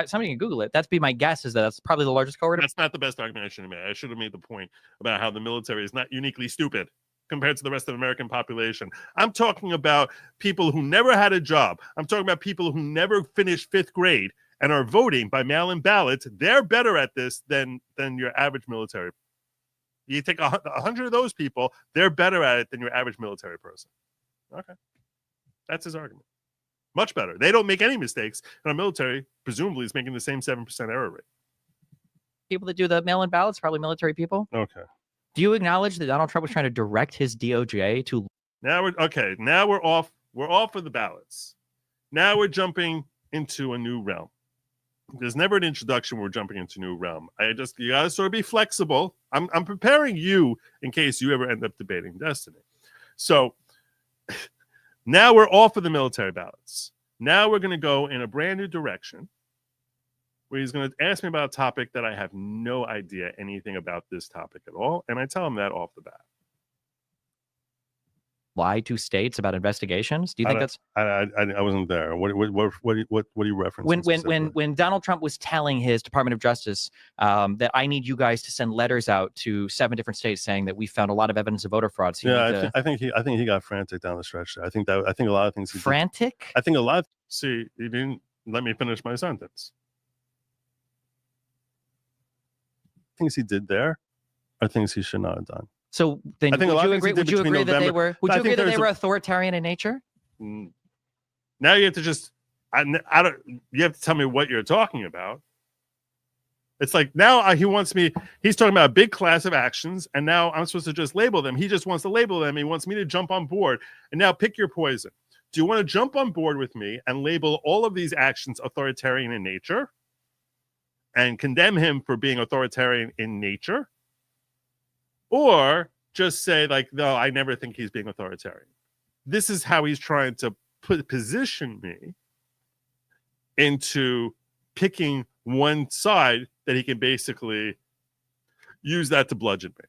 Somebody can Google it. That's be my guess is that's probably the largest cohort. That's not the best argument I should have made. I should have made the point about how the military is not uniquely stupid compared to the rest of the American population. I'm talking about people who never had a job. I'm talking about people who never finished 5th grade and are voting by mail-in ballots. They're better at this than your average military. You take 100 of those people, they're better at it than your average military person. Okay. That's his argument. Much better. They don't make any mistakes, and our military presumably is making the same 7% error rate. People that do the mail-in ballots, probably military people. Okay. Do you acknowledge that Donald Trump was trying to direct his DOJ to? Now we're off. We're off of the ballots. Now we're jumping into a new realm. There's never an introduction. We're jumping into a new realm. You gotta sort of be flexible. I'm preparing you in case you ever end up debating destiny. So now we're off of the military ballots. Now we're going to go in a brand new direction where he's going to ask me about a topic that I have no idea anything about this topic at all. And I tell him that off the bat. Lie to states about investigations? Do you think that's I wasn't there. What are you referencing? When Donald Trump was telling his Department of Justice that I need you guys to send letters out to 7 different states saying that we found a lot of evidence of voter fraud. So I think he got frantic down the stretch there. I think a lot of things frantic. I think a lot. See, he didn't let me finish my sentence. Things he did there are things he should not have done. So then, would you agree that they were? Would you agree that they were authoritarian in nature? Now you have to just, I don't. You have to tell me what you're talking about. It's like now he wants me. He's talking about a big class of actions, and now I'm supposed to just label them. He just wants to label them. He wants me to jump on board. And now pick your poison. Do you want to jump on board with me and label all of these actions authoritarian in nature, and condemn him for being authoritarian in nature? Or just say, like, no, I never think he's being authoritarian. This is how he's trying to position me into picking one side that he can basically use that to bludgeon me.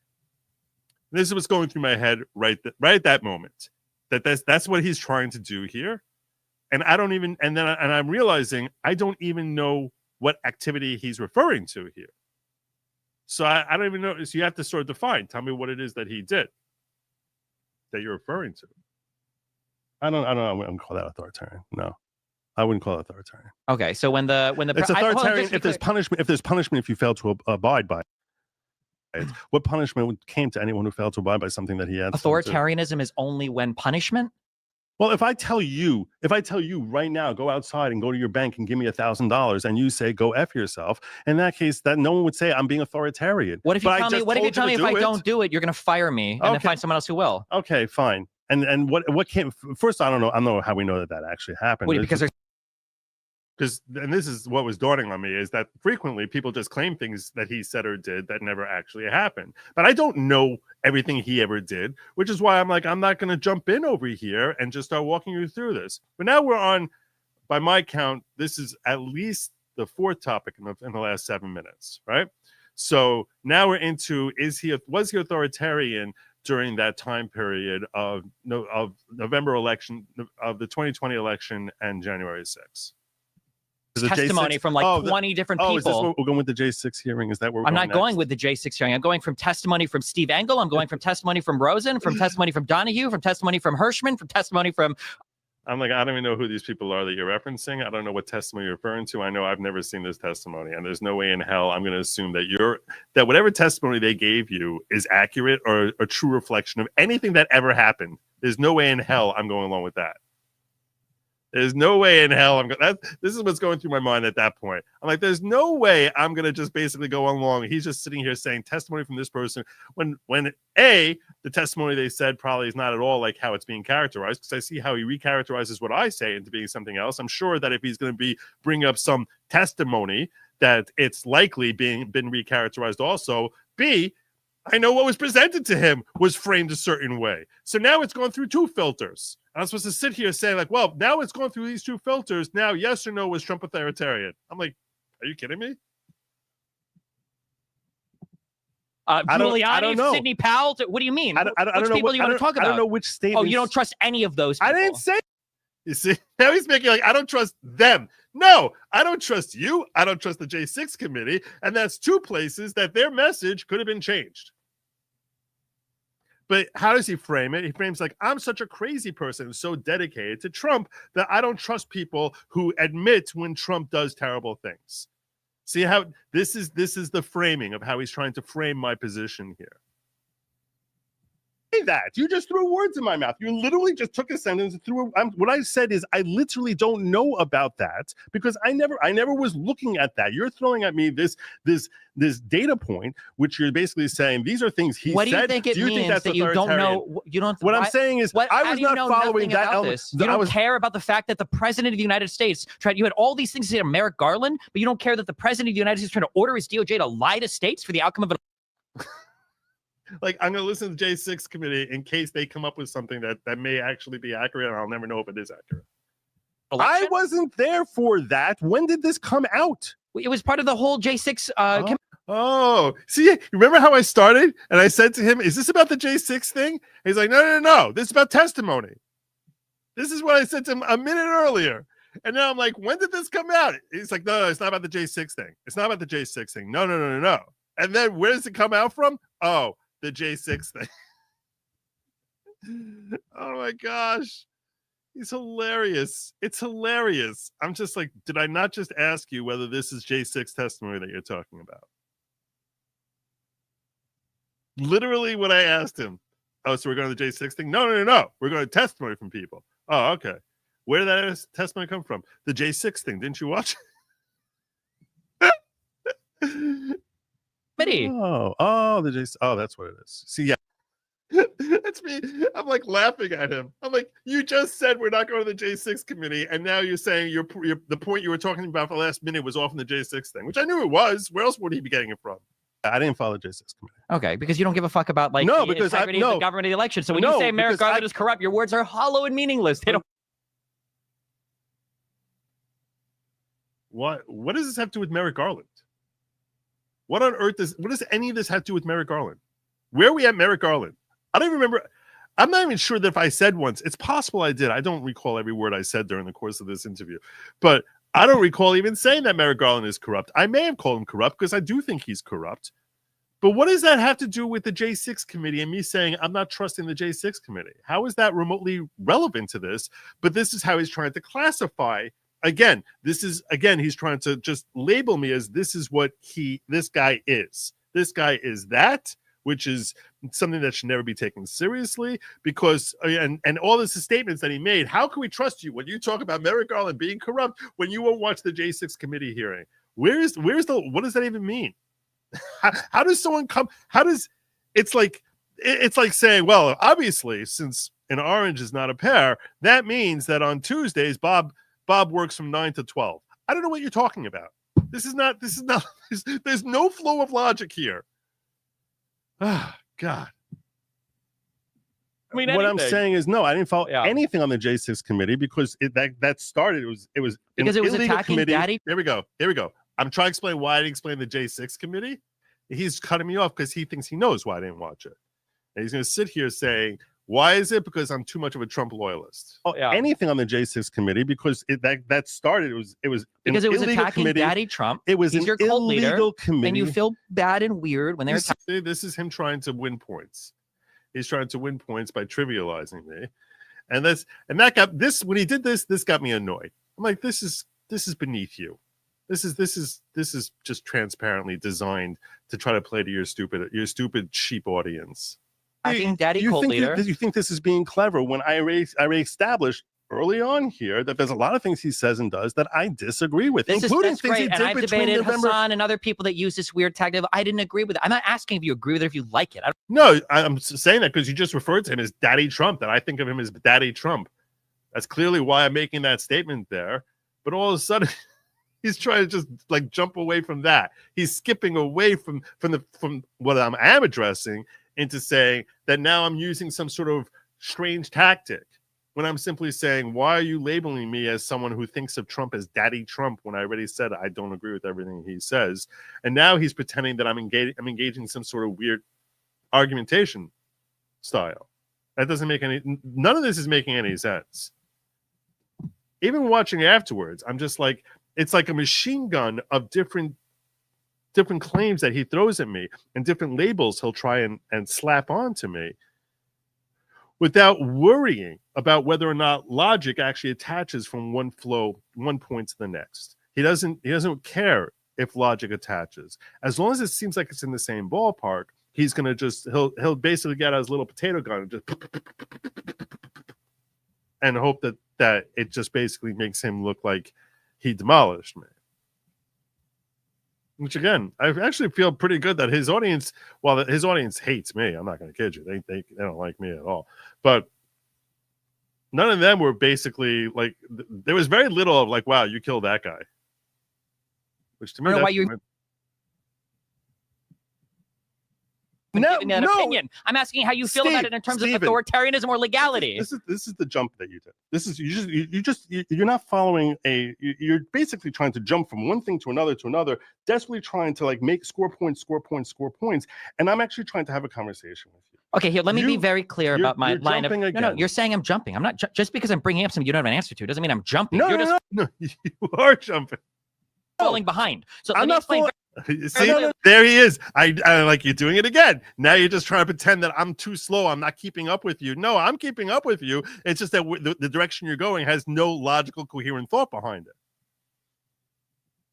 This is what's going through my head right at that moment. That's what he's trying to do here. And I don't even, and I'm realizing I don't even know what activity he's referring to here. So I don't even know. So you have to sort of define. Tell me what it is that he did that you're referring to. I don't know. I wouldn't call that authoritarian. No, I wouldn't call it authoritarian. Okay, so when the it's authoritarian if there's punishment. If there's punishment if you fail to abide by it. What punishment came to anyone who failed to abide by something that he had? Authoritarianism is only when punishment. Well, if I tell you right now, go outside and go to your bank and give me $1,000, and you say go F yourself, in that case, that no one would say I'm being authoritarian. What if you tell me? What if you tell me if I don't do it, you're going to fire me and then find someone else who will? Okay, fine. And what came first? I don't know how we know that actually happened. Wait, because and this is what was dawning on me is that frequently people just claim things that he said or did that never actually happened. But I don't know everything he ever did, which is why I'm like, I'm not going to jump in over here and just start walking you through this. But now we're on, by my count, this is at least the 4th topic in the last 7 minutes, right? So now we're into, was he authoritarian during that time period of November election, of the 2020 election and January 6th? Testimony from like 20 different people. Is this what we're going with the J6 hearing? Is that where I'm not going with the J6 hearing? I'm going from testimony from Steve Engel. I'm going from testimony from Rosen, from testimony from Donahue, from testimony from Hirschman, from testimony from. I'm like, I don't even know who these people are that you're referencing. I don't know what testimony you're referring to. I know I've never seen this testimony, and there's no way in hell I'm going to assume that whatever testimony they gave you is accurate or a true reflection of anything that ever happened. There's no way in hell I'm going along with that. There's no way in hell this is what's going through my mind at that point. I'm like, there's no way I'm going to just basically go along. He's just sitting here saying testimony from this person when the testimony they said probably is not at all like how it's being characterized, because I see how he recharacterizes what I say into being something else. I'm sure that if he's going to bring up some testimony that it's likely been recharacterized also. B, I know what was presented to him was framed a certain way. So now it's going through 2 filters. I'm supposed to sit here saying, like, well, now it's going through these 2 filters. Now, yes or no, was Trump authoritarian? I'm like, are you kidding me? Giuliani, Sidney Powell. What do you mean? I don't know people you want to talk about? I don't know which statements. Oh, you don't trust any of those people. I didn't say. You see, now he's making like, I don't trust them. No, I don't trust you. I don't trust the J6 committee. And that's 2 places that their message could have been changed. But how does he frame it? He frames like, I'm such a crazy person, so dedicated to Trump that I don't trust people who admit when Trump does terrible things. See how this is the framing of how he's trying to frame my position here. That you just threw words in my mouth. You literally just took a sentence and threw. What I said is I literally don't know about that because I never was looking at that. You're throwing at me this data point, which you're basically saying these are things he said. What do you think it means that you don't know? You don't. What I'm saying is I was not following that element. You don't care about the fact that the president of the United States tried. You had all these things to say to Merrick Garland, but you don't care that the president of the United States trying to order his DOJ to lie to states for the outcome of an. Like, I'm going to listen to the J6 committee in case they come up with something that may actually be accurate, and I'll never know if it is accurate. I wasn't there for that. When did this come out? It was part of the whole J6. Oh, see, remember how I started and I said to him, "Is this about the J6 thing?" He's like, "No. This is about testimony." This is what I said to him a minute earlier. And now I'm like, when did this come out? He's like, no, it's not about the J6 thing. It's not about the J6 thing. No. And then where does it come out from? Oh, the J6 thing. Oh my gosh. He's hilarious. It's hilarious. I'm just like, did I not just ask you whether this is J6 testimony that you're talking about? Literally what I asked him. Oh, so we're going to the J6 thing? No. We're going to testimony from people. Oh, okay. Where did that testimony come from? The J6 thing. Didn't you watch? Committee. Oh, the J6. Oh, that's what it is. See, yeah. That's me. I'm like laughing at him. I'm like, you just said we're not going to the J6 committee, and now you're saying the point you were talking about for the last minute was off in the J6 thing, which I knew it was. Where else would he be getting it from? I didn't follow the J6 committee. Okay, because you don't give a fuck about the integrity of the government of the election. So when you say Merrick Garland is corrupt, your words are hollow and meaningless. They don't. What does this have to do with Merrick Garland? What on earth what does any of this have to do with Merrick Garland? Where are we at Merrick Garland? I don't even remember. I'm not even sure that if I said once, it's possible I did. I don't recall every word I said during the course of this interview, but I don't recall even saying that Merrick Garland is corrupt. I may have called him corrupt because I do think he's corrupt. But what does that have to do with the J6 committee and me saying I'm not trusting the J6 committee? How is that remotely relevant to this? But this is how he's trying to classify. Again, he's trying to just label me as this is what this guy is. This guy is that, which is something that should never be taken seriously because, and all the statements that he made, how can we trust you when you talk about Merrick Garland being corrupt when you won't watch the J6 committee hearing? What does that even mean? How does someone come? It's like saying, well, obviously, since an orange is not a pear, that means that on Tuesdays, Bob works from 9 to 12. I don't know what you're talking about. This is not, there's no flow of logic here. Ah, God. I mean, what I'm saying is, no, I didn't follow anything on the J6 committee because that started. It was because it was attacking committee. Daddy. Here we go. I'm trying to explain why I didn't explain the J6 committee. He's cutting me off because he thinks he knows why I didn't watch it. And he's going to sit here saying, why is it? Because I'm too much of a Trump loyalist. Anything on the J6 committee because that started. It was because it was attacking committee. Daddy Trump. It was He's your cult leader, committee, and you feel bad and weird when they're. This is him trying to win points. He's trying to win points by trivializing me, and that got this when he did this. This got me annoyed. I'm like, this is beneath you. This is just transparently designed to try to play to your stupid sheep audience. Daddy cult leader. You think this is being clever when I established early on here that there's a lot of things he says and does that I disagree with, including things he did I've between debated November. Hassan and other people that use this weird tactic. I didn't agree with it. I'm not asking if you agree with it, if you like it. No, I'm saying that because you just referred to him as Daddy Trump, that I think of him as Daddy Trump. That's clearly why I'm making that statement there. But all of a sudden, he's trying to just like jump away from that. He's skipping away from what I am addressing into saying that now I'm using some sort of strange tactic when I'm simply saying, why are you labeling me as someone who thinks of Trump as Daddy Trump when I already said I don't agree with everything he says? And now he's pretending that I'm engaging in some sort of weird argumentation style. That doesn't make none of this is making any sense. Even watching afterwards, I'm just like, it's like a machine gun of different claims that he throws at me and different labels he'll try and slap onto me without worrying about whether or not logic actually attaches from one point to the next. He doesn't care if logic attaches. As long as it seems like it's in the same ballpark, he's gonna he'll basically get out his little potato gun and just and hope that it just basically makes him look like he demolished me. Which again, I actually feel pretty good that his audience, while his audience hates me, I'm not going to kid you, they don't like me at all. But none of them were basically like, there was very little of like, wow, you killed that guy. Which to me, giving that opinion. I'm asking how you feel about it in terms of authoritarianism or legality. This is the jump that you did. This is you're not following you're basically trying to jump from one thing to another, desperately trying to like score points. And I'm actually trying to have a conversation with you. Okay, here, let me be very clear about my line of. No, you're saying I'm jumping. I'm not just because I'm bringing up something you don't have an answer to doesn't mean I'm jumping. No, you are jumping. Falling behind. So I'm let me explain. See, there he is. I like you doing it again. Now you're just trying to pretend that I'm too slow. I'm not keeping up with you. No, I'm keeping up with you. It's just that the direction you're going has no logical, coherent thought behind it.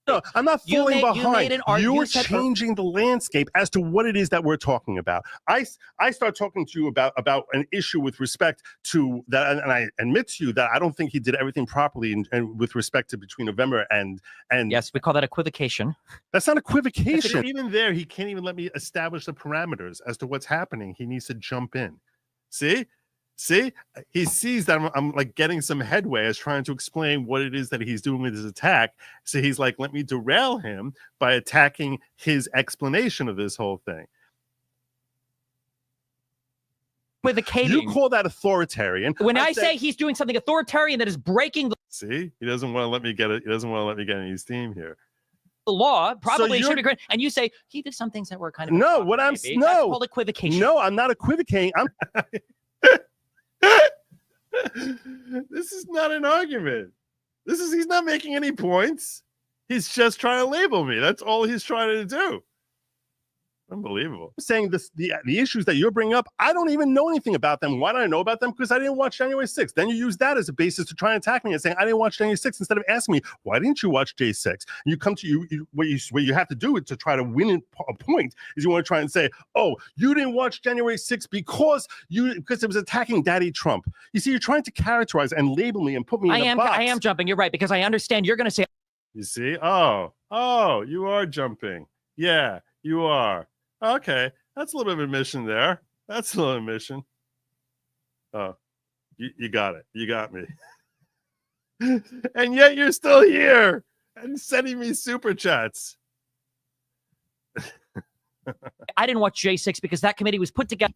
No, I'm not falling behind. You're changing the landscape as to what it is that we're talking about. I start talking to you about an issue with respect to that, and I admit to you that I don't think he did everything properly and with respect to between November and yes, we call that equivocation. That's not equivocation. Even there, he can't even let me establish the parameters as to what's happening. He needs to jump in. See, he sees that I'm like getting some headway as trying to explain what it is that he's doing with his attack. So he's like, let me derail him by attacking his explanation of this whole thing. Equivocating. You call that authoritarian. When I say he's doing something authoritarian that is breaking the See, he doesn't want to let me get it. He doesn't want to let me get any steam here. The law probably should agree. And you say he did some things that were kind of That's called equivocation. No, I'm not equivocating. This is not an argument. He's not making any points. He's just trying to label me. That's all he's trying to do. Unbelievable. I'm saying the issues that you're bringing up, I don't even know anything about them. Why don't I know about them? Because I didn't watch January 6th. Then you use that as a basis to try and attack me and saying I didn't watch January 6th instead of asking me why didn't you watch J6? And you come to what you have to do to try to win a point is you want to try and say, oh, you didn't watch January 6th because it was attacking Daddy Trump. You see, you're trying to characterize and label me and put me in a box. I am jumping. You're right, because I understand you're going to say. You see? Oh, you are jumping. Yeah, you are. Okay, that's a little bit of admission there. That's a little admission. Oh, you got it. You got me. And yet you're still here and sending me super chats. I didn't watch J6 because that committee was put together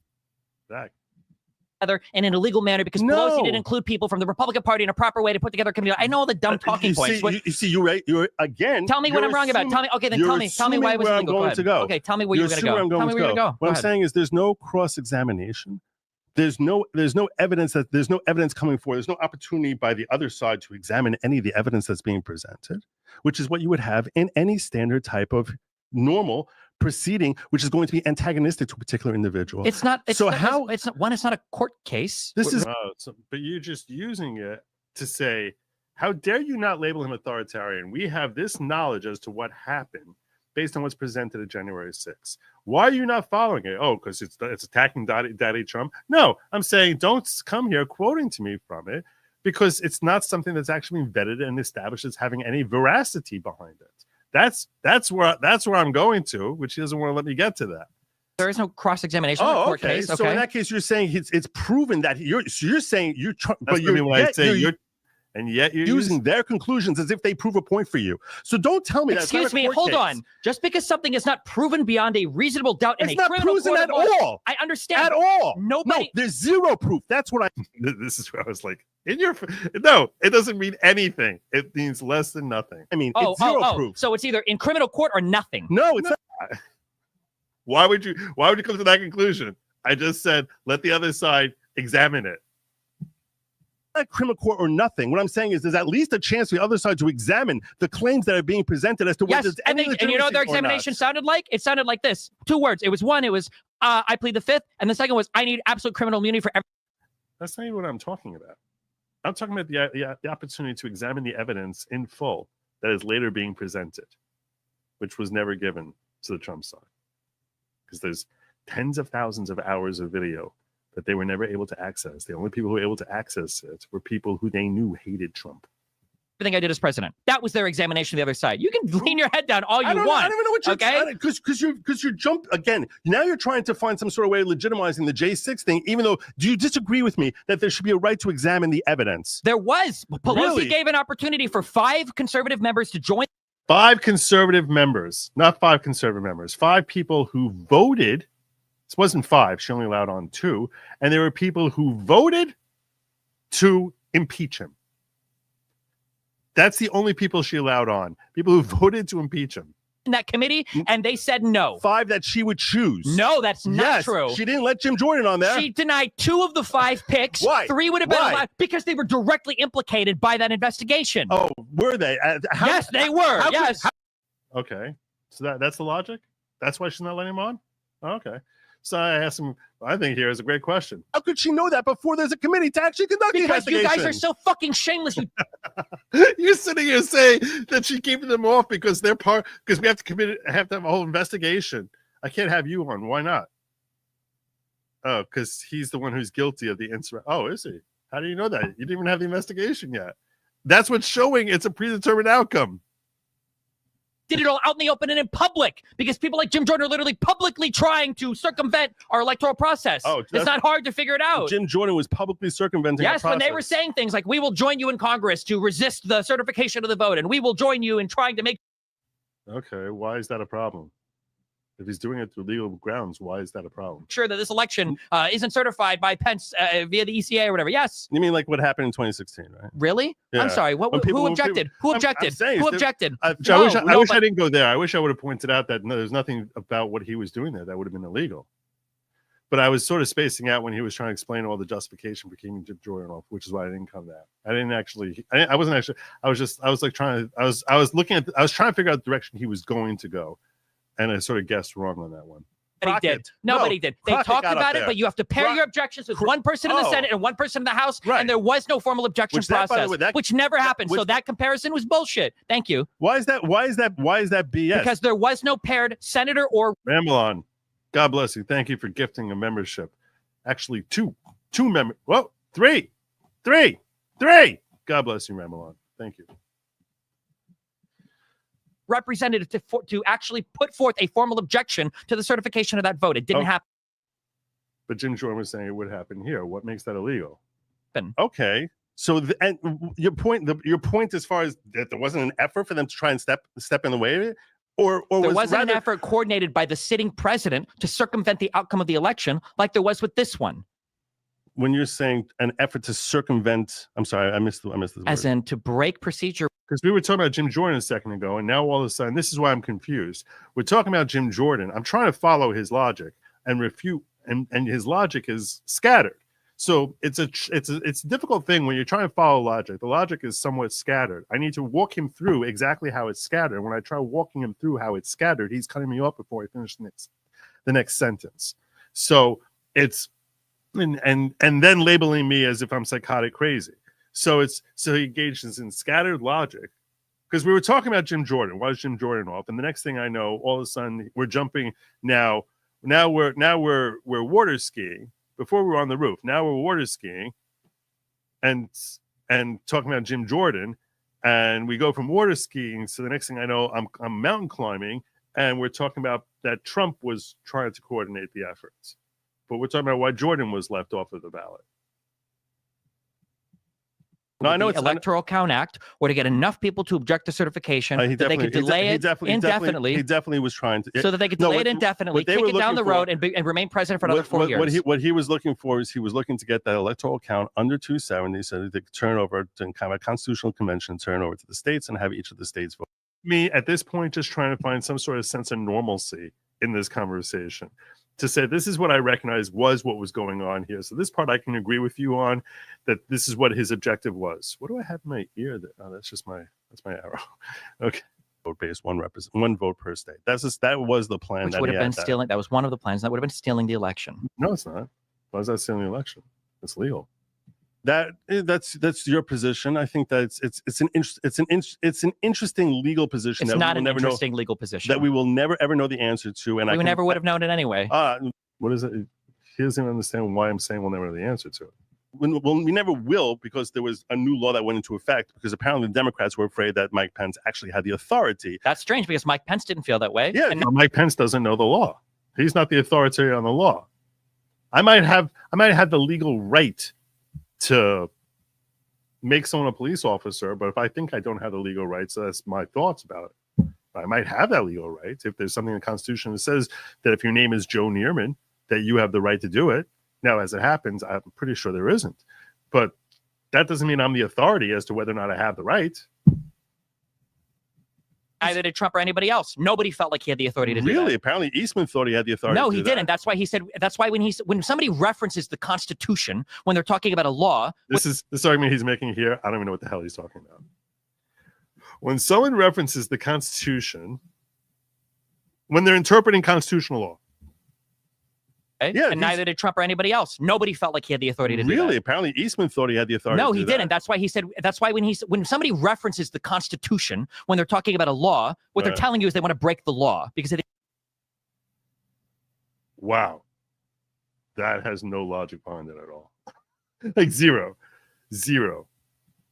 in an illegal manner because Pelosi didn't include people from the Republican Party in a proper way to put together a committee. I know all the dumb talking points. You're right. You're again. Tell me what I'm wrong about. Tell me. Okay, then tell me why it was illegal. Going to go. Okay, tell me where you're going to go. Tell me where you're going to go. What I'm saying is there's no cross-examination. There's no evidence coming forward. There's no opportunity by the other side to examine any of the evidence that's being presented, which is what you would have in any standard type of normal proceeding, which is going to be antagonistic to a particular individual. It's not a court case. But you're just using it to say, how dare you not label him authoritarian? We have this knowledge as to what happened based on what's presented at January 6th. Why are you not following it? Oh, because it's attacking Daddy Trump. No, I'm saying don't come here quoting to me from it because it's not something that's actually been vetted and established as having any veracity behind it. That's where I'm going to, which he doesn't want to let me get to that. There is no cross-examination in a court case. Okay. So in that case, you're saying it's proven that you're saying but you're using their conclusions as if they prove a point for you. So don't tell me that's not a court case. Hold on. Just because something is not proven beyond a reasonable doubt in a criminal court at all. I understand. At all. No, there's zero proof. That's what This is where I was like, no, it doesn't mean anything. It means less than nothing. I mean, it's zero proof. So it's either in criminal court or nothing. No, it's not. Why would you come to that conclusion? I just said, let the other side examine it. Not criminal court or nothing. What I'm saying is there's at least a chance for the other side to examine the claims that are being presented as to whether there's any legitimacy. And you know what their examination sounded like? It sounded like this. 2 words. It was I plead the fifth, and the second was I need absolute criminal immunity for everyone. That's not even what I'm talking about. I'm talking about the opportunity to examine the evidence in full that is later being presented, which was never given to the Trump side. Because there's tens of thousands of hours of video that they were never able to access. The only people who were able to access it were people who they knew hated Trump. Everything I did as president. That was their examination of the other side. You can lean your head down all you want. I don't even know what you're trying because you're jump again. Now you're trying to find some sort of way of legitimizing the J6 thing, even though do you disagree with me that there should be a right to examine the evidence? There was. Pelosi gave an opportunity for 5 conservative members to join. 5 conservative members, not 5 conservative members, 5 people who voted This wasn't 5. She only allowed on 2. And there were people who voted to impeach him. That's the only people she allowed on. People who voted to impeach him. In that committee, and they said no. 5 that she would choose. No, that's not true. She didn't let Jim Jordan on there. She denied 2 of the 5 picks. Why? 3 would have been Why? allowed because they were directly implicated by that investigation. Oh, were they? Yes, they were. Yes. Okay. So that's the logic? That's why she's not letting him on? Okay. So I asked him, I think here is a great question. How could she know that before there's a committee to actually conduct the Because investigation? you guys are so fucking shameless. You You're sitting here saying that she keeping them off because they're part, because we have to have a whole investigation. I can't have you on. Why not? Oh, because he's the one who's guilty of the incident. Oh, is he? How do you know that? You didn't even have the investigation yet. That's what's showing it's a predetermined outcome. did it all out in the open and in public because people like Jim Jordan are literally publicly trying to circumvent our electoral process. Oh, it's not hard to figure it out. Jim Jordan was publicly circumventing Yes, when they were saying things like, we will join you in Congress to resist the certification of the vote, and we will join you in trying to make... Okay, why is that a problem? If he's doing it through legal grounds, why is that a problem? Sure that this election isn't certified by Pence via the ECA or whatever. Yes. You mean like what happened in 2016, right? Really? Yeah. I'm sorry. Who objected? Who objected? Who objected? I wish I didn't go there. I wish I would have pointed out that there's nothing about what he was doing there that would have been illegal. But I was sort of spacing out when he was trying to explain all the justification for keeping Jim Jordan off, which is why I didn't come there. I was trying to figure out the direction he was going to go. And I sort of guessed wrong on that one. Nobody did. They talked about it, but you have to pair your objections with one person in the Senate and one person in the House, and there was no formal objection process, which never happened. So that comparison was bullshit. Thank you. Why is that BS? Because there was no paired senator or Ramble on. God bless you. Thank you for gifting a membership. Actually, two members. Whoa, three. God bless you, Ramble on. Thank you. Representative to actually put forth a formal objection to the certification of that vote. It didn't happen. But Jim Jordan was saying it would happen here. What makes that illegal? Okay. So and your point as far as that there wasn't an effort for them to try and step in the way of it? Or there wasn't an effort coordinated by the sitting president to circumvent the outcome of the election like there was with this one. When you're saying an effort to circumvent, I'm sorry, I missed this word. As in to break procedure. Because we were talking about Jim Jordan a second ago, and now all of a sudden, this is why I'm confused. We're talking about Jim Jordan. I'm trying to follow his logic and refute, and his logic is scattered. So it's a difficult thing when you're trying to follow logic. The logic is somewhat scattered. I need to walk him through exactly how it's scattered. When I try walking him through how it's scattered, he's cutting me off before I finish the next sentence. So it's and then labeling me as if I'm psychotic crazy. So he engages in scattered logic because we were talking about Jim Jordan. Why is Jim Jordan off? And the next thing I know, all of a sudden we're jumping now we're water skiing. Before we were on the roof. Now we're water skiing and talking about Jim Jordan. And we go from water skiing. So the next thing I know, I'm mountain climbing, and we're talking about that Trump was trying to coordinate the efforts. But we're talking about why Jordan was left off of the ballot. No, I know the Electoral Count Act, or to get enough people to object to certification that they could delay it indefinitely. He definitely was trying to, so that they could delay it indefinitely, kick it down the road, and remain president for another 4 years. What he was looking for is he was looking to get that electoral count under 270, so that they could turn over to kind of a constitutional convention, turn over to the states, and have each of the states vote. Me at this point, just trying to find some sort of sense of normalcy in this conversation. To say this is what I recognize was what was going on here. So this part I can agree with you on, that this is what his objective was. What do I have in my ear? That's my arrow. Okay. Vote based, one vote per state. That was the plan. Which would have been stealing. That was one of the plans. That would have been stealing the election. No, it's not. Why is that stealing the election? It's legal. That's your position. I think that it's an interesting legal position. It's not an interesting legal position that we will never ever know the answer to, and we never would have known it anyway. What is it? He doesn't understand why I'm saying we'll never know the answer to it. We never will, because there was a new law that went into effect, because apparently the Democrats were afraid that Mike Pence actually had the authority. That's strange, because Mike Pence didn't feel that way. Yeah, and Mike Pence doesn't know the law. He's not the authority on the law. I might have the legal right to make someone a police officer, but if I think I don't have the legal rights, so that's my thoughts about it. I might have that legal right if there's something in the Constitution that says that if your name is Joe Neerman, that you have the right to do it. Now, as it happens, I'm pretty sure there isn't. But that doesn't mean I'm the authority as to whether or not I have the right. Neither did Trump or anybody else. Nobody felt like he had the authority to do that. Really? Apparently Eastman thought he had the authority No, to he do didn't. That's why he said, that's why when somebody references the Constitution, when they're talking about a law. This argument he's making here, I don't even know what the hell he's talking about. When someone references the Constitution, when they're interpreting constitutional law. Okay? Yeah, and neither did Trump or anybody else. Nobody felt like he had the authority to do that. Really? Apparently Eastman thought he had the authority No, to do he didn't. That's why he said, that's why when somebody references the Constitution, when they're talking about a law, what they're telling you is they want to break the law because they. Wow. That has no logic behind it at all. Like zero.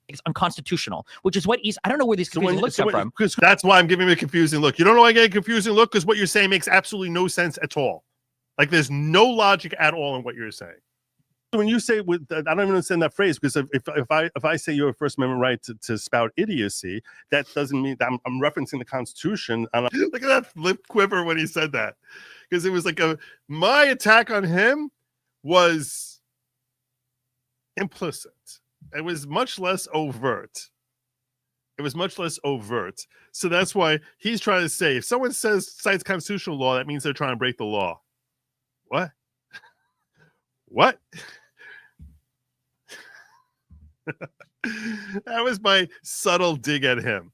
It's unconstitutional, which is what I don't know where these confusing looks come from. That's why I'm giving him a confusing look. You don't know why I get a confusing look? Because what you're saying makes absolutely no sense at all. Like there's no logic at all in what you're saying. So when you say, I don't even understand that phrase, because if I say you have a First Amendment right to spout idiocy, that doesn't mean that I'm referencing the Constitution. And look at that lip quiver when he said that, because it was like my attack on him was implicit. It was much less overt. So that's why he's trying to say, if someone cites constitutional law, that means they're trying to break the law. What? What? That was my subtle dig at him.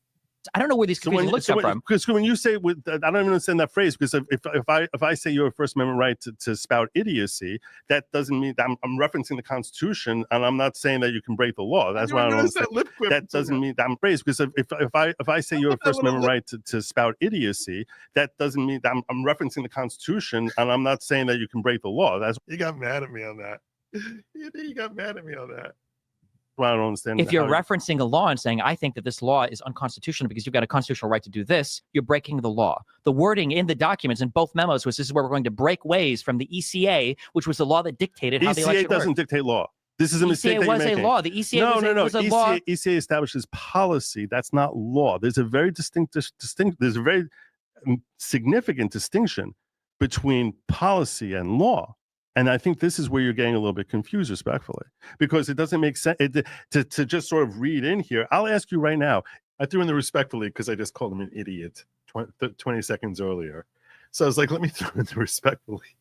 I don't know where these confusing looks come from. Because when you say, I don't even understand that phrase, because if I say you have a First Amendment right to spout idiocy, that doesn't mean that I'm referencing the Constitution, and I'm not saying that you can break the law. That's why I don't understand. That doesn't mean that I'm phrased, because if I say you have a First Amendment right to spout idiocy, that doesn't mean that I'm referencing the Constitution, and I'm not saying that you can break the law. That's he got mad at me on that. He got mad at me on that. Well, I don't understand. If you're referencing a law and saying, I think that this law is unconstitutional because you've got a constitutional right to do this, you're breaking the law. The wording in the documents in both memos was this is where we're going to break ways from the ECA, which was the law that dictated how the election ECA doesn't dictate law. This is a mistake that you're making. ECA was a law. The ECA was a law. ECA establishes policy. That's not law. There's a very there's a very significant distinction between policy and law. And I think this is where you're getting a little bit confused, respectfully, because it doesn't make sense to just sort of read in here. I'll ask you right now. I threw in the respectfully because I just called him an idiot 20 seconds earlier. So I was like, let me throw in the respectfully.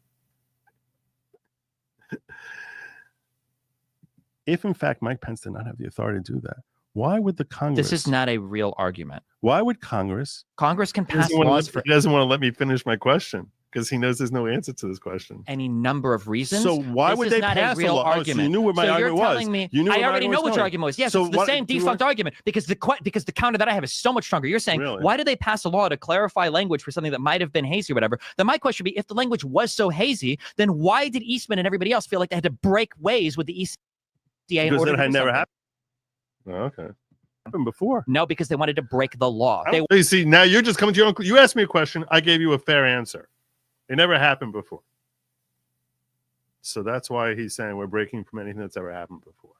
If, in fact, Mike Pence did not have the authority to do that, why would the Congress... This is not a real argument. Why would Congress... Congress can pass laws for... He doesn't want to let me finish my question, because he knows there's no answer to this question. Any number of reasons. So why would they pass a real argument? So you knew what my argument was. Telling me, I already know what your argument was. Yes, so it's the same defunct argument, because the counter that I have is so much stronger. You're saying, why did they pass a law to clarify language for something that might have been hazy or whatever? Then my question would be, if the language was so hazy, then why did Eastman and everybody else feel like they had to break ways with the ECA in order to do had never happened? Oh, okay. Happened before. No, because they wanted to break the law. You see, now you're just coming to your own... You asked me a question. I gave you a fair answer. It never happened before. So that's why he's saying we're breaking from anything that's ever happened before.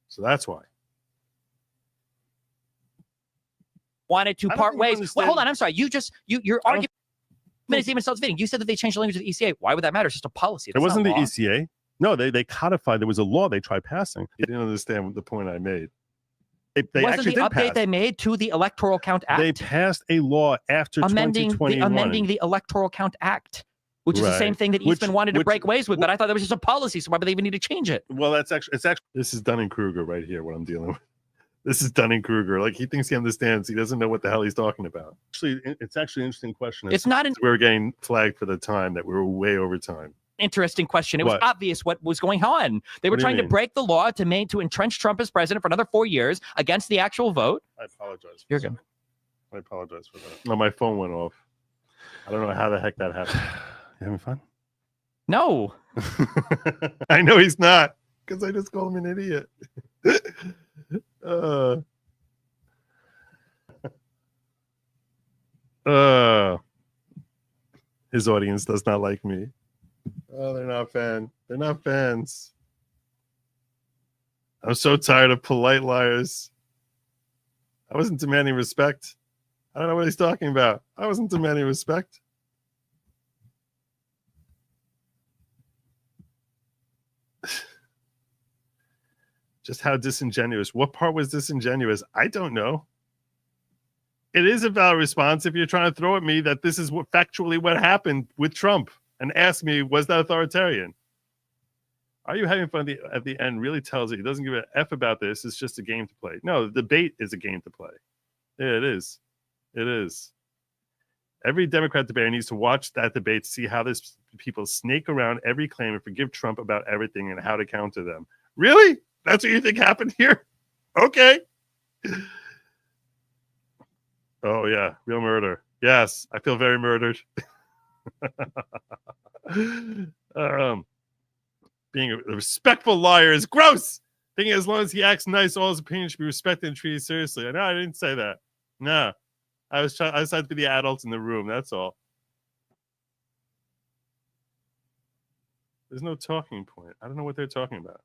So that's why. Wanted to part ways. Well, hold on. I'm sorry. Your argument is even self-defeating. You said that they changed the language of the ECA. Why would that matter? It's just a policy. It wasn't the ECA. No, they codified. There was a law they tried passing. You didn't understand the point I made. They wasn't the update they made to the Electoral Count Act? They passed a law after 2021. Amending the Electoral Count Act, which is the same thing that Eastman wanted to break ways with, but I thought that was just a policy, so why would they even need to change it? Well, it's actually this is Dunning-Kruger right here, what I'm dealing with. This is Dunning-Kruger. Like, he thinks he understands. He doesn't know what the hell he's talking about. Actually, it's actually an interesting question. It's not we were getting flagged for the time that we were way over time. Interesting question. It was obvious what was going on. They were trying to break the law to entrench Trump as president for another 4 years against the actual vote. I apologize. You're good. I apologize for that. No, my phone went off. I don't know how the heck that happened. You having fun? No. I know he's not, because I just called him an idiot. His audience does not like me. Oh, they're not fans. They're not fans. I'm so tired of polite liars. I wasn't demanding respect. I don't know what he's talking about. I wasn't demanding respect. Just how disingenuous. What part was disingenuous? I don't know. It is a valid response if you're trying to throw at me that this is factually what happened with Trump and ask me, was that authoritarian? Are you having fun at the end really tells it he doesn't give an F about this. It's just a game to play. No, the debate is a game to play. Yeah, it is. It is. Every Democrat debater needs to watch that debate to see how this people snake around every claim and forgive Trump about everything and how to counter them. Really? That's what you think happened here? Okay. Oh, yeah. Real murder. Yes. I feel very murdered. Being a respectful liar is gross. Thinking as long as he acts nice, all his opinions should be respected and treated seriously. No, I didn't say that. No. I was trying to be the adults in the room. That's all. There's no talking point. I don't know what they're talking about.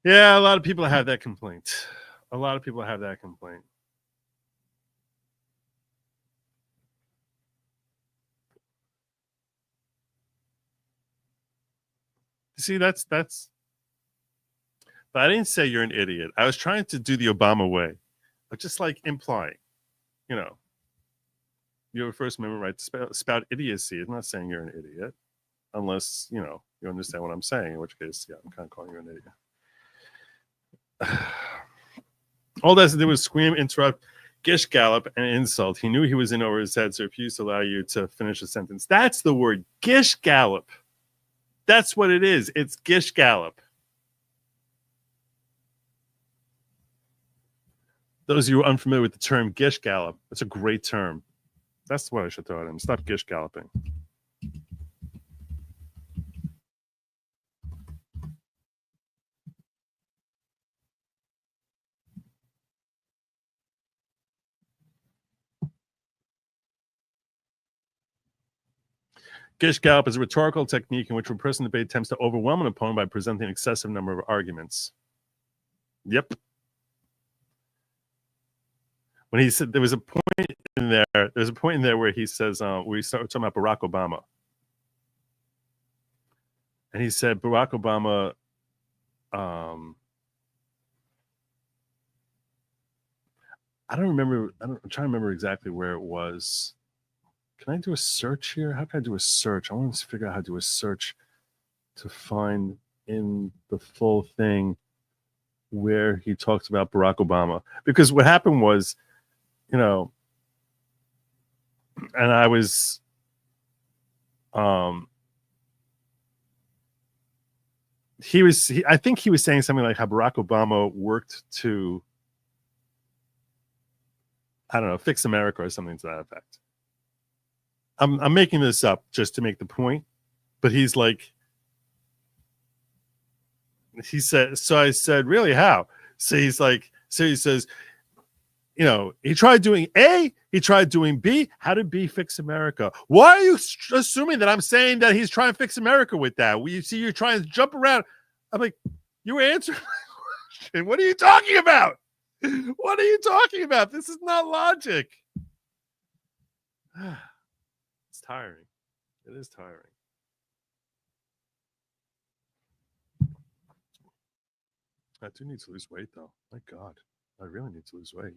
Yeah, a lot of people have that complaint. A lot of people have that complaint. See, that's. But I didn't say you're an idiot. I was trying to do the Obama way, but just like implying, you know, you have a First Amendment right to spout idiocy. I'm not saying you're an idiot, unless you understand what I'm saying. In which case, yeah, I'm kind of calling you an idiot. All that did was scream, interrupt, gish gallop, and insult. He knew he was in over his head, so refused to allow you to finish a sentence. That's the word, gish gallop. That's what it is. It's gish gallop. Those of you who are unfamiliar with the term gish gallop, that's a great term. That's what I should throw at him. Stop gish galloping. Gish gallop is a rhetorical technique in which a person in debate attempts to overwhelm an opponent by presenting an excessive number of arguments. Yep. When he said there was a point in there where he says we started talking about Barack Obama, and he said Barack Obama I'm trying to remember exactly where it was. Can I do a search here? How can I do a search? I want to figure out how to do a search to find in the full thing where he talks about Barack Obama. Because what happened was, and I was I think he was saying something like how Barack Obama worked to, I don't know, fix America or something to that effect. I'm making this up just to make the point, but he's like, he said, so I said, really, how? So he's like, so he says, he tried doing A, he tried doing B. How did B fix America? Why are you assuming that I'm saying that he's trying to fix America with that? You're trying to jump around. I'm like, you answered my question. What are you talking about? What are you talking about? This is not logic. It's tiring. It is tiring. I do need to lose weight, though. My God, I really need to lose weight.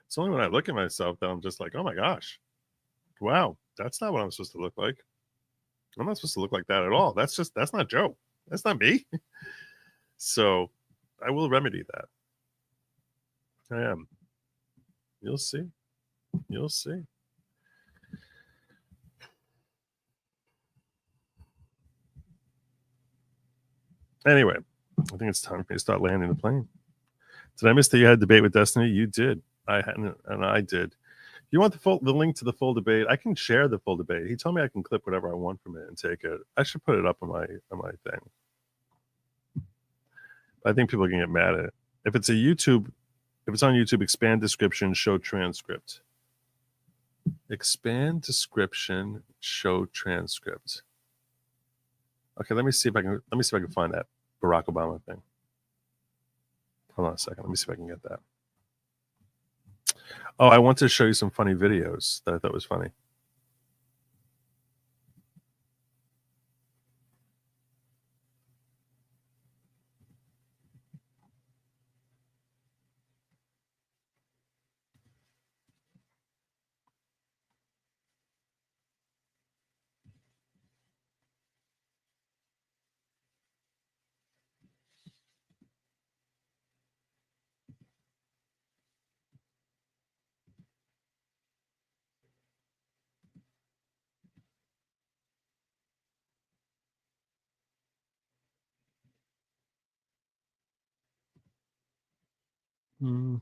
It's only when I look at myself that I'm just like, oh my gosh, wow, that's not what I'm supposed to look like. I'm not supposed to look like that at all. That's not Joe. That's not me. So I will remedy that. I am. You'll see. You'll see. Anyway, I think it's time for me to start landing the plane. Did I miss that you had a debate with Destiny? You did. I hadn't, and I did. If you want the link to the full debate, I can share the full debate. He told me I can clip whatever I want from it and take it. I should put it up on my thing. I think people are gonna get mad at it. If it's on YouTube, expand description, show transcript. Expand description, show transcript. Okay, let me see if I can find that Barack Obama thing. Hold on a second. Let me see if I can get that. Oh, I want to show you some funny videos that I thought was funny. Go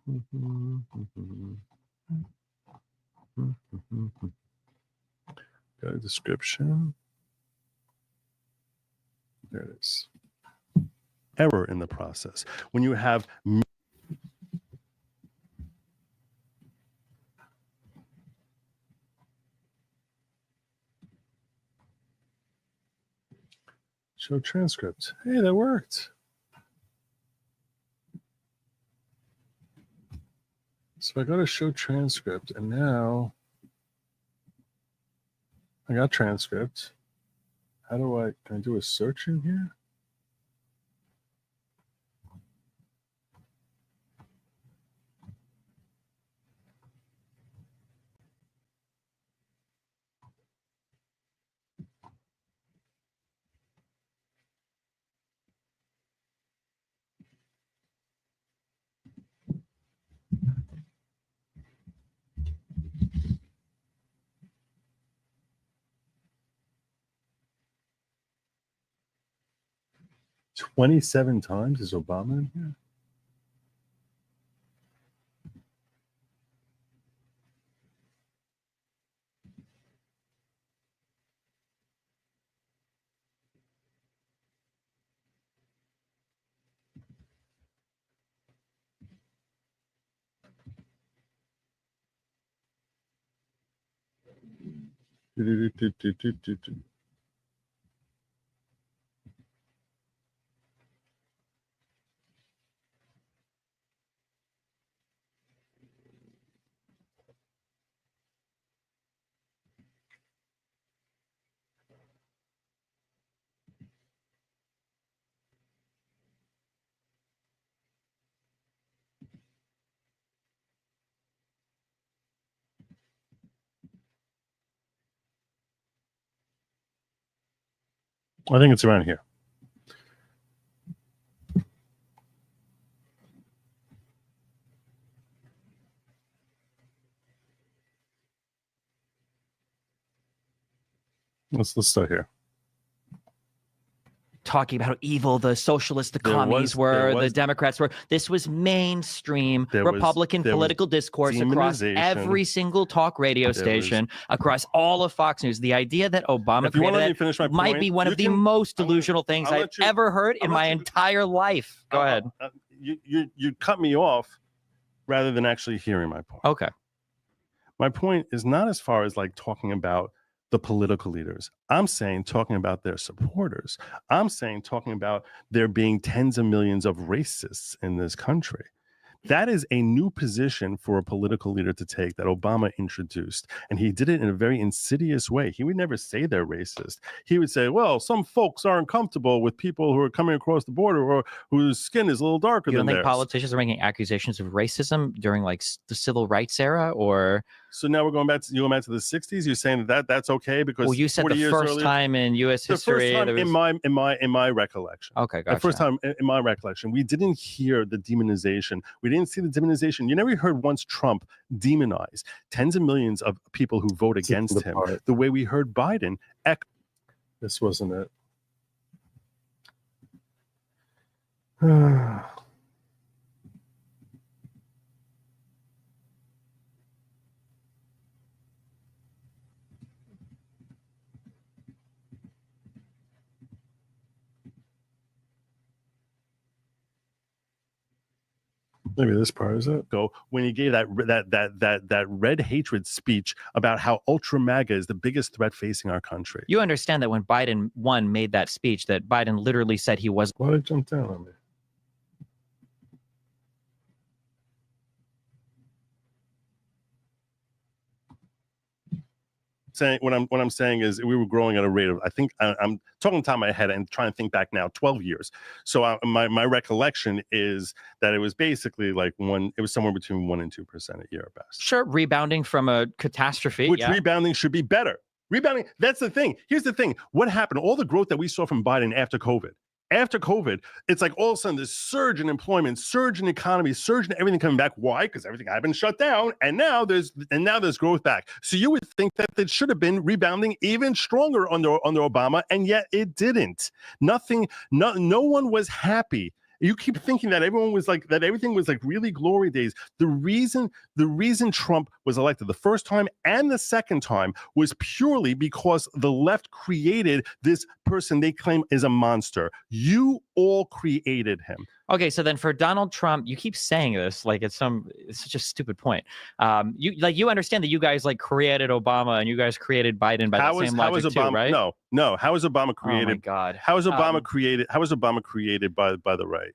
to description. There it is. Error in the process. When you have show transcript. Hey, that worked. So I go to show transcript, and now I got transcript. How do can I do a search in here? $27 times is Obama in here? I think it's around here. Let's start here. Talking about how evil the socialists, the commies were, the Democrats were. This was mainstream Republican political discourse across every single talk radio station, across all of Fox News. The idea that Obama created might be one of the most delusional things I've ever heard in my entire life. Go ahead. You cut me off rather than actually hearing my point. Okay. My point is not as far as like talking about the political leaders. I'm saying talking about their supporters. I'm saying talking about there being tens of millions of racists in this country. That is a new position for a political leader to take that Obama introduced. And he did it in a very insidious way. He would never say they're racist. He would say, well, some folks aren't comfortable with people who are coming across the border or whose skin is a little darker than theirs. You don't think politicians are making accusations of racism during like the civil rights era, or? So now we're going back to the 60s. You're saying that's okay because well, you said the first time in U.S. history. The first time in my recollection. Okay, gotcha. The first time in my recollection, we didn't hear the demonization. We didn't see the demonization. You never heard once Trump demonize tens of millions of people who vote against him the way we heard Biden. This wasn't it. Maybe this part is it. Go when he gave that red hatred speech about how ultra MAGA is the biggest threat facing our country. You understand that when Biden made that speech, that Biden literally said he was. Why did it jump down on me? Saying what I'm saying is we were growing at a rate of, I think I'm talking top of my head and trying to think back now 12 years. So my recollection is that it was basically like it was somewhere between 1% and 2% a year at best. Sure, rebounding from a catastrophe. Which rebounding should be better. Rebounding, that's the thing. Here's the thing. What happened? All the growth that we saw from Biden after COVID, it's like all of a sudden this surge in employment, surge in economy, surge in everything coming back. Why? Because everything had been shut down, and now there's growth back. So you would think that it should have been rebounding even stronger under Obama, and yet it didn't. No one was happy. You keep thinking that everyone was like that. Everything was like really glory days. The reason Trump was elected the first time and the second time was purely because the left created this person they claim is a monster. You all created him. Okay, so then for Donald Trump, you keep saying this like it's such a stupid point. You understand that you guys like created Obama and you guys created Biden by the same logic too, right? No. How was Obama created? Oh my God. How was Obama created? How was Obama created by the right?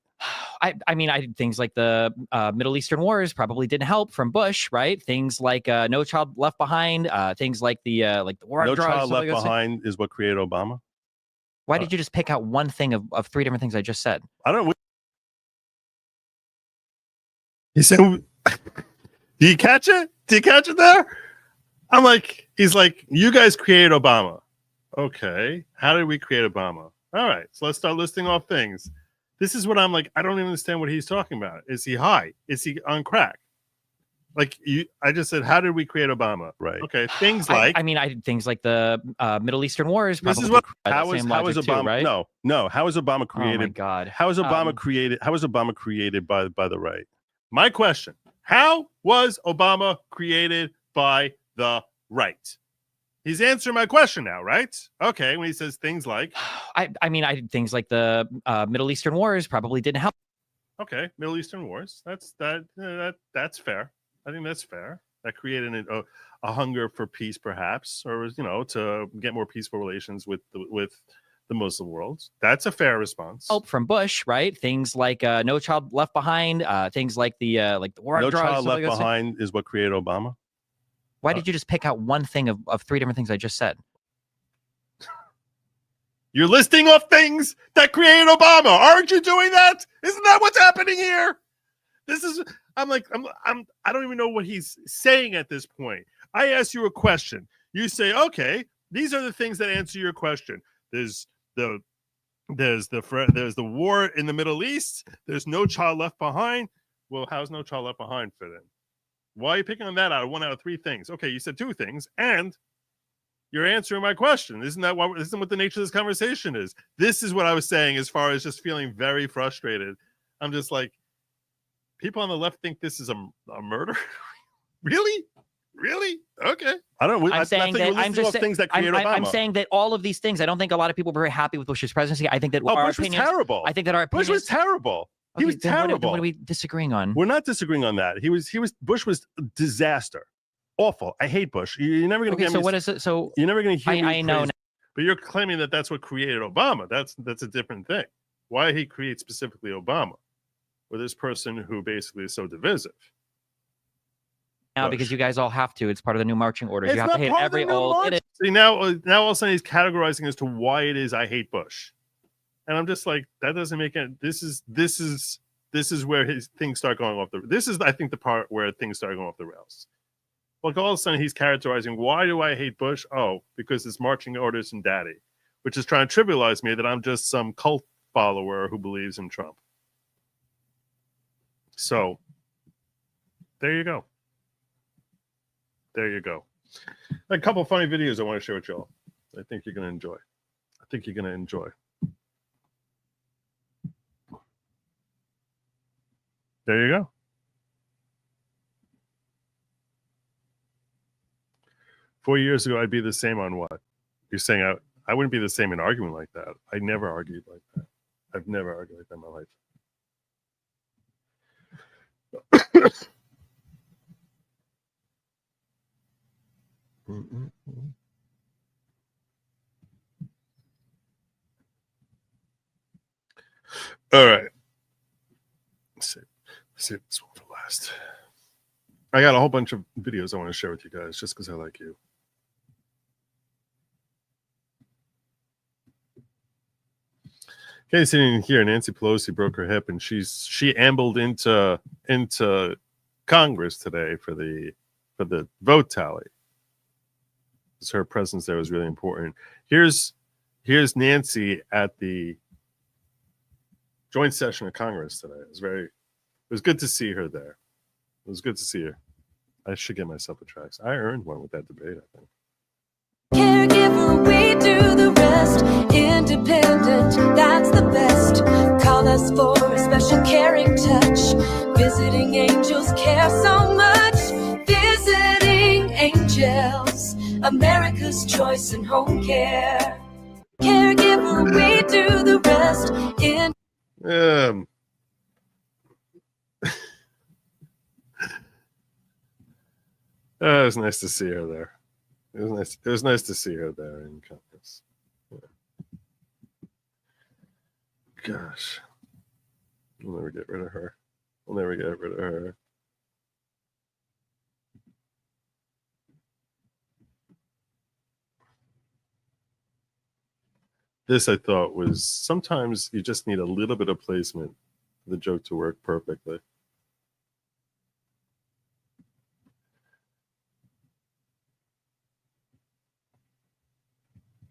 I mean, things like the Middle Eastern wars probably didn't help from Bush, right? Things like No Child Left Behind, things like the war on drugs. No Child Left Behind is what created Obama. Why did you just pick out one thing of three different things I just said? I don't know. He said, "Do you catch it? Do you catch it there?" He's like, you guys created Obama. Okay, how did we create Obama? All right, so let's start listing off things. This is what I'm like. I don't even understand what he's talking about. Is he high? Is he on crack? I just said, how did we create Obama? Right. Okay, things like. Things like the Middle Eastern wars. This is what. How is Obama? Too, right? No. How is Obama created? Oh my God. How is Obama created? How was Obama created by the right? My question: how was Obama created by the right? He's answering my question now, right? Okay, when he says things like, things like the Middle Eastern wars probably didn't help. Okay, Middle Eastern wars. That's fair. I think that's fair. That created a hunger for peace, perhaps, or to get more peaceful relations with the Muslim world. That's a fair response. Help from Bush, right? Things like No Child Left Behind, things like the war on drugs. No Child Left Behind is what created Obama. Why did you just pick out one thing of three different things I just said? You're listing off things that created Obama. Aren't you doing that? Isn't that what's happening here? I don't even know what he's saying at this point. I ask you a question. You say, okay, these are the things that answer your question. There's the war in the Middle East. There's No Child Left Behind. Well, how's No Child Left Behind fit in? Why are you picking on that out of one out of three things? Okay, you said two things, and you're answering my question. Isn't what the nature of this conversation is? This is what I was saying as far as just feeling very frustrated. I'm just like, people on the left think this is a murder? Really? Okay. I'm saying that all of these things, I don't think a lot of people were very happy with Bush's presidency. I think that Bush was terrible. I think that our opinions, Bush was terrible. Okay, he was terrible. What are we disagreeing on? We're not disagreeing on that. Bush was a disaster. Awful. I hate Bush. You're never going to get me. So what is it? So you're never going to hear me I know. But you're claiming that that's what created Obama. That's a different thing. Why did he create specifically Obama? Or this person who basically is so divisive? Now, Bush. because you guys all have to. It's part of the new marching orders. It's you have to hate every old. See, now all of a sudden he's categorizing as to why it is I hate Bush, and I'm just like, that doesn't make any. This is where his things start going off the. This is, I think, the part where things start going off the rails. Like all of a sudden he's characterizing, why do I hate Bush? Oh, because it's marching orders and daddy, which is trying to trivialize me that I'm just some cult follower who believes in Trump. So there you go. A couple funny videos I want to share with y'all. I think you're going to enjoy. There you go. 4 years ago, I'd be the same on what? You're saying I wouldn't be the same in arguing like that. I never argued like that. I've never argued like that in my life. All right. Let's see if this one will last. I got a whole bunch of videos I want to share with you guys just because I like you. Okay, sitting here, Nancy Pelosi broke her hip, and she ambled into Congress today for the vote tally. So her presence there was really important. Here's Nancy at the joint session of Congress today. It was good to see her there. It was good to see her. I should get myself a tracks. I earned one with that debate, I think. Caregiver, we do the rest. Independent, that's the best. Call us for a special caring touch. Visiting Angels care so much. Visiting Angels, America's choice in home care. Caregiver, we do the rest. It was nice to see her there. It was nice to see her there in Congress. Yeah. Gosh. We'll never get rid of her. This, I thought, was sometimes you just need a little bit of placement for the joke to work perfectly.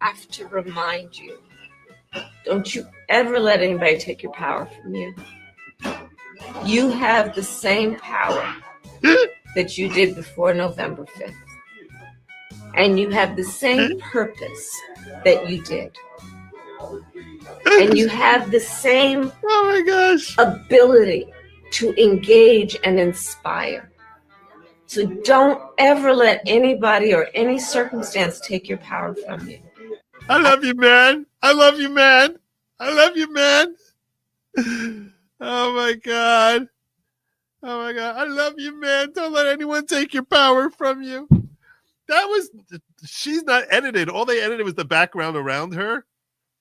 I have to remind you, don't you ever let anybody take your power from you. You have the same power that you did before November 5th. And you have the same purpose that you did. And you have the same ability to engage and inspire. So don't ever let anybody or any circumstance take your power from you. I love you, man. I love you, man. I love you, man. Oh, my God. Oh, my God. I love you, man. Don't let anyone take your power from you. She's not edited. All they edited was the background around her.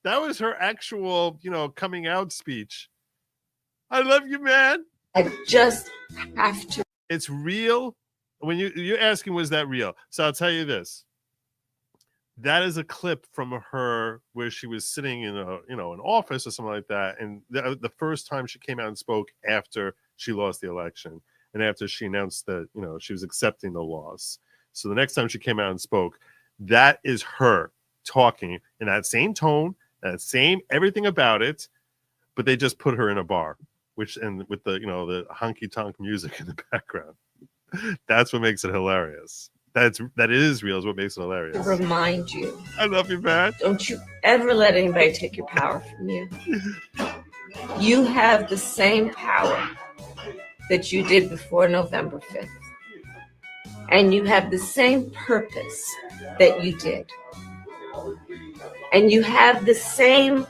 That was her actual, coming out speech. I love you, man. I just have to. It's real. When you're asking, was that real? So I'll tell you this. That is a clip from her where she was sitting in an office or something like that. And the first time she came out and spoke after she lost the election and after she announced that, she was accepting the loss. So the next time she came out and spoke, that is her talking in that same tone, that same everything about it, but they just put her in a bar, with the, the honky tonk music in the background. That's what makes it hilarious. That is real is what makes it hilarious. To remind you. I love you, man. Don't you ever let anybody take your power from you. You have the same power that you did before November 5th. And you have the same purpose that you did. And you have the same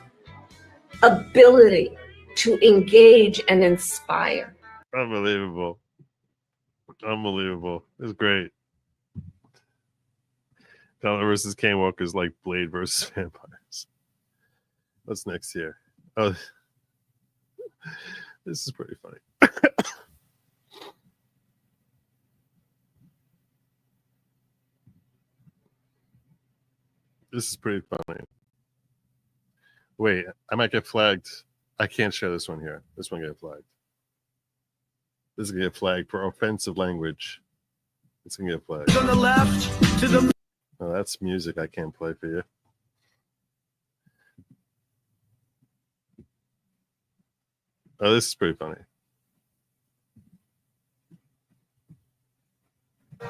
ability to engage and inspire. Unbelievable. It's great. Donald versus Kane Walker's like Blade versus vampires. What's next here? Oh, this is pretty funny. This is pretty funny. Wait, I might get flagged. I can't share this one here. This one get flagged. This is gonna get flagged for offensive language. It's gonna get flagged. On the left to the. Oh, that's music I can't play for you. Oh, this is pretty funny.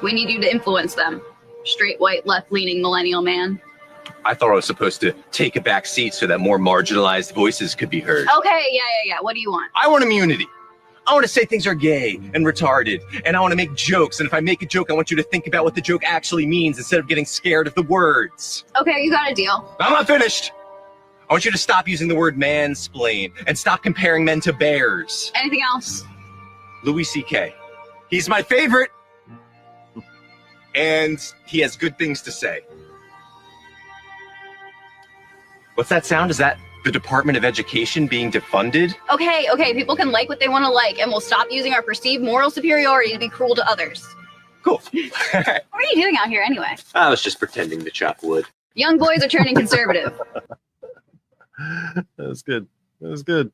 We need you to influence them. Straight, white, left-leaning millennial man. I thought I was supposed to take a back seat so that more marginalized voices could be heard. Okay, yeah. What do you want? I want immunity. I want to say things are gay and retarded, and I want to make jokes. And if I make a joke, I want you to think about what the joke actually means instead of getting scared of the words. Okay, you got a deal. I'm not finished. I want you to stop using the word mansplain and stop comparing men to bears. Anything else? Louis C.K. He's my favorite, and he has good things to say. What's that sound? Is that the Department of Education being defunded? Okay, people can like what they want to like, and we'll stop using our perceived moral superiority to be cruel to others. Cool. What are you doing out here anyway? I was just pretending to chop wood. Young boys are turning conservative. That was good. That was good.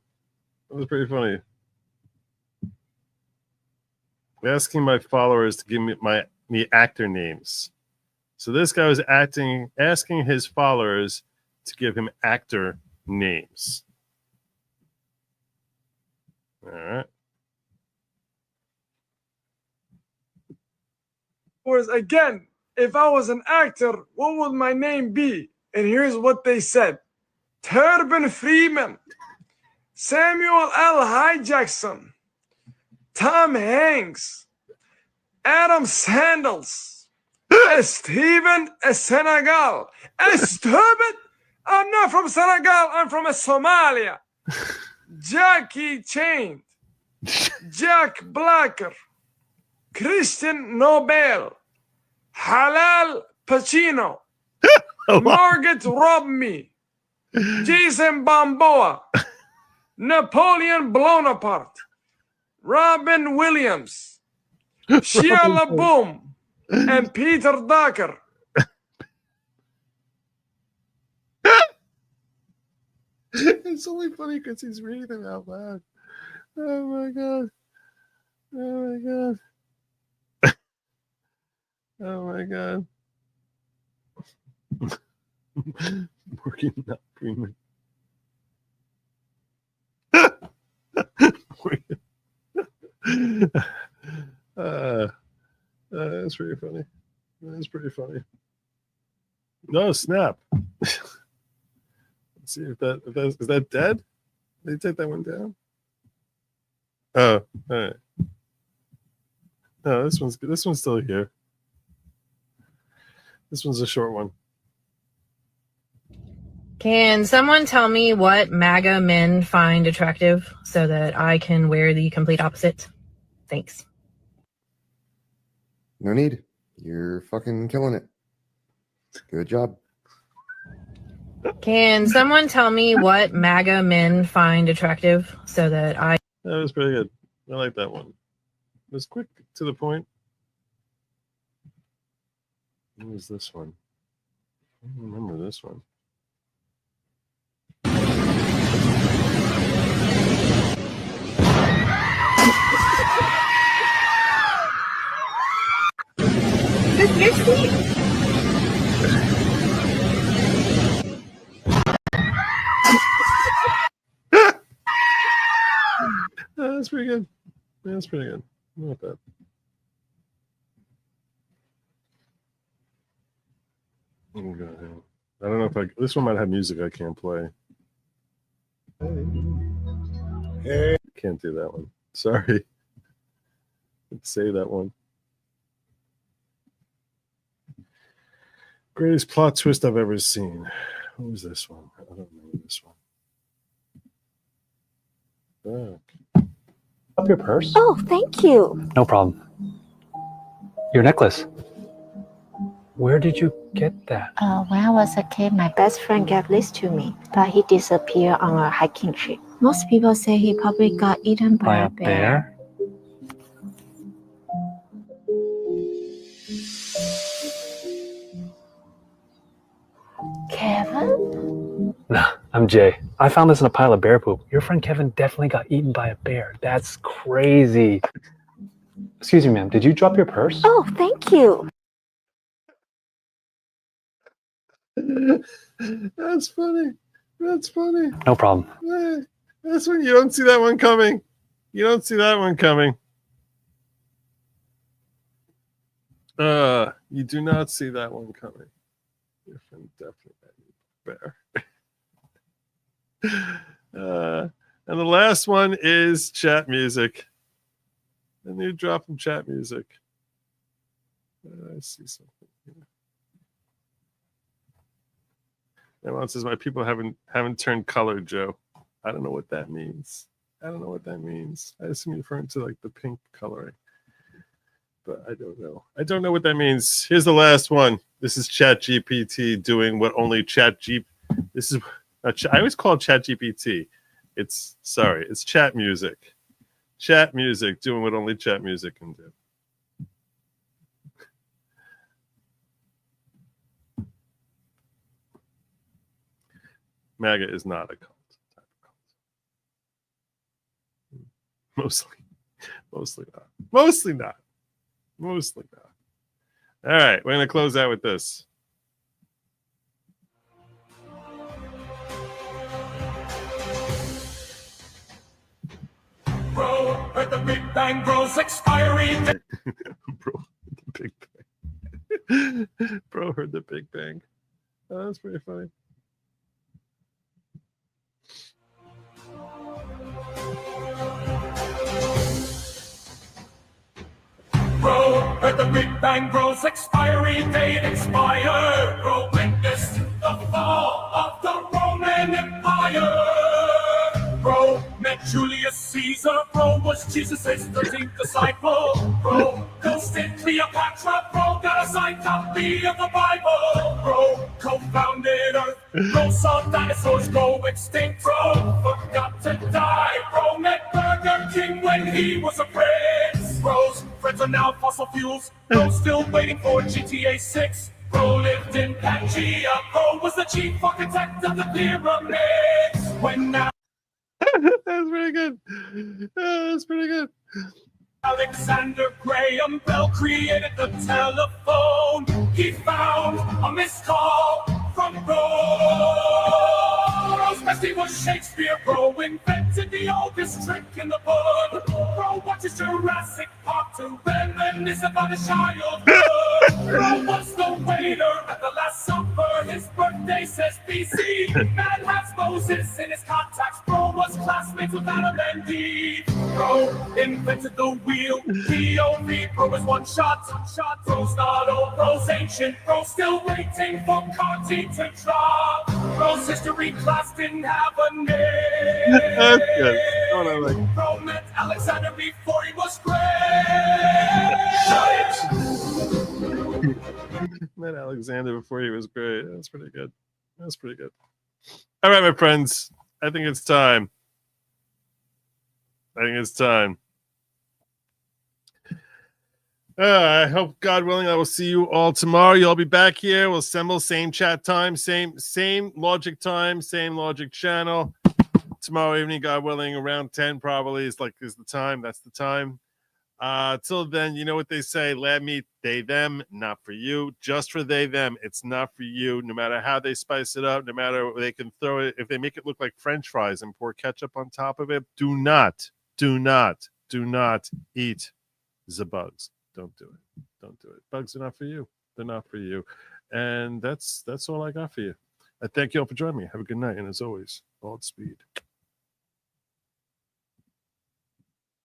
That was pretty funny. Asking my followers to give me actor names. So this guy was asking his followers to give him actor names. All right. Was again, if I was an actor, what would my name be? And here's what they said: Turban Freeman, Samuel L. Hy Jackson, Tom Hanks, Adam Sandals, Steven Senegal. Stupid! I'm not from Senegal, I'm from Somalia. Jackie Chan, Jack Blacker, Christian Nobel, Halal Pacino, Margaret Robbie, Jason Balboa, Napoleon Bonaparte, Robin Williams, Shia LaBeouf, and Peter Docker. It's only funny because he's reading them out loud. Oh my god. Oh my god. Oh my god. Morgan, not Freeman. That's pretty funny. That's pretty funny. No, Snap. Let's see if is that dead? Did they take that one down? Oh, all right. No, this one's still here. This one's a short one. Can someone tell me what MAGA men find attractive so that I can wear the complete opposite? Thanks. No need. You're fucking killing it. Good job. Can someone tell me what MAGA men find attractive so that I... That was pretty good. I like that one. It was quick to the point. What was this one? I don't remember this one. That's pretty good. That's pretty good. Not bad. I don't know if this one might have music I can't play. Hey. Can't do that one. Sorry. Let's say that one. Greatest plot twist I've ever seen. What was this one? I don't remember this one. Up your purse? Oh, thank you. No problem. Your necklace. Where did you get that? When I was a kid, my best friend gave this to me, but he disappeared on a hiking trip. Most people say he probably got eaten by a bear. Kevin? Nah, I'm Jay. I found this in a pile of bear poop. Your friend Kevin definitely got eaten by a bear. That's crazy. Excuse me, ma'am. Did you drop your purse? Oh, thank you. That's funny. That's funny. No problem. That's when you don't see that one coming. You don't see that one coming. You do not see that one coming. Your friend definitely bear. And the last one is chat music. A new drop from chat music. I see something here. Everyone says my people haven't turned color, Joe. I don't know what that means. I don't know what that means. I assume you're referring to like the pink coloring, but I don't know. I don't know what that means. Here's the last one. This is ChatGPT doing what only This is I always call it ChatGPT. It's chat music. Chat music doing what only chat music can do. MAGA is not a cult. Mostly not. Mostly not. All right, we're going to close out with this. Bro, heard the Big Bang Bro's expiry. Bro, the Big Bang. Bro heard the Big Bang. Oh, that's pretty funny. Bro, heard the Big Bang Bro's expiry date expired. Bro, witnessed the fall of the Roman Empire. Bro, met Julius Caesar. Bro, was Jesus' 13th disciple. Bro, ghosted Cleopatra. Bro, got a signed copy of the Bible. Bro, co-founded Earth. Bro, saw dinosaurs go extinct. Bro, forgot to die. Bro, met Burger King when he was a prince. Bro's friends are now fossil fuels. Bro, still waiting for GTA 6. Bro lived in Pangea. Bro was the chief architect of the pyramids. When now That's pretty good. That's pretty good. Alexander Graham Bell created the telephone. He found a missed call from Rome. Bro's bestie was Shakespeare. Bro invented the oldest trick in the book. Bro watches Jurassic Park to reminisce about his childhood. Bro was the waiter at the Last Supper. His birthday says BC. Man has Moses in his contacts. Bro was classmates with Adam and Eve. Bro invented the wheel. POV. Bro was one shot. Bro's not old. Bro's ancient. Bro still waiting for Conti to drop. Bro's history class didn't have a name. That's good. Oh, I like. Bro met Alexander before he was great. Met Alexander before he was great. That's pretty good. That's pretty good. All right, my friends. I think it's time. I hope, God willing, I will see you all tomorrow. You'll be back here. We'll assemble same chat time, same Lawgic time, same Lawgic channel. Tomorrow evening, God willing, around 10 probably is the time. That's the time. Till then, you know what they say, lab meat, they, them, not for you, just for they, them. It's not for you. No matter how they spice it up, no matter they can throw it, if they make it look like French fries and pour ketchup on top of it, do not eat the bugs. Don't do it. Bugs are not for you. They're not for you. And that's all I got for you. I thank you all for joining me. Have a good night. And as always, Godspeed.